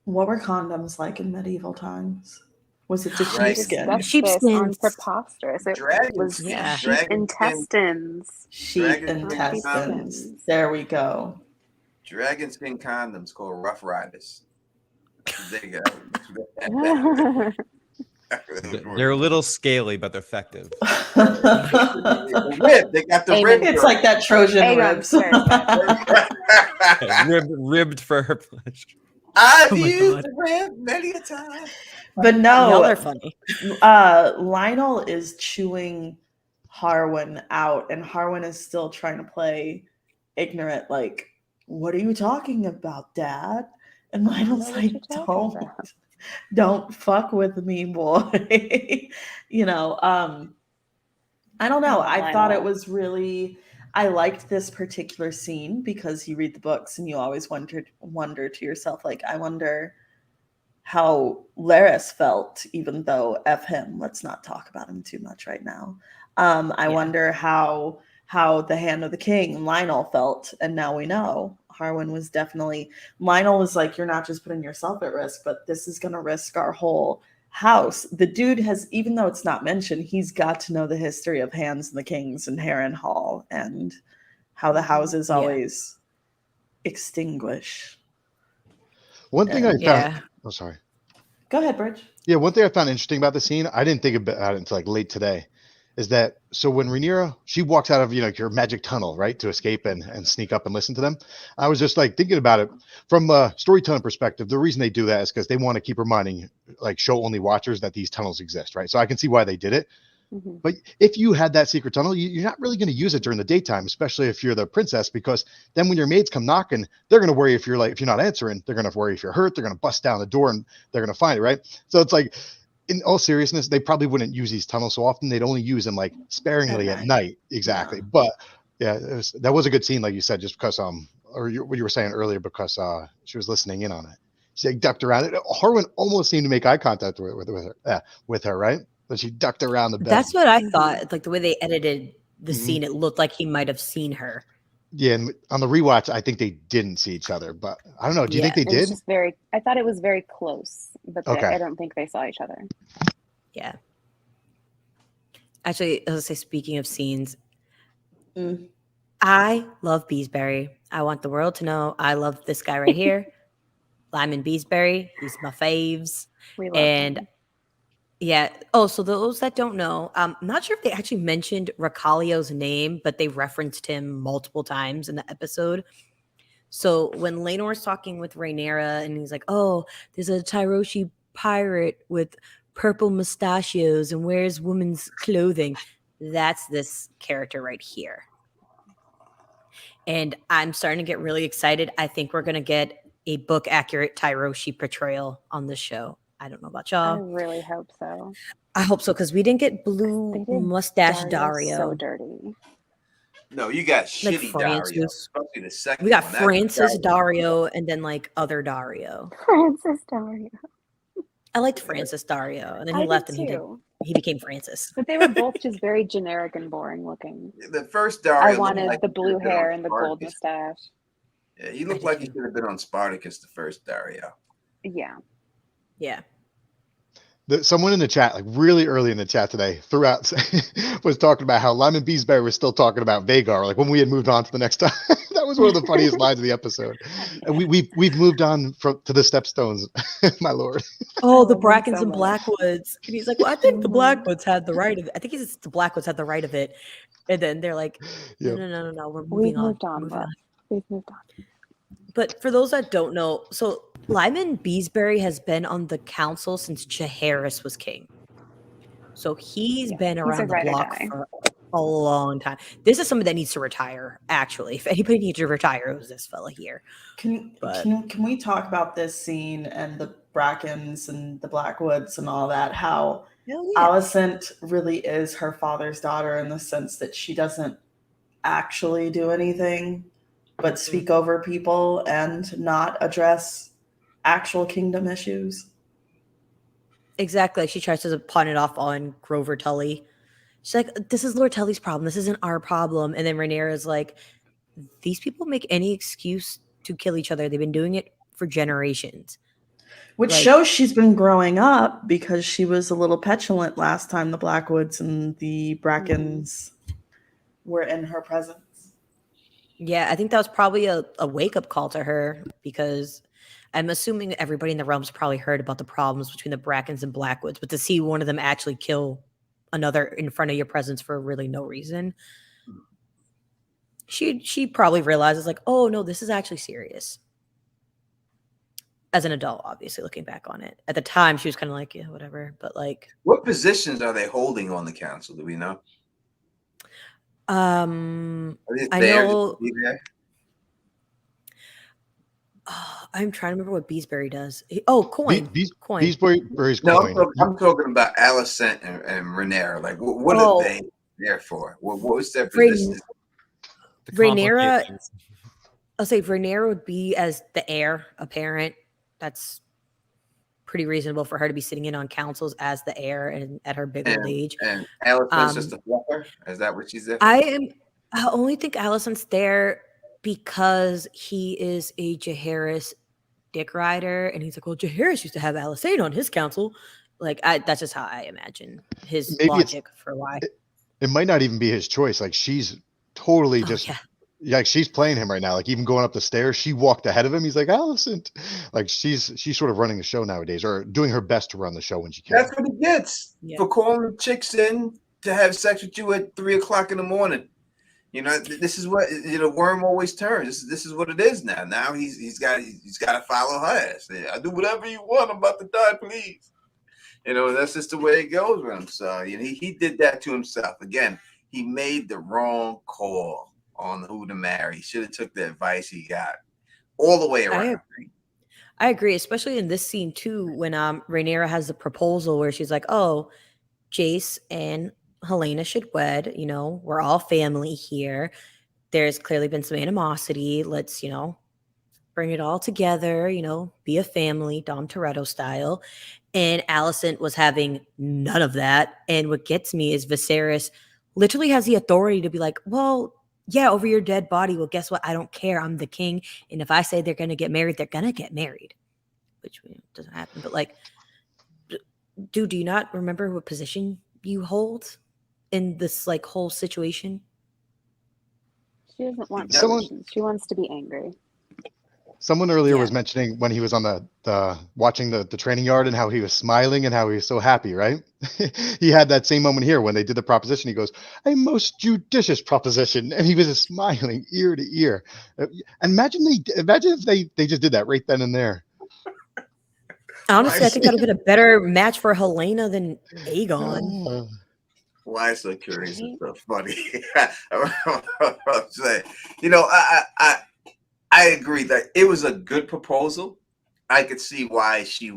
what were condoms like in medieval times? Was it just sheepskin? Sheepskin. Preposterous. It was sheep intestines. Sheep intestines. There we go. Dragon skin condoms called Rough Riders. There you go. They're a little scaly, but they're effective. They got the rib. It's like that Trojan ribs. ribbed for her pleasure. I've used the rib many a time. But no, they're funny. Lionel is chewing Harwin out, and Harwin is still trying to play ignorant, like, what are you talking about, Dad? And Lionel's like, don't fuck with me, boy. You know, I don't know. I thought it was really, I liked this particular scene because you read the books and you always wonder to yourself, like, I wonder how Larys felt, even though F him, let's not talk about him too much right now. I wonder how the Hand of the King, Lionel, felt, and now we know. Harwin was definitely, Lionel was like, you're not just putting yourself at risk, but this is going to risk our whole house. The dude has, even though it's not mentioned, he's got to know the history of Hands and the Kings and Harrenhal and how the houses always extinguish. One thing I found, oh, sorry. Go ahead, Bridge. Yeah, one thing I found interesting about the scene, I didn't think about it until like late today, is that so when Rhaenyra, she walks out of, you know, your magic tunnel, right, to escape and sneak up and listen to them. I was just like thinking about it from a storytelling perspective. The reason they do that is because they want to keep reminding, like, show only watchers that these tunnels exist, right? So I can see why they did it. Mm-hmm. But if you had that secret tunnel, you're not really going to use it during the daytime, especially if you're the princess, because then when your maids come knocking, they're going to worry if you're not answering. They're going to worry if you're hurt. They're going to bust down the door and they're going to find it, right? So it's like, in all seriousness, they probably wouldn't use these tunnels so often. They'd only use them like sparingly at night. Exactly. Yeah. But yeah, that was a good scene, like you said, just because what you were saying earlier, because she was listening in on it. She ducked around it. Harwin almost seemed to make eye contact with her, right? But she ducked around the bed. That's what I thought. Like the way they edited the scene, it looked like he might have seen her. Yeah, and on the rewatch, I think they didn't see each other, but I don't know. Do you think they did? Just I thought it was very close, but I don't think they saw each other. Yeah. Actually, as I say, speaking of scenes, I love Beesbury. I want the world to know I love this guy right here. Lyman Beesbury. He's my faves. We love And him. yeah. Oh, so those that don't know, I'm not sure if they actually mentioned Ricalio's name, but they referenced him multiple times in the episode. So when Laenor's talking with Rhaenyra and he's like, oh, there's a Tyroshi pirate with purple mustachios and wears women's clothing. That's this character right here. And I'm starting to get really excited. I think we're going to get a book accurate Tyroshi portrayal on this show. I don't know about I y'all. really hope so. I hope so, because we didn't get blue They did mustache Dario Dario. so dirty. No, you got Like shitty Dario, Francis. especially the second We got one. That's Francis Dario and then like other Dario. Francis Dario. I liked Francis Dario, and then he I left did and too. he became Francis. But they were both just very generic and boring looking. The first Dario. I looked wanted like the he blue should have been hair on and the gold Spartacus. mustache. Yeah, he looked like he should have been on Spartacus, the first Dario. Yeah. Yeah. Someone in the chat, like really early in the chat today, throughout was talking about how Lyman Beesbury was still talking about Vagar, like when we had moved on to the next time. That was one of the funniest lines of the episode. And we've moved on to the Stepstones, my lord. Oh, the love him Brackens so and much. Blackwoods. And he's like, well, I think the Blackwoods had the right of it. I think it's the Blackwoods had the right of it. And then they're like, no, Yep. no. We're We've moving on. moved on, Moving Russ. on. We've moved on. But for those that don't know, so Lyman Beesbury has been on the council since Jaehaerys was king. So he's been he's a around the ride or block die. for a long time. This is somebody that needs to retire, actually. If anybody needs to retire, it was this fella here. Can we talk about this scene and the Brackens and the Blackwoods and all that? How Alicent really is her father's daughter in the sense that she doesn't actually do anything but speak over people and not address actual kingdom issues. Exactly. She tries to pawn it off on Grover Tully. She's like, this is Lord Tully's problem. This isn't our problem. And then Rhaenyra's like, these people make any excuse to kill each other. They've been doing it for generations. Which shows she's been growing up, because she was a little petulant last time the Blackwoods and the Brackens were in her presence. Yeah, I think that was probably a wake-up call to her, because I'm assuming everybody in the realm's probably heard about the problems between the Brackens and Blackwoods, but to see one of them actually kill another in front of your presence for really no reason, she probably realizes like, oh no, this is actually serious. As an adult, obviously, looking back on it. At the time, she was kind of like, yeah, whatever. But like, what positions are they holding on the council? Do we know? I know. I'm trying to remember what Beesbury does. Coin. Coin. Beesbury's no, coin. I'm talking about Alicent and Rhaenyra. Like, what are they there for? What was their position? Rhaenyra. I'll say Rhaenyra would be as the heir apparent. That's pretty reasonable for her to be sitting in on councils as the heir and at her big old age. And Alicent's just a fluffer? Is that what she's there for? I only think Alicent's there because he is a Jaehaerys dick rider, and he's like, well, Jaehaerys used to have Alicent on his council. Like, that's just how I imagine his logic for why. It might not even be his choice. Like, she's totally like she's playing him right now. Like, even going up the stairs, she walked ahead of him. He's like, Alicent. Like, she's sort of running the show nowadays, or doing her best to run the show when she can. That's what he gets for calling chicks in to have sex with you at 3 o'clock in the morning. You know, this is what worm always turns. This is what it is now. Now he's got to follow her ass. I do whatever you want. I'm about to die, please. You know, that's just the way it goes with him. So he did that to himself. Again, he made the wrong call on who to marry. He should have took the advice he got all the way around. I agree, especially in this scene too, when Rhaenyra has the proposal where she's like, oh, Jace and Helena should wed. You know, we're all family here. There's clearly been some animosity. Let's, bring it all together, be a family, Dom Toretto style. And Alicent was having none of that. And what gets me is Viserys literally has the authority to be like, well, yeah, over your dead body. Well, guess what? I don't care. I'm the king. And if I say they're going to get married, they're going to get married, which doesn't happen. But like, do you not remember what position you hold in this like whole situation? She doesn't want Someone- solutions. She wants to be angry. Someone earlier Yeah. was mentioning when he was on the watching the training yard and how he was smiling and how he was so happy, right? He had that same moment here when they did the proposition. He goes, "A most judicious proposition," and he was just smiling ear to ear. And imagine if they just did that right then and there. Honestly, I think that would have been a better match for Helena than Aegon. Why so curious Right? and so funny? I'm saying, you know, I agree that it was a good proposal. I could see why she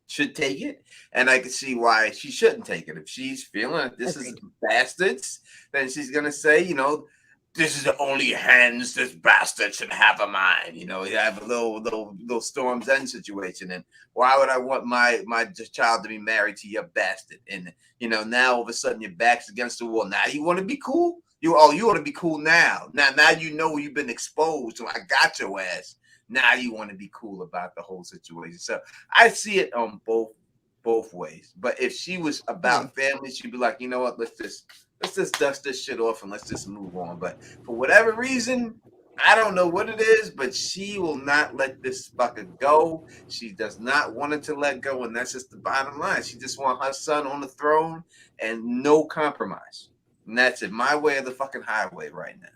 should take it, and I could see why she shouldn't take it. If she's feeling like this is bastards, then she's gonna say, you know, this is the only hands this bastard should have a mind. You know, you have a little Storm's End situation, and why would I want my child to be married to your bastard? And you know, now all of a sudden your back's against the wall. Now you want to be cool? You want to be cool now. Now you know you've been exposed, so I got your ass. Now you want to be cool about the whole situation. So I see it on both ways. But if she was about family, she'd be like, you know what, let's just dust this shit off and let's just move on. But for whatever reason, I don't know what it is, but she will not let this fucker go. She does not want it to let go, and that's just the bottom line. She just wants her son on the throne and no compromise. And that's it. My way or the fucking highway right now.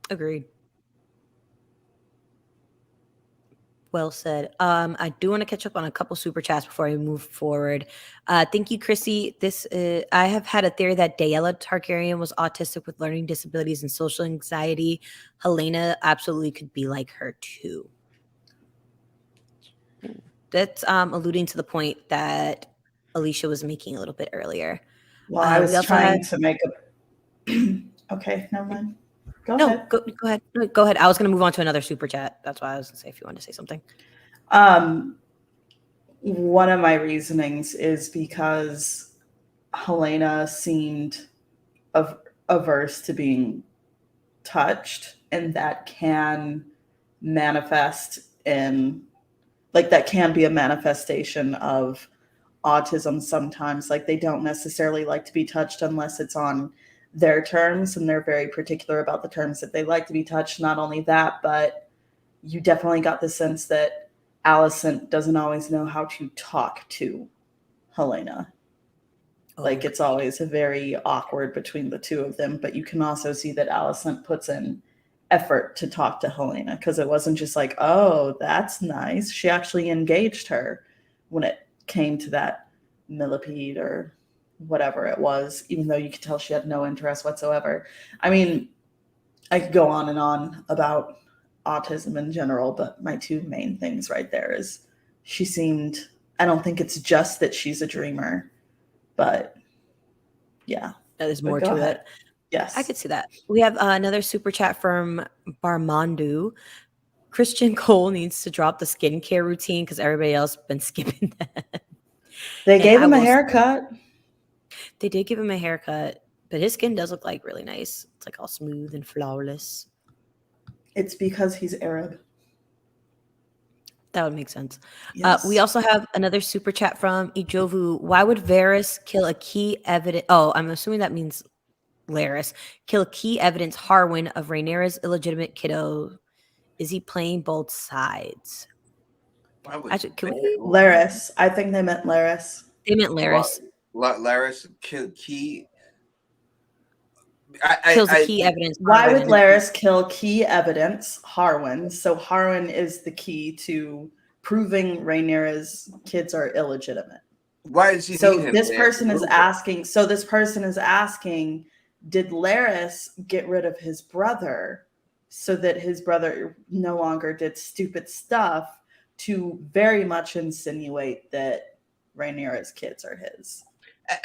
Agreed. Well said. I do want to catch up on a couple super chats before I move forward. Thank you, Chrissy. I have had a theory that Daella Targaryen was autistic with learning disabilities and social anxiety. Helena absolutely could be like her too. That's alluding to the point that Alisha was making a little bit earlier. Well, I was we also trying to make a. Okay, never mind. Go ahead. Go ahead. No, go ahead. I was going to move on to another super chat. That's why I was going to say if you wanted to say something. One of my reasonings is because Helena seemed averse to being touched, and that can manifest in, like, that can be a manifestation of autism sometimes. Like, they don't necessarily like to be touched unless it's on their terms, and they're very particular about the terms that they like to be touched. Not only that, but you definitely got the sense that Alicent doesn't always know how to talk to Helena. Like, it's always very awkward between the two of them, but you can also see that Alicent puts in effort to talk to Helena, because it wasn't just like, oh, that's nice. She actually engaged her when it came to that millipede or whatever it was, even though you could tell she had no interest whatsoever. I mean, I could go on and on about autism in general, but my two main things right there is she seemed, I don't think it's just that she's a dreamer, but yeah. There's more to it. Yes. I could see that. We have another super chat from Barmandu. Christian Cole needs to drop the skincare routine because everybody else been skipping that. They gave him a haircut. They did give him a haircut, but his skin does look like really nice. It's like all smooth and flawless. It's because he's Arab. That would make sense. Yes. We also have another super chat from Ijovu. Why would Varys kill a key evidence? Oh, I'm assuming that means Larys. Kill key evidence Harwin of Rhaenyra's illegitimate kiddo. Is he playing both sides? Actually, can we? Larys. I think they meant Larys. They meant Larys. Larys kill key. Kills the key evidence. Why would Larys kill key evidence Harwin? So Harwin is the key to proving Rhaenyra's kids are illegitimate. Why is he? So this person is asking. So this person is asking, did Larys get rid of his brother so that his brother no longer did stupid stuff, to very much insinuate that Rhaenyra's kids are his?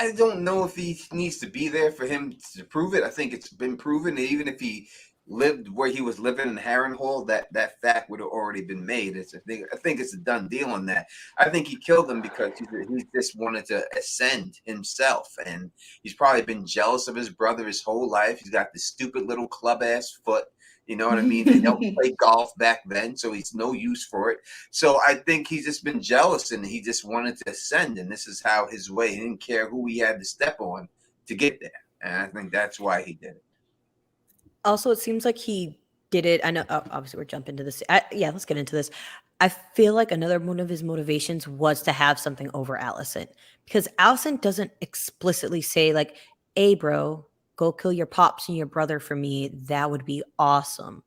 I don't know if he needs to be there for him to prove it. I think it's been proven that even if he lived where he was living in Harrenhal, that fact would have already been made. I think it's a done deal on that. I think he killed him because he just wanted to ascend himself, and he's probably been jealous of his brother his whole life. He's got this stupid little club ass foot. You know what I mean? They don't play golf back then, so he's no use for it. So I think he's just been jealous, and he just wanted to ascend, and this is how his way. He didn't care who he had to step on to get there, and I think that's why he did it. Also, it seems like he did it. I know, obviously, we're jumping to this. Yeah, let's get into this. I feel like another one of his motivations was to have something over Allison, because Allison doesn't explicitly say, like, hey, bro, go kill your pops and your brother for me. That would be awesome.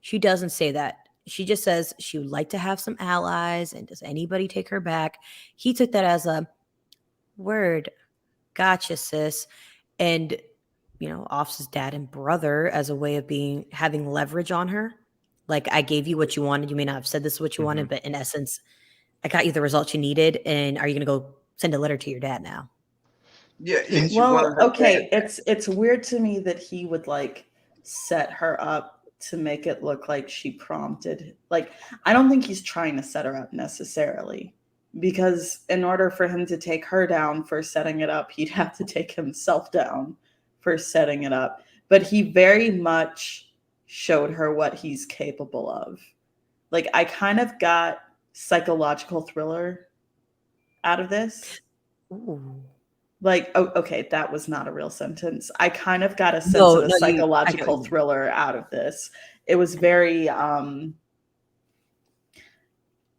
She doesn't say that. She just says she would like to have some allies, and does anybody take her back? He took that as a word. Gotcha, sis. And offs his dad and brother as a way of having leverage on her. Like, I gave you what you wanted. You may not have said this is what you wanted, but in essence, I got you the results you needed. And are you going to go send a letter to your dad now? Yeah. Well, okay. It's weird to me that he would like set her up to make it look like she prompted. Like, I don't think he's trying to set her up necessarily, because in order for him to take her down for setting it up, he'd have to take himself down for setting it up. But he very much showed her what he's capable of. Like, I kind of got psychological thriller out of this. Ooh. Like, oh, okay, that was not a real sentence. I kind of got a sense of a psychological thriller out of this. It was very I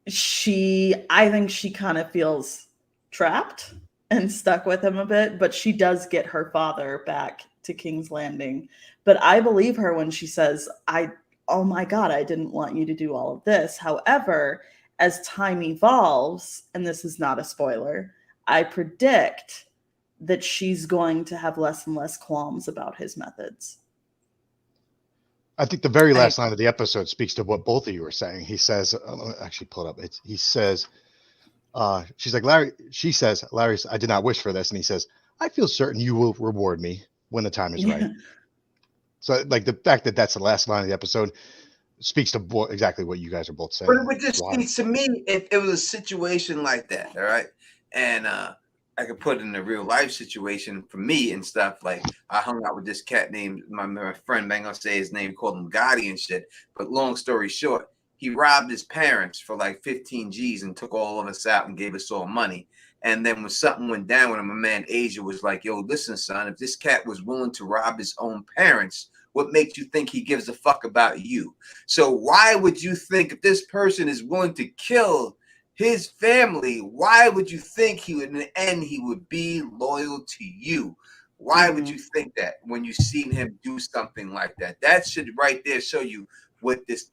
think she kind of feels trapped and stuck with him a bit, but she does get her father back to King's Landing. But I believe her when she says, oh my God, I didn't want you to do all of this. However, as time evolves, and this is not a spoiler, I predict that she's going to have less and less qualms about his methods. I think the very last line of the episode speaks to what both of you were saying. He says, actually pull it up. He says, she's like, Larry, she says, Larry, I did not wish for this. And he says, I feel certain you will reward me when the time is right. So like the fact that that's the last line of the episode speaks to exactly what you guys are both saying. But it would just speak to me if it was a situation like that. All right. And, I could put in a real life situation for me and stuff. Like, I hung out with this cat named my friend, I ain't gonna say his name, called him Gotti and shit. But long story short, he robbed his parents for like 15 G's and took all of us out and gave us all money. And then when something went down with him, my man Asia was like, yo, listen, son, if this cat was willing to rob his own parents, what makes you think he gives a fuck about you? So why would you think if this person is willing to kill his family, why would you think he would, in the end, he would be loyal to you? Why would you think that when you seen him do something like that? That should right there show you what this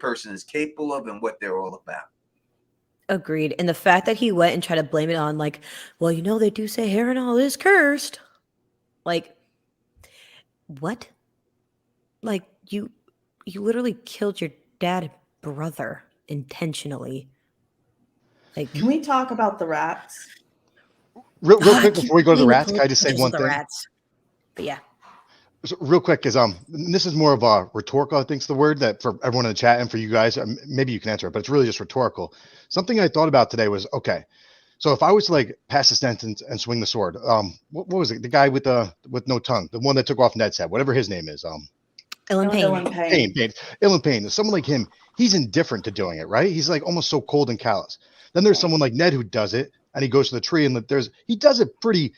person is capable of and what they're all about. Agreed. And the fact that he went and tried to blame it on, like, well, they do say Harrenhal is cursed. Like, what? Like, you literally killed your dad and brother intentionally. Like, can we talk about the rats? Real quick before we go to the rats, can I just say one thing? Rats. But yeah. So real quick, is this is more of a rhetorical, I think is the word, that for everyone in the chat and for you guys, maybe you can answer it, but it's really just rhetorical. Something I thought about today was, okay, so if I was to like pass a sentence and swing the sword, what was it? The guy with no tongue, the one that took off Ned's head, whatever his name is, Ilan Payne. Ilan Payne. Someone like him, he's indifferent to doing it, right? He's like almost so cold and callous. Then there's someone like Ned who does it, and he goes to the tree, and he does it pretty.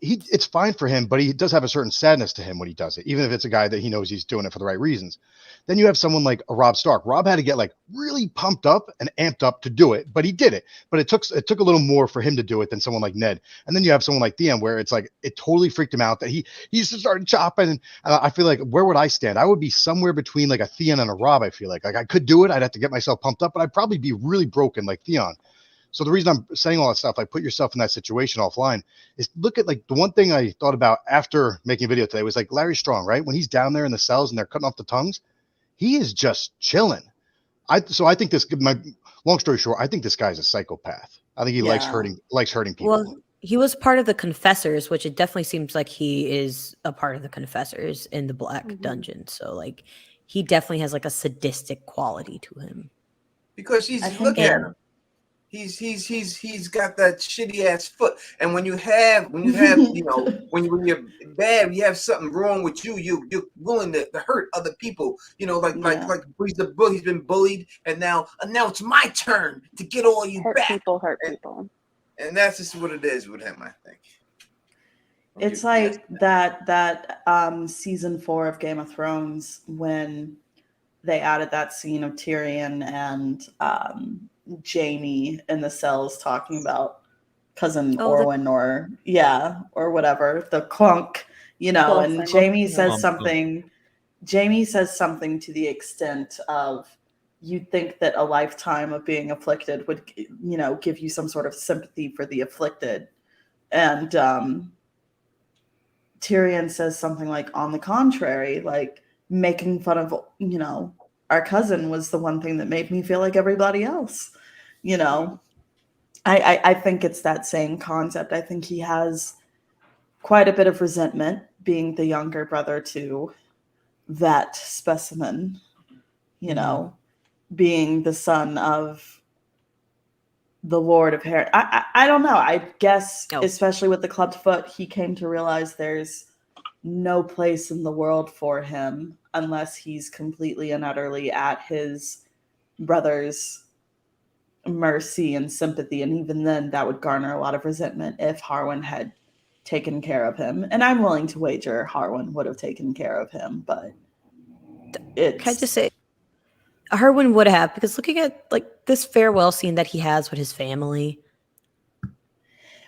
It's fine for him, but he does have a certain sadness to him when he does it, even if it's a guy that he knows he's doing it for the right reasons. Then you have someone like a Robb Stark. Robb had to get like really pumped up and amped up to do it, but he did it. But it took a little more for him to do it than someone like Ned. And then you have someone like Theon, where it's like it totally freaked him out that he used to start chopping. And I feel like, where would I stand? I would be somewhere between like a Theon and a Robb. I feel like I could do it. I'd have to get myself pumped up, but I'd probably be really broken like Theon. So the reason I'm saying all that stuff, like put yourself in that situation offline, is look at like the one thing I thought about after making a video today was like Larry Strong, right? When he's down there in the cells and they're cutting off the tongues, he is just chilling. So I think my long story short, I think this guy's a psychopath. I think he likes hurting people. Well, he was part of the Confessors, which it definitely seems like he is a part of the Confessors in the Black Dungeon. So like he definitely has like a sadistic quality to him. Because look at him. He's got that shitty ass foot, and when you have when you're bad, you have something wrong with you. You're willing to hurt other people. Like he's been bullied, and now it's my turn to get all you hurt back. Hurt people. And that's just what it is with him, I think. It's like that season 4 of Game of Thrones when they added that scene of Tyrion and Jaime in the cells talking about cousin Orwyn or whatever, the clunk, and Jaime says something to the extent of, you'd think that a lifetime of being afflicted would, give you some sort of sympathy for the afflicted. And Tyrion says something like, on the contrary, like making fun of, our cousin was the one thing that made me feel like everybody else. I think it's that same concept. I think he has quite a bit of resentment being the younger brother to that specimen, being the son of the Lord of Harren. I don't know. I guess, especially with the clubbed foot, he came to realize there's no place in the world for him unless he's completely and utterly at his brother's mercy and sympathy. And even then, that would garner a lot of resentment if Harwin had taken care of him. And I'm willing to wager Harwin would have taken care of him, but can I just say, Harwin would have, because looking at like this farewell scene that he has with his family.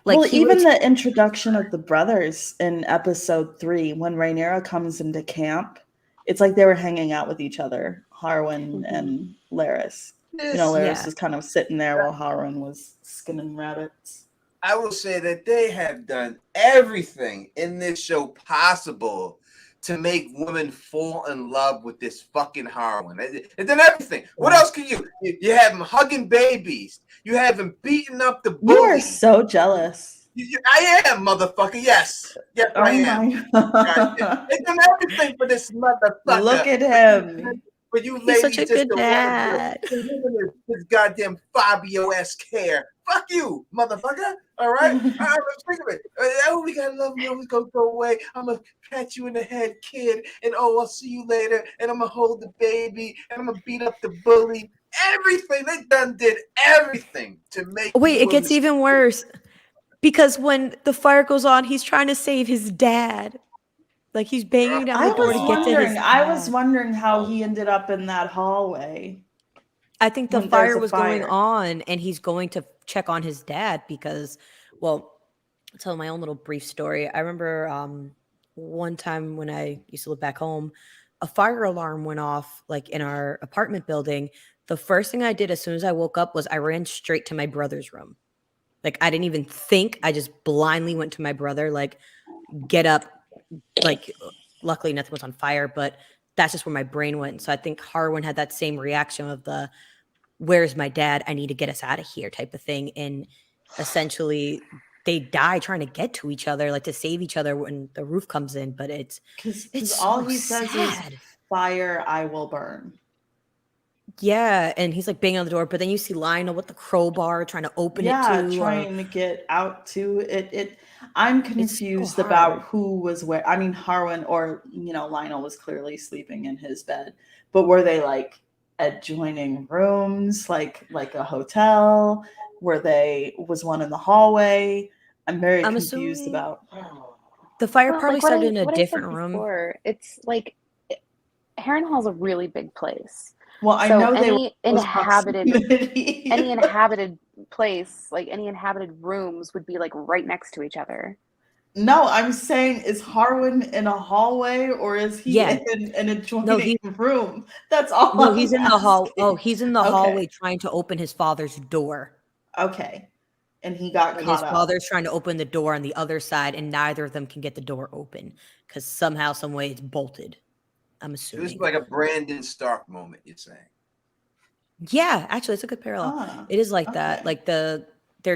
Even the introduction of the brothers in episode 3, when Rhaenyra comes into camp, it's like they were hanging out with each other, Harwin and Larys. Larys was kind of sitting there while Harwin was skinning rabbits. I will say that they have done everything in this show possible to make women fall in love with this fucking Harwin. They've done everything. What else can you? You have him hugging babies. You have him beating up the bullies. You are so jealous. I am, motherfucker. Yes, I am. They've done everything for this motherfucker. Look at him. But you He's such a good dad. His goddamn Fabio-esque hair. Fuck you, motherfucker. All right? I'm sick of it. Oh, we gotta love me. Always gonna go away. I'm gonna pat you in the head, kid. And I'll see you later. And I'm gonna hold the baby. And I'm gonna beat up the bully. Everything. They done did everything to make. Wait, it gets even worse. Because when the fire goes on, he's trying to save his dad. Like he's banging down the door to get to his dad. I was wondering how he ended up in that hallway. I think the fire was going on and he's going to check on his dad because, I'll tell my own little brief story. I remember one time when I used to live back home, a fire alarm went off like in our apartment building. The first thing I did as soon as I woke up was I ran straight to my brother's room. Like I didn't even think. I just blindly went to my brother, like, get up. Like, luckily nothing was on fire, but that's just where my brain went. So I think Harwin had that same reaction of the, where's my dad? I need to get us out of here type of thing. And essentially they die trying to get to each other, like to save each other when the roof comes in. But it's all he says is, fire, I will burn. Yeah, and he's like banging on the door, but then you see Lionel with the crowbar trying to open it too. Trying to get out to it. I'm confused about who was where. I mean, Harwin or Lionel was clearly sleeping in his bed, but were they like adjoining rooms, like a hotel? Was one in the hallway? I'm very confused about. The fire probably started in a different room. It's like Harrenhal's a really big place. Well, I know any inhabited place, like any inhabited rooms would be like right next to each other. No, I'm saying, is Harwin in a hallway or is he in an adjoining room? That's all. No, he's in the hall. Oh, he's in the hallway trying to open his father's door. Okay. And he got caught up. His father's trying to open the door on the other side, and neither of them can get the door open because somehow, some way, it's bolted. I'm assuming. It was like a Brandon Stark moment, you're saying. Yeah, actually, it's a good parallel. It is like that. Like they're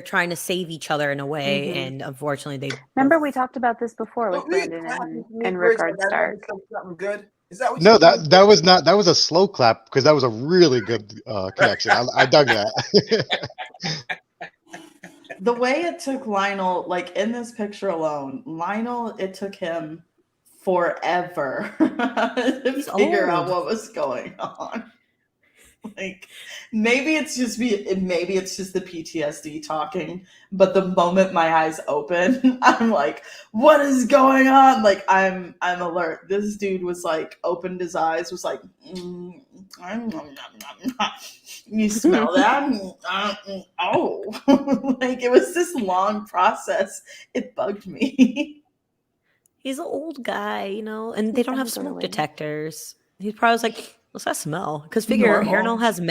trying to save each other in a way, and unfortunately, they. Remember, we talked about this before with Brandon and Rickard Stark. Something good. Is that what? No, that was not. That was a slow clap because that was a really good connection. I dug that. The way it took Lionel, like in this picture alone, it took him forever to figure out what was going on. Like maybe it's just the PTSD talking, but the moment my eyes open, I'm like, what is going on? Like I'm alert. This dude was like opened his eyes, was like, you smell that? Oh. Like it was this long process. It bugged me. He's an old guy, you know, and they don't have smoke detectors. He probably was like, what's that smell? Because figure Hairnall has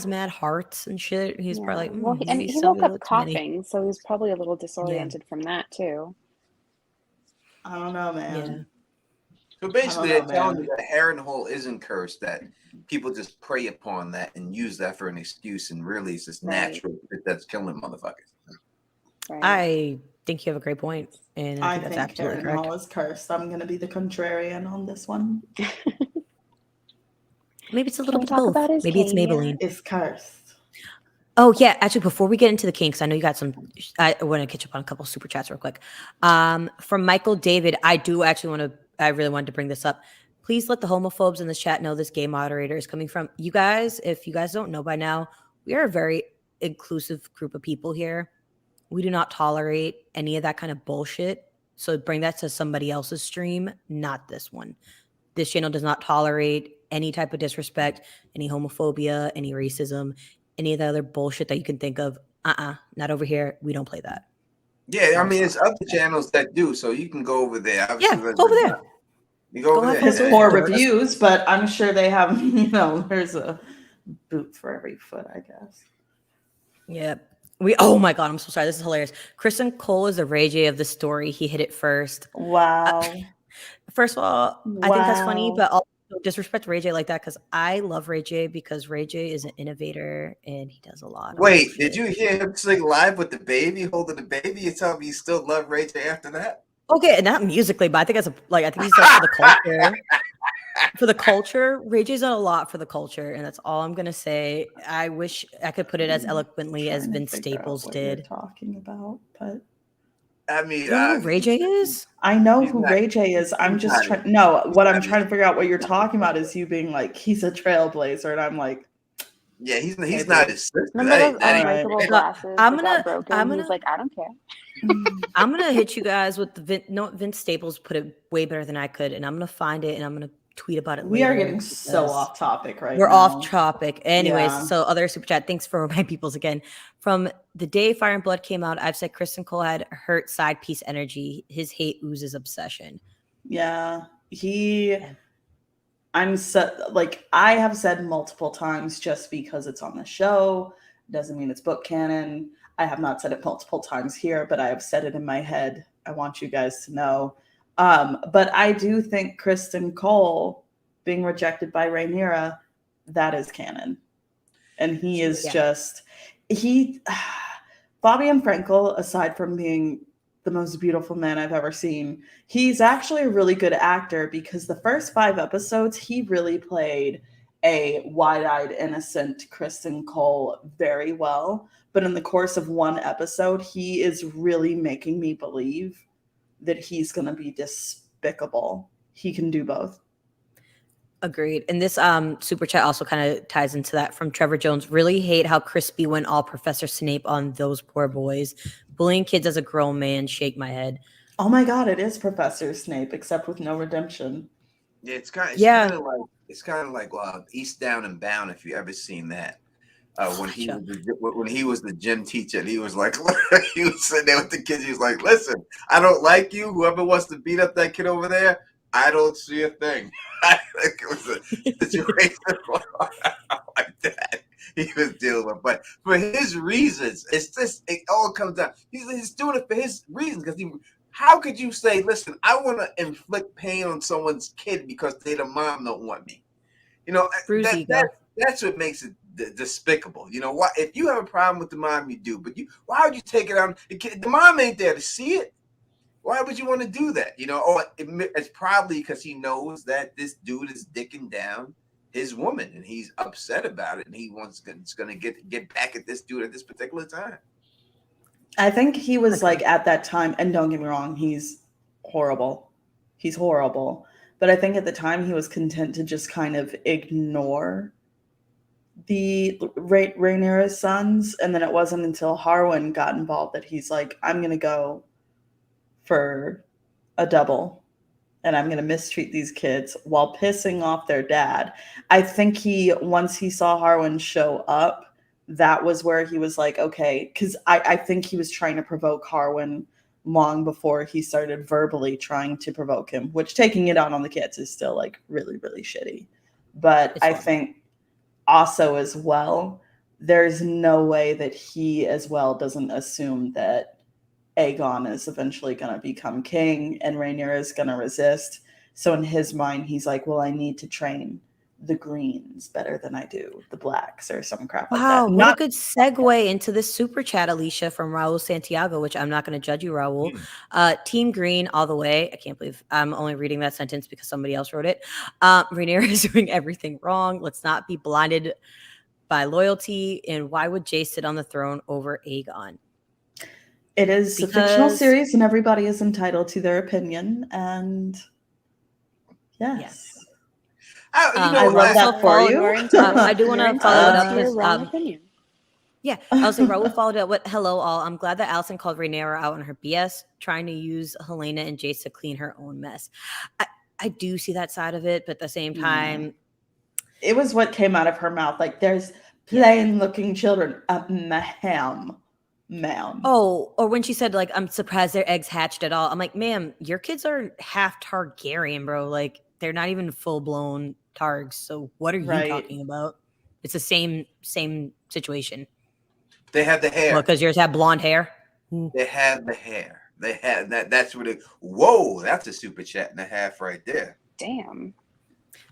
mad hearts and shit. He's probably like, well, and he woke up coughing, so he was probably a little disoriented from that too. I don't know, man. Yeah. So basically, they're telling you that Harrenhal isn't cursed, that people just prey upon that and use that for an excuse, and really it's just natural shit that's killing motherfuckers. Right. I think you have a great point, and I think that's absolutely correct. Harrenhal is cursed. I'm going to be the contrarian on this one. Maybe it's a little bit of both. Maybe it's Maybelline. It's cursed. Oh yeah, actually, before we get into the kinks, I know you got some. I want to catch up on a couple of super chats real quick. From Michael David, I really wanted to bring this up. Please let the homophobes in this chat know this gay moderator is coming from you guys. If you guys don't know by now, we are a very inclusive group of people here. We do not tolerate any of that kind of bullshit. So bring that to somebody else's stream, not this one. This channel does not tolerate any type of disrespect, any homophobia, any racism, any of the other bullshit that you can think of. Not over here. We don't play that. Yeah, I mean, it's other channels that do, so you can go over there. Obviously, yeah, over there. You go over there. It's poor reviews, but I'm sure they have, there's a boot for every foot, I guess. Yeah. Oh my God, I'm so sorry. This is hilarious. Kristen Cole is the Ray J of the story. He hit it first. Wow. First of all, I think that's funny, but also disrespect Ray J like that because I love Ray J because Ray J is an innovator and he does a lot. Wait, did you hear him sing live with the baby, holding the baby? You tell me you still love Ray J after that? Okay, not musically, but I think I think he's like for the culture. For the culture, Ray J's done a lot for the culture, and that's all I'm gonna say. I wish I could put it as eloquently as Vince Staples did. Talking about, but I mean, you know who Ray J is? I know who Ray J is. I'm just trying. No, what I'm trying to figure out what you're talking about is you being like he's a trailblazer, and I'm like, yeah, he's not his sister. Remember those unbreakable glasses? I'm gonna. He's like, I don't care. I'm gonna hit you guys with the Vince Staples put it way better than I could, and I'm gonna find it and I'm gonna tweet about it. We are getting so off topic right now. We're off topic. Anyways, so other super chat. Thanks for my peoples again. From the day Fire and Blood came out, I've said Kristen Cole had hurt side piece energy. His hate oozes obsession. Yeah, I have said multiple times, just because it's on the show doesn't mean it's book canon. I have not said it multiple times here, but I have said it in my head. I want you guys to know. But I do think Kristen Cole being rejected by Rhaenyra, that is canon. And he is Fabian Frankel, aside from being the most beautiful man I've ever seen, he's actually a really good actor because the first 5 episodes, he really played a wide-eyed, innocent Kristen Cole very well. But in the course of 1 episode, he is really making me believe that he's going to be despicable. He can do both. Agreed. And this super chat also kind of ties into that from Trevor Jones. Really hate how Crispy went all Professor Snape on those poor boys. Bullying kids as a grown man, shake my head. Oh my God, it is Professor Snape, except with no redemption. Yeah, it's kind of like Eastbound and Bound, if you ever seen that. When he was the gym teacher, and he was like, he was sitting there with the kids. He was like, "Listen, I don't like you. Whoever wants to beat up that kid over there, I don't see a thing." I think it was a situation like that he was dealing with. But for his reasons, it all comes down. He's doing it for his reasons because how could you say, "Listen, I want to inflict pain on someone's kid because their mom don't want me"? That's what makes it despicable. Why? If you have a problem with the mom, you do. But why would you take it on? The mom ain't there to see it. Why would you want to do that? It's probably because he knows that this dude is dicking down his woman, and he's upset about it, and he it's going to get back at this dude at this particular time. I think he was like at that time, and don't get me wrong, he's horrible. He's horrible. But I think at the time he was content to just kind of ignore the Rhaenyra's sons, and then it wasn't until Harwin got involved that he's like, I'm gonna go for a double, and I'm gonna mistreat these kids while pissing off their dad. I think once he saw Harwin show up, that was where he was like, okay, because I think he was trying to provoke Harwin long before he started verbally trying to provoke him, which taking it out on the kids is still like really, really shitty. But I think also as well, there's no way that he as well doesn't assume that Aegon is eventually going to become king and Rhaenyra is going to resist. So in his mind, he's like, well, I need to train the greens better than I do the blacks or some crap like that. Wow, what a good segue into this super chat, Alisha, from Raul Santiago, which I'm not going to judge you, Raul. Team Green all the way. I can't believe I'm only reading that sentence because somebody else wrote it. Rhaenyra is doing everything wrong. Let's not be blinded by loyalty. And why would Jay sit on the throne over Aegon? It is a fictional series and everybody is entitled to their opinion. And yes. I love that for you. I do want to follow it up. Your wrong opinion. Yeah, I was like, Raul followed up with hello all. I'm glad that Allison called Rhaenyra out on her BS, trying to use Helena and Jace to clean her own mess. I do see that side of it, but at the same time, it was what came out of her mouth. Like, there's plain looking children. Ma'am. Oh, or when she said, like, I'm surprised their eggs hatched at all. I'm like, ma'am, your kids are half Targaryen, bro. Like, they're not even full blown Targs. So what are you talking about? It's the same situation. They had the hair. Well, because yours have blonde hair. They had the hair. They had that. That's what it. Whoa, that's a super chat and a half right there. Damn.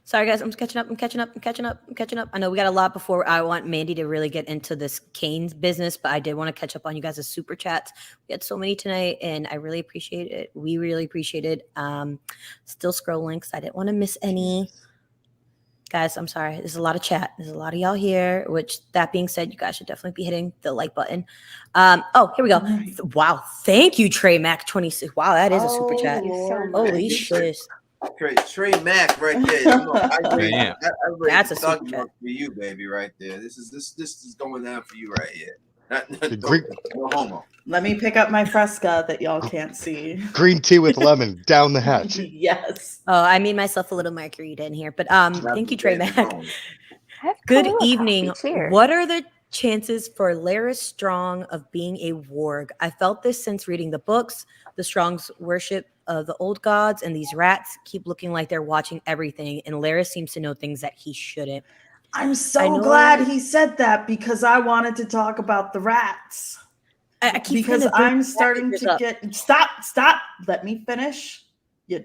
Sorry, guys. I'm catching up. I know we got a lot before I want Mandy to really get into this Kane's business, but I did want to catch up on you guys' super chats. We had so many tonight, and I really appreciate it. We really appreciate it. Still scrolling because I didn't want to miss any. Guys, I'm sorry. There's a lot of chat. There's a lot of y'all here, which that being said, you guys should definitely be hitting the like button. Oh, here we go. Right. Wow. Thank you, Trey Mac 26. Wow, that is a super chat. Holy shit. Trey Mac right there. That's a super chat for you, baby, right there. This is going down for you right here. No homo. Let me pick up my Fresca that y'all can't see. Green tea with lemon down the hatch. Yes. Oh, I made myself a little margarita in here, but thank you, Trey Mac. Good evening. What are the chances for Larys Strong of being a warg? I felt this since reading the books. The Strongs worship the old gods, and these rats keep looking like they're watching everything, and Larys seems to know things that he shouldn't. I'm so glad he said that because I wanted to talk about the rats. Because I'm starting to get stop. Let me finish. You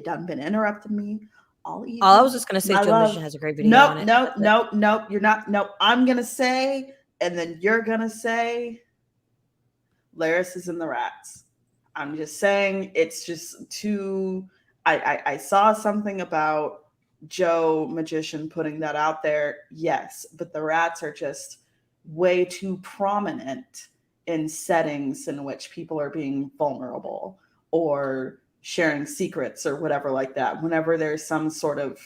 done been interrupting me all evening. I was just gonna say Joe Mission has a great video on it. No, you're not. No, I'm gonna say, and then you're gonna say Larys is in the rats. I'm just saying it's just too I saw something about Joe Magician putting that out there. Yes, but the rats are just way too prominent in settings in which people are being vulnerable or sharing secrets or whatever like that. Whenever there's some sort of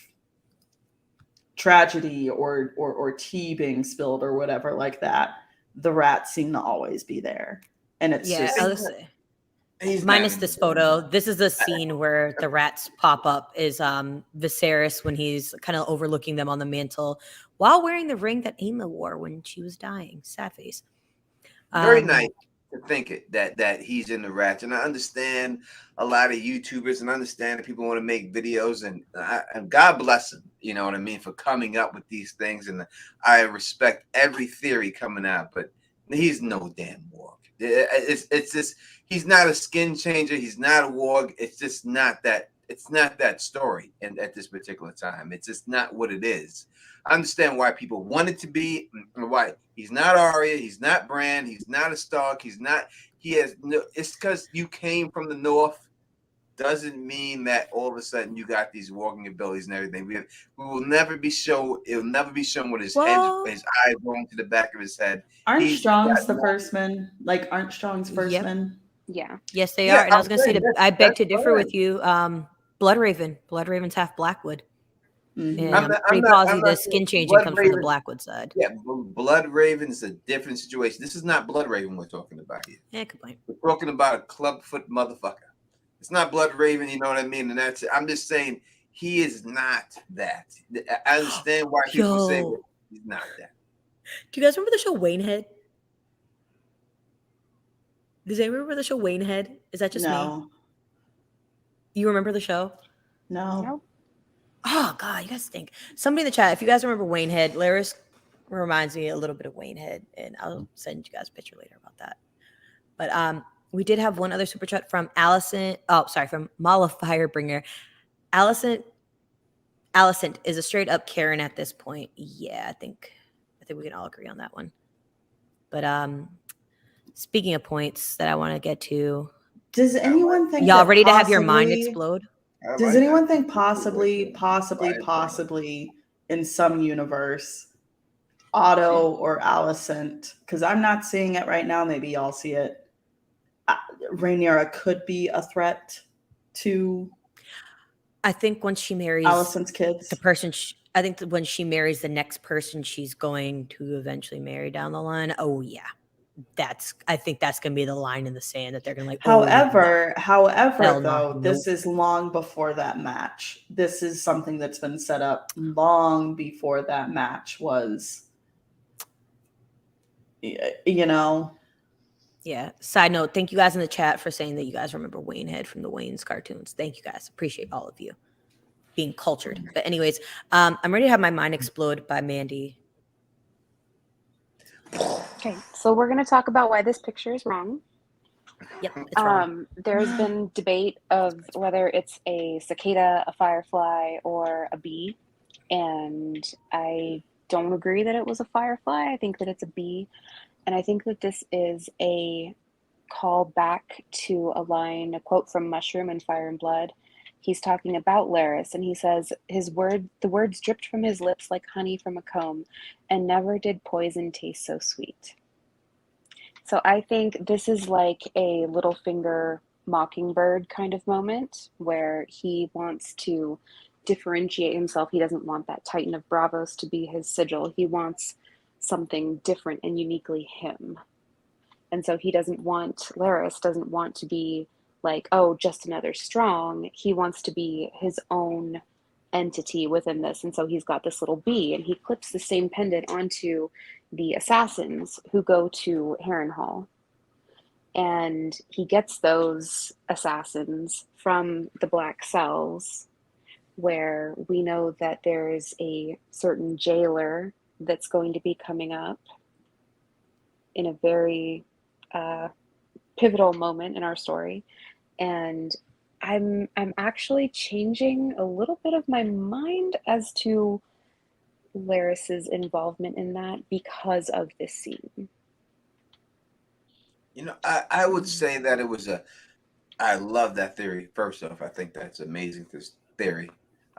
tragedy or tea being spilled or whatever like that, the rats seem to always be there. And it's minus this photo. This is the scene where the rats pop up is Viserys when he's kind of overlooking them on the mantle while wearing the ring that Aemma wore when she was dying. Sad face. Very nice to think that he's in the rats, and I understand a lot of YouTubers, and I understand that people want to make videos, and God bless him, you know what I mean, for coming up with these things, and I respect every theory coming out, but he's no damn warg. It's just he's not a skin changer, he's not a warg. It's just not that. It's not that story, and at this particular time, it's just not what it is. I understand why people want it to be, and why he's not Arya, he's not Bran, he's not a Stark, he's not. He has no. It's because you came from the north. Doesn't mean that all of a sudden you got these walking abilities and everything. We will never be shown. It'll never be shown with his head, his eyes going to the back of his head. Aren't Strong's the first men? Like, aren't Strong's first men? Yeah. Yes, they are. And I was going to say, I beg to differ with you. Blood Raven's half Blackwood. Mm-hmm. And pretty positive the skin changing comes from the Blackwood side. Yeah, Blood Raven is a different situation. This is not Blood Raven we're talking about here. Yeah, good point. We're talking about a clubfoot motherfucker. It's not Blood Raven, you know what I mean? And that's it. I'm just saying he is not that. I understand why people say that he's not that. Do you guys remember the show Waynehead? Does anyone remember the show Waynehead? Is that just me? You remember the show? No. Oh God, you guys stink. Somebody in the chat, if you guys remember Waynehead, Laris reminds me a little bit of Waynehead, and I'll send you guys a picture later about that. But we did have one other super chat from Allison. Oh, sorry, from Mala Firebringer. Allison is a straight up Karen at this point. Yeah, I think we can all agree on that one. But speaking of points that I want to get to, does anyone think y'all ready to have your mind explode? Does anyone think possibly in some universe, Otto or Alicent, because I'm not seeing it right now, maybe y'all see it, Rhaenyra could be a threat to I think when she marries Alicent's kids, the person I think that when she marries the next person she's going to eventually marry down the line, oh yeah. I think that's going to be the line in the sand that they're going to like. However, nope. This is long before that match. This is something that's been set up long before that match was, you know. Yeah. Side note, thank you guys in the chat for saying that you guys remember Waynehead from the Wayne's cartoons. Thank you guys. Appreciate all of you being cultured. But anyways, I'm ready to have my mind explode by Mandy. Okay, so we're going to talk about why this picture is wrong. Yep, it's wrong. There's been debate of whether it's a cicada, a firefly, or a bee, and I don't agree that it was a firefly. I think that it's a bee, and I think that this is a call back to a quote from Mushroom and Fire and Blood. He's talking about Laris, and he says the words dripped from his lips like honey from a comb, and never did poison taste so sweet. So I think this is like a Littlefinger Mockingbird kind of moment where he wants to differentiate himself. He doesn't want that Titan of Bravos to be his sigil. He wants something different and uniquely him. And so Laris doesn't want to be like, oh, just another strong. He wants to be his own entity within this. And so he's got this little bee, and he clips the same pendant onto the assassins who go to Harrenhal. And he gets those assassins from the Black Cells, where we know that there is a certain jailer that's going to be coming up in a very pivotal moment in our story. And I'm actually changing a little bit of my mind as to Laris's involvement in that because of this scene. You know, I would say that it was I love that theory. First off, I think that's amazing, this theory.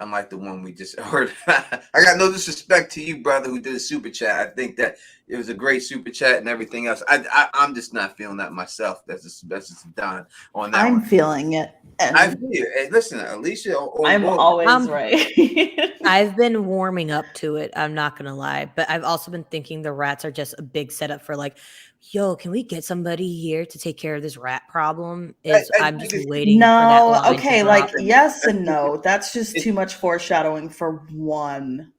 Unlike the one we just heard. I got no disrespect to you, brother, who did a super chat. I think that it was a great super chat and everything else. I'm just not feeling that myself. That's just done on that. I'm feeling it. I feel it. Hey, listen, Alisha. I'm always right. I've been warming up to it. I'm not going to lie. But I've also been thinking the rats are just a big setup for like, yo, can we get somebody here to take care of this rat problem? I'm just waiting for that line okay, to like drop. yes and no. That's just too much foreshadowing for one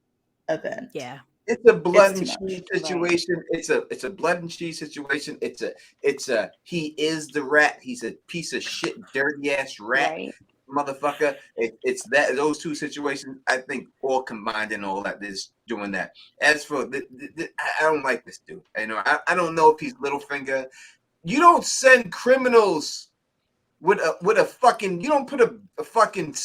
event. Yeah. It's a blood and cheese situation. It's a blood and cheese situation. It's a he is the rat. He's a piece of shit, dirty ass rat, right. Motherfucker. It's that those two situations. I think all combined and all that is doing that. As for I don't like this dude. You know, I don't know if he's Littlefinger. You don't send criminals with a fucking. You don't put a fucking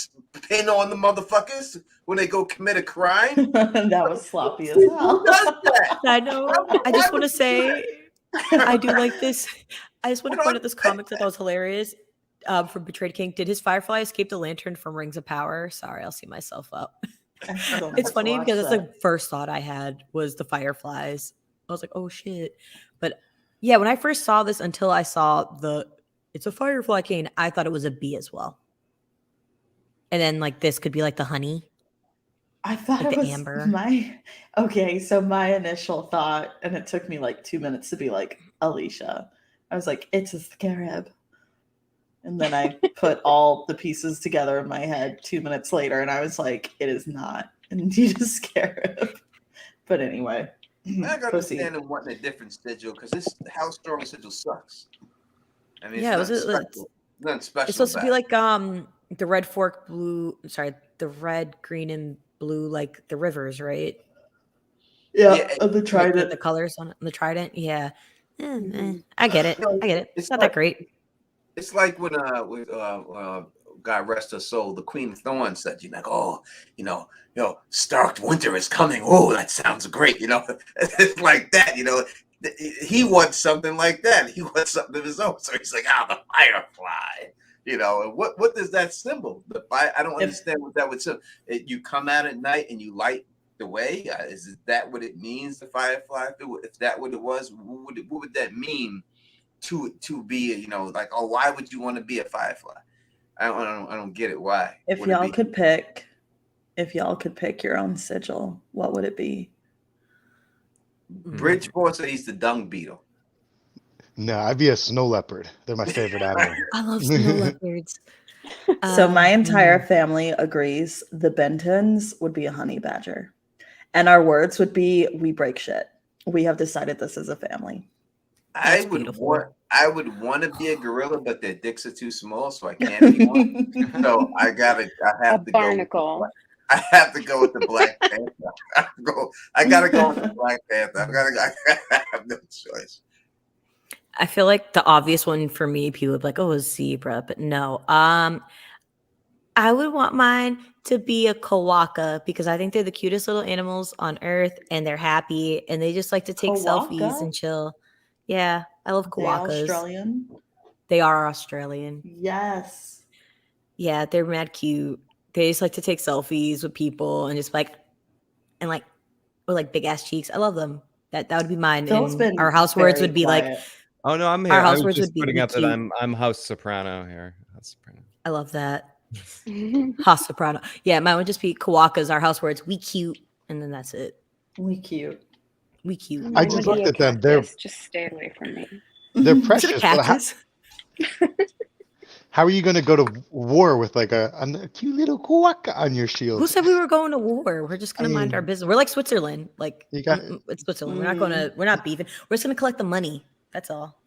pin on the motherfuckers when they go commit a crime. That was sloppy as hell. Who does that? I know. I just want to say, I do like this. I just want to point out this comic that was hilarious. From Betrayed King. Did his firefly escape the lantern from Rings of Power? Sorry, I'll see myself up. It's funny because that's the first thought I had was the fireflies. I was like, oh shit. But yeah, when I first saw this, until I saw it's a firefly cane, I thought it was a bee as well. And then like this could be like the honey. I thought Like it the was amber. so my initial thought, and it took me like 2 minutes to be like, Alisha. I was like, it's a scarab. And then I put all the pieces together in my head 2 minutes later, and I was like, it is not indeed a scarab. But anyway, I can proceed. understand them wanting a different sigil because this House Storm sigil sucks. I mean, Yeah, it's nothing special. It's supposed to be about like the red fork blue. Sorry, the red, green, and blue, like the rivers, right? Yeah, Yeah, the Like trident. the colors on it, the trident. Yeah, I get it. I get it. It's not that great. It's like when God rest her soul, the Queen of Thorns said, "You like, oh, Stark winter is coming. Oh, that sounds great." It's like that. He wants something like that. He wants something of his own. So he's like, the firefly. And what does that symbol? The fire. I don't understand what that would symbol. You come out at night and you light the way. Is that what it means? The firefly. If that what it was, what would that mean? To be, like, why would you want to be a firefly? I don't get it. Why? If y'all could pick your own sigil, what would it be? Bridgeport said he's the dung beetle. No, I'd be a snow leopard. They're my favorite animal. I love snow leopards. So my entire family agrees the Bentons would be a honey badger. And our words would be, we break shit. We have decided this as a family. I would want to be a gorilla, but their dicks are too small, so I can't be one. So I have to barnacle. I have to go with the Black Panther. I gotta go with the Black Panther. I have no choice. I feel like the obvious one for me, people would be like, a zebra, but no. I would want mine to be a kawaka because I think they're the cutest little animals on earth, and they're happy, and they just like to take selfies and chill. Yeah, I love kawakas. They're Australian? They are Australian. Yes. Yeah, they're mad cute. They just like to take selfies with people and just with big ass cheeks. I love them. That would be mine. And our house words would be quiet. like, oh no, I'm here. Our house I was words just would be putting up cute. that I'm House Soprano here. House Soprano. I love that. House Soprano. Yeah, mine would just be kawakas. Our house words. We cute, and then that's it. We cute. We cute. I just looked at them. They're just stay away from me. They're Is precious. it a cactus? How are you going to go to war with like a cute little kawaka on your shield? Who said we were going to war? We're just gonna mind our business. We're like Switzerland. Like it's Switzerland. We're not beefing. We're just gonna collect the money. That's all.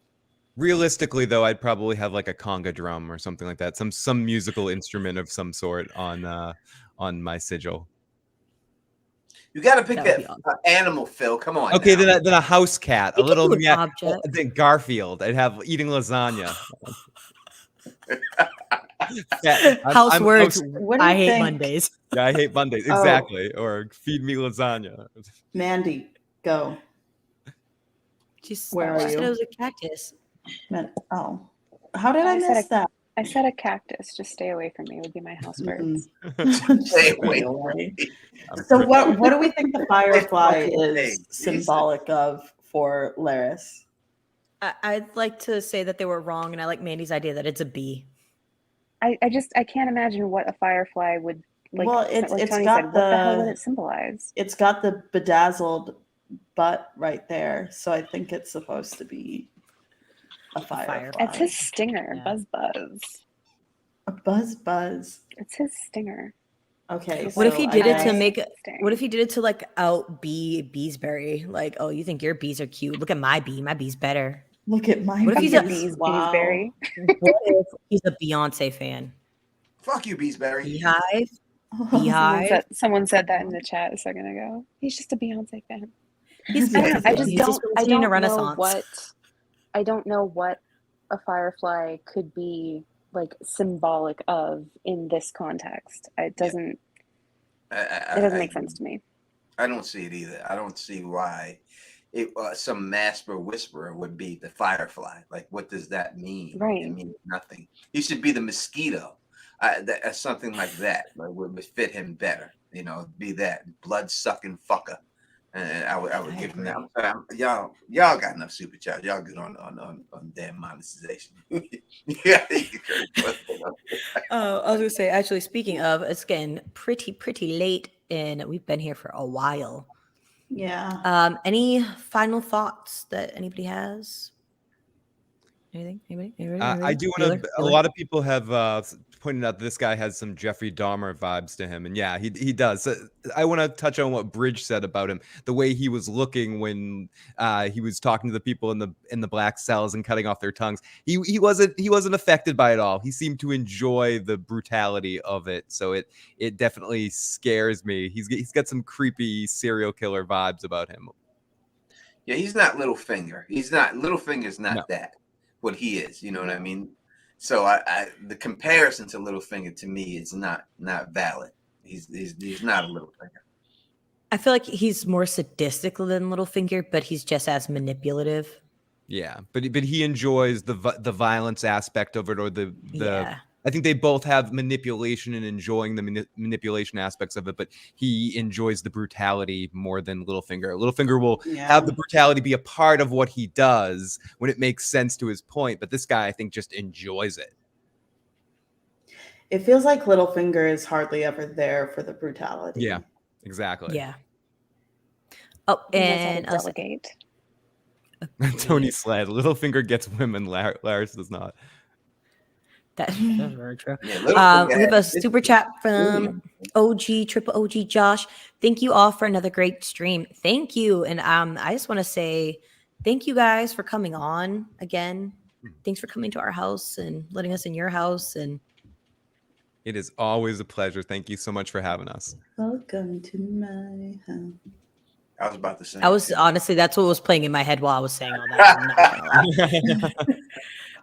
Realistically, though, I'd probably have like a conga drum or something like that. Some musical instrument of some sort on my sigil. You got to pick that animal, Phil. Come on. Okay, now. then a house cat, a little object. Then Garfield. I'd have eating lasagna. House words. I hate think? Mondays. Yeah, I hate Mondays. Exactly. Or feed me lasagna. Mandy, go. Where are you? Said it was a cactus. How did I miss that? I said a cactus. Just stay away from me would be my house words. Stay away from me. So what do we think the firefly is symbolic of for Laris? I'd like to say that they were wrong, and I like Mandy's idea that it's a bee. I can't imagine what a firefly would like. Well, it's Tony got said, what the hell would it symbolize? It's got the bedazzled butt right there, so I think it's supposed to be a firefly. It's his stinger, yeah. Buzz. A buzz. It's his stinger. Okay. What if he did it to make? What if he did it to like out Beesbury? Like, oh, you think your bees are cute? Look at my bee. My bee's better. Look at my. What if he's a Beesbury? What if he's a Beyonce fan? Fuck you, Beesbury. Beehive. Someone said that in the chat a second ago. He's just a Beyonce fan. I don't know what a firefly could be like symbolic of in this context. It doesn't. It doesn't make sense to me. I don't see it either. I don't see why some Masper whisperer would be the firefly. Like, what does that mean? Right. It means nothing. He should be the mosquito. Something like that would fit him better. Be that blood-sucking fucker. And I would I give them that. agree. Y'all got enough super chat. Y'all good on damn monetization. Yeah. I was gonna say, actually, speaking of, it's getting pretty late, and we've been here for a while. Yeah. Any final thoughts that anybody has? Anything? Anybody? I do want to. A lot of people have pointed out this guy has some Jeffrey Dahmer vibes to him, and yeah, he does. I want to touch on what Bridge said about him, the way he was looking when he was talking to the people in the black cells and cutting off their tongues. He wasn't affected by it all. He seemed to enjoy the brutality of it. So it definitely scares me. He's got some creepy serial killer vibes about him. Yeah, he's not Littlefinger. Littlefinger's not No. that. What he is, you know what I mean? So the comparison to Littlefinger to me is not valid. He's not a Littlefinger. I feel like he's more sadistic than Littlefinger, but he's just as manipulative. Yeah, but he enjoys the violence aspect of it, or the yeah. I think they both have manipulation and enjoying the manipulation aspects of it, but he enjoys the brutality more than Littlefinger. Littlefinger will have the brutality be a part of what he does when it makes sense to his point, but this guy, I think, just enjoys it. It feels like Littlefinger is hardly ever there for the brutality. Yeah, exactly. Yeah. Oh, and delegate. Tony Sled. Littlefinger gets women, Lars does not. That's very true. Yeah, we have a super chat from Triple OG Josh. Thank you all for another great stream. Thank you. And I just want to say thank you guys for coming on again. Thanks for coming to our house and letting us in your house. And it is always a pleasure. Thank you so much for having us. Welcome to my house. I was about to say. Honestly, that's what was playing in my head while I was saying all that. I'm not gonna lie.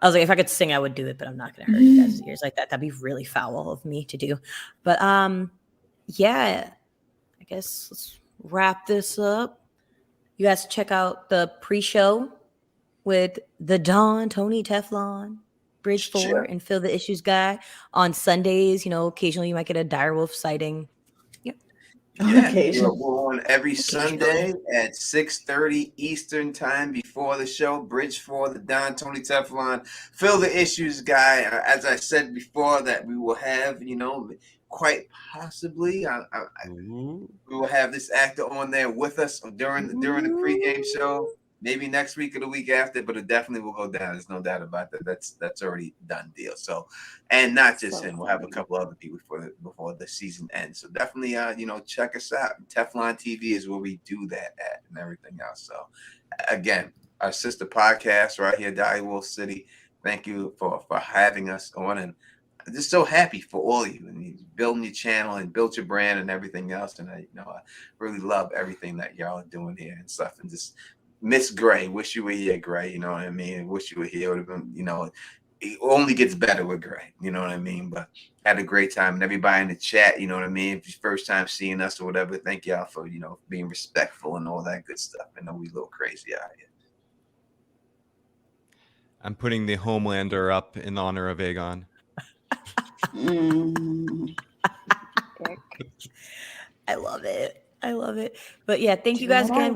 I was like, if I could sing, I would do it, but I'm not going to hurt you guys' ears like that. That'd be really foul of me to do. But yeah, I guess let's wrap this up. You guys check out the pre-show with the Don, Tony, Teflon, Bridge 4, and Feel the Issues guy on Sundays. You know, occasionally you might get a direwolf sighting. Yep. Yeah, we're on every Sunday at 6:30 Eastern time before the show. Bridge 4, the Don, Tony, Teflon, Feel the Issues guy. As I said before, that we will have, quite possibly, we will have this actor on there with us during the pregame show. Maybe next week or the week after, but it definitely will go down. There's no doubt about that. That's already done deal. So, and not just him. We'll have a couple other people before the season ends. So definitely, check us out. Teflon TV is where we do that at, and everything else. So, again, our sister podcast right here, Direwolf City. Thank you for having us on, and I'm just so happy for all of you and building your channel and build your brand and everything else. And I really love everything that y'all are doing here and stuff, and just. Miss Gray, wish you were here, Gray. You know what I mean? Wish you were here. Would have been, it only gets better with Gray. You know what I mean? But had a great time, and everybody in the chat. You know what I mean? If it's your first time seeing us or whatever, thank y'all for being respectful and all that good stuff. I know we a little crazy out here. I'm putting the Homelander up in honor of Aegon. I love it. But yeah, thank you guys again.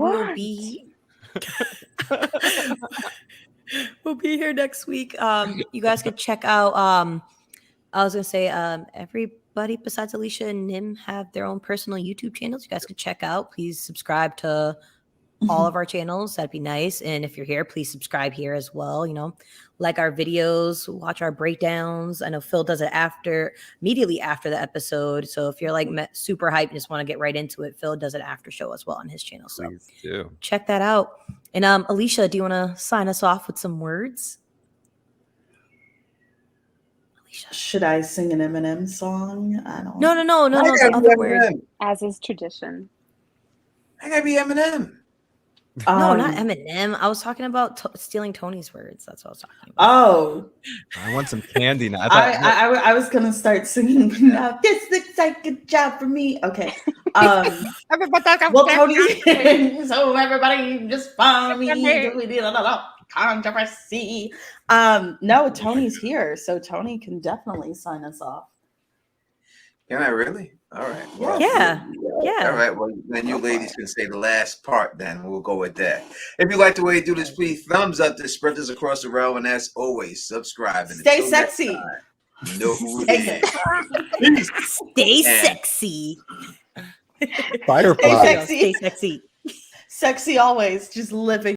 We'll be here next week. You guys could check out I was gonna say everybody besides Alisha and Nim have their own personal YouTube channels you guys could check out. Please subscribe to all of our channels. That'd be nice. And if you're here, please subscribe here as well. Like our videos, watch our breakdowns. I know Phil does it immediately after the episode. So if you're like super hyped and just want to get right into it, Phil does it after show as well on his channel. So please do. Check that out. And Alisha, do you want to sign us off with some words? Alisha. Should I sing an Eminem song? I don't No. The other word. As is tradition. I gotta be Eminem. No, not Eminem. I was talking about stealing Tony's words. That's what I was talking about. Oh, I want some candy now. I was gonna start singing. Now this looks like a job for me. Okay. Well, Tony. So everybody just follow me. Controversy. No, Tony's here, so Tony can definitely sign us off. Can I really? All right. Well, Yeah. All right. Well, then you ladies can say the last part. Then we'll go with that. If you like the way you do this, please thumbs up this, spread this across the realm, and as always, subscribe. And Stay until next sexy. time, you know who Stay it is. Peace. Stay And- sexy. Firefly. Stay sexy. Stay sexy. Sexy always. Just living.